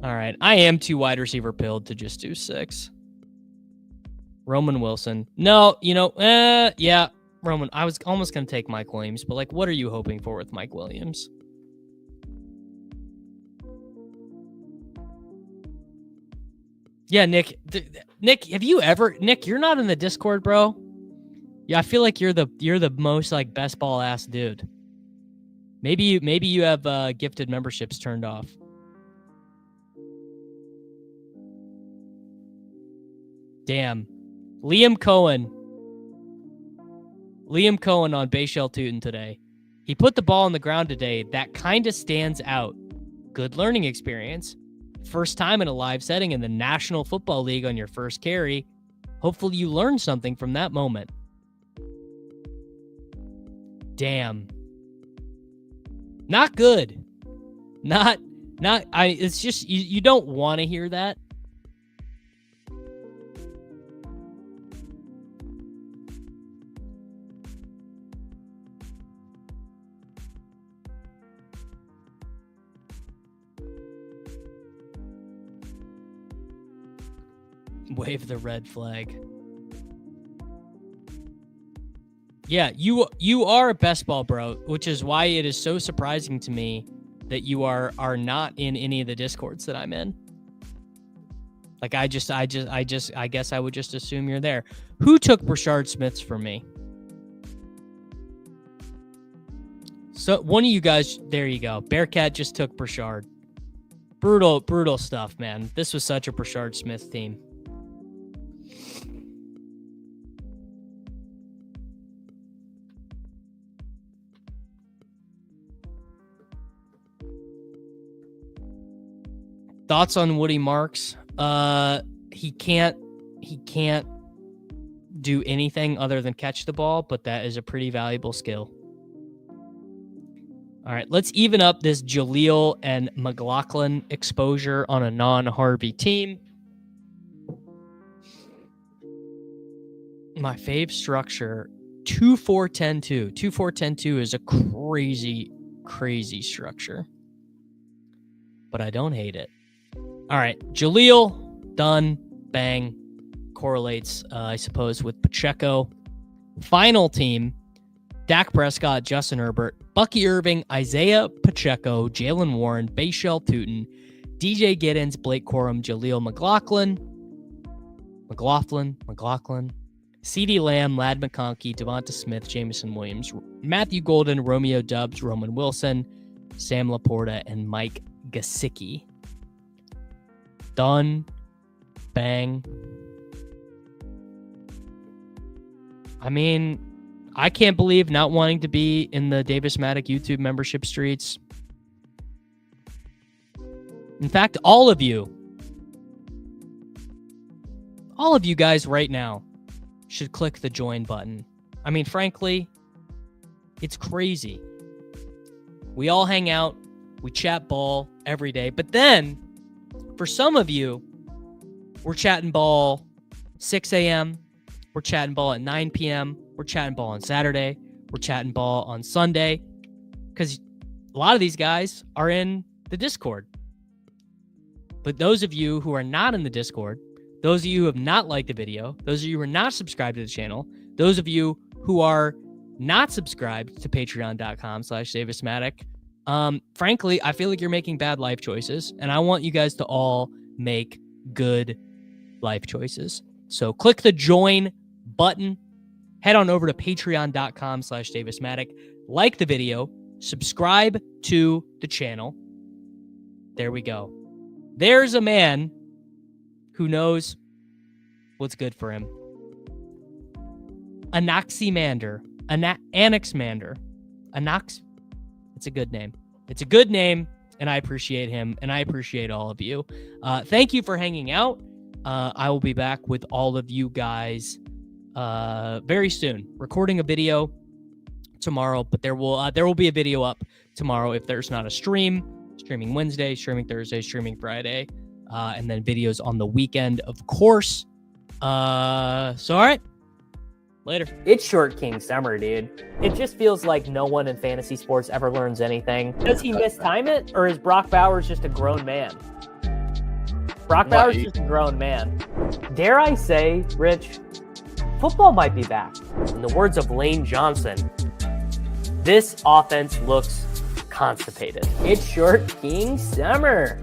All right. I am too wide receiver pilled to just do 6. Roman Wilson. No, yeah, Roman. I was almost going to take Mike Williams, but what are you hoping for with Mike Williams? Yeah, Nick, have you ever, Nick, you're not in the Discord, bro. Yeah, I feel like you're the most best ball ass dude. Maybe you have gifted memberships turned off. Damn. Liam Cohen on Bayshell Tootin today. He put the ball on the ground today. That kind of stands out. Good learning experience. First time in a live setting in the National Football League on your first carry. Hopefully you learned something from that moment. Damn. Not good. It's just, you don't want to hear that. Wave the red flag. Yeah, you are a best ball bro, which is why it is so surprising to me that you are not in any of the Discords that I'm in. Like I guess I would just assume you're there. Who took Brashard Smiths from me? So one of you guys, there you go. Bearcat just took Brashard. Brutal stuff, man. This was such a Brashard Smith team. Thoughts on Woody Marks? He can't do anything other than catch the ball, but that is a pretty valuable skill. All right, let's even up this Jaleel and McLaughlin exposure on a non-Harvey team. My fave structure, 2-4-10-2. 2-4-10-2 is a crazy structure, but I don't hate it. All right, Jaleel, done, bang, correlates, I suppose, with Pacheco. Final team, Dak Prescott, Justin Herbert, Bucky Irving, Isaiah Pacheco, Jalen Warren, Bayshell Tootin, DJ Giddens, Blake Corum, Jaleel McLaughlin, CeeDee Lamb, Lad McConkey, Devonta Smith, Jameson Williams, Matthew Golden, Romeo Doubs, Roman Wilson, Sam Laporta, and Mike Gesicki. Done. Bang. I mean, I can't believe not wanting to be in the Davis Mattek YouTube membership streets. In fact, all of you guys right now should click the join button. I mean, frankly, it's crazy. We all hang out, we chat ball every day, but then for some of you, we're chatting ball 6 a.m., we're chatting ball at 9 p.m., we're chatting ball on Saturday, we're chatting ball on Sunday, because a lot of these guys are in the Discord. But those of you who are not in the Discord, those of you who have not liked the video, those of you who are not subscribed to the channel, those of you who are not subscribed to patreon.com/DavisMattek, frankly, I feel like you're making bad life choices, and I want you guys to all make good life choices. So click the join button, head on over to patreon.com/DavisMattek, like the video, subscribe to the channel. There we go. There's a man who knows what's good for him. Anaximander. Anaxmander. It's a good name. It's a good name, and I appreciate him, and I appreciate all of you. Thank you for hanging out. I will be back with all of you guys very soon. Recording a video tomorrow, but there will be a video up tomorrow if there's not a stream. Streaming Wednesday, streaming Thursday, streaming Friday, and then videos on the weekend, of course. So all right. Later. It's Short King Summer, dude. It just feels like no one in fantasy sports ever learns anything. Does he mistime it, or is Brock Bowers just a grown man? Brock Bowers is just a grown man. Dare I say, Rich, football might be back. In the words of Lane Johnson, this offense looks constipated. It's Short King Summer.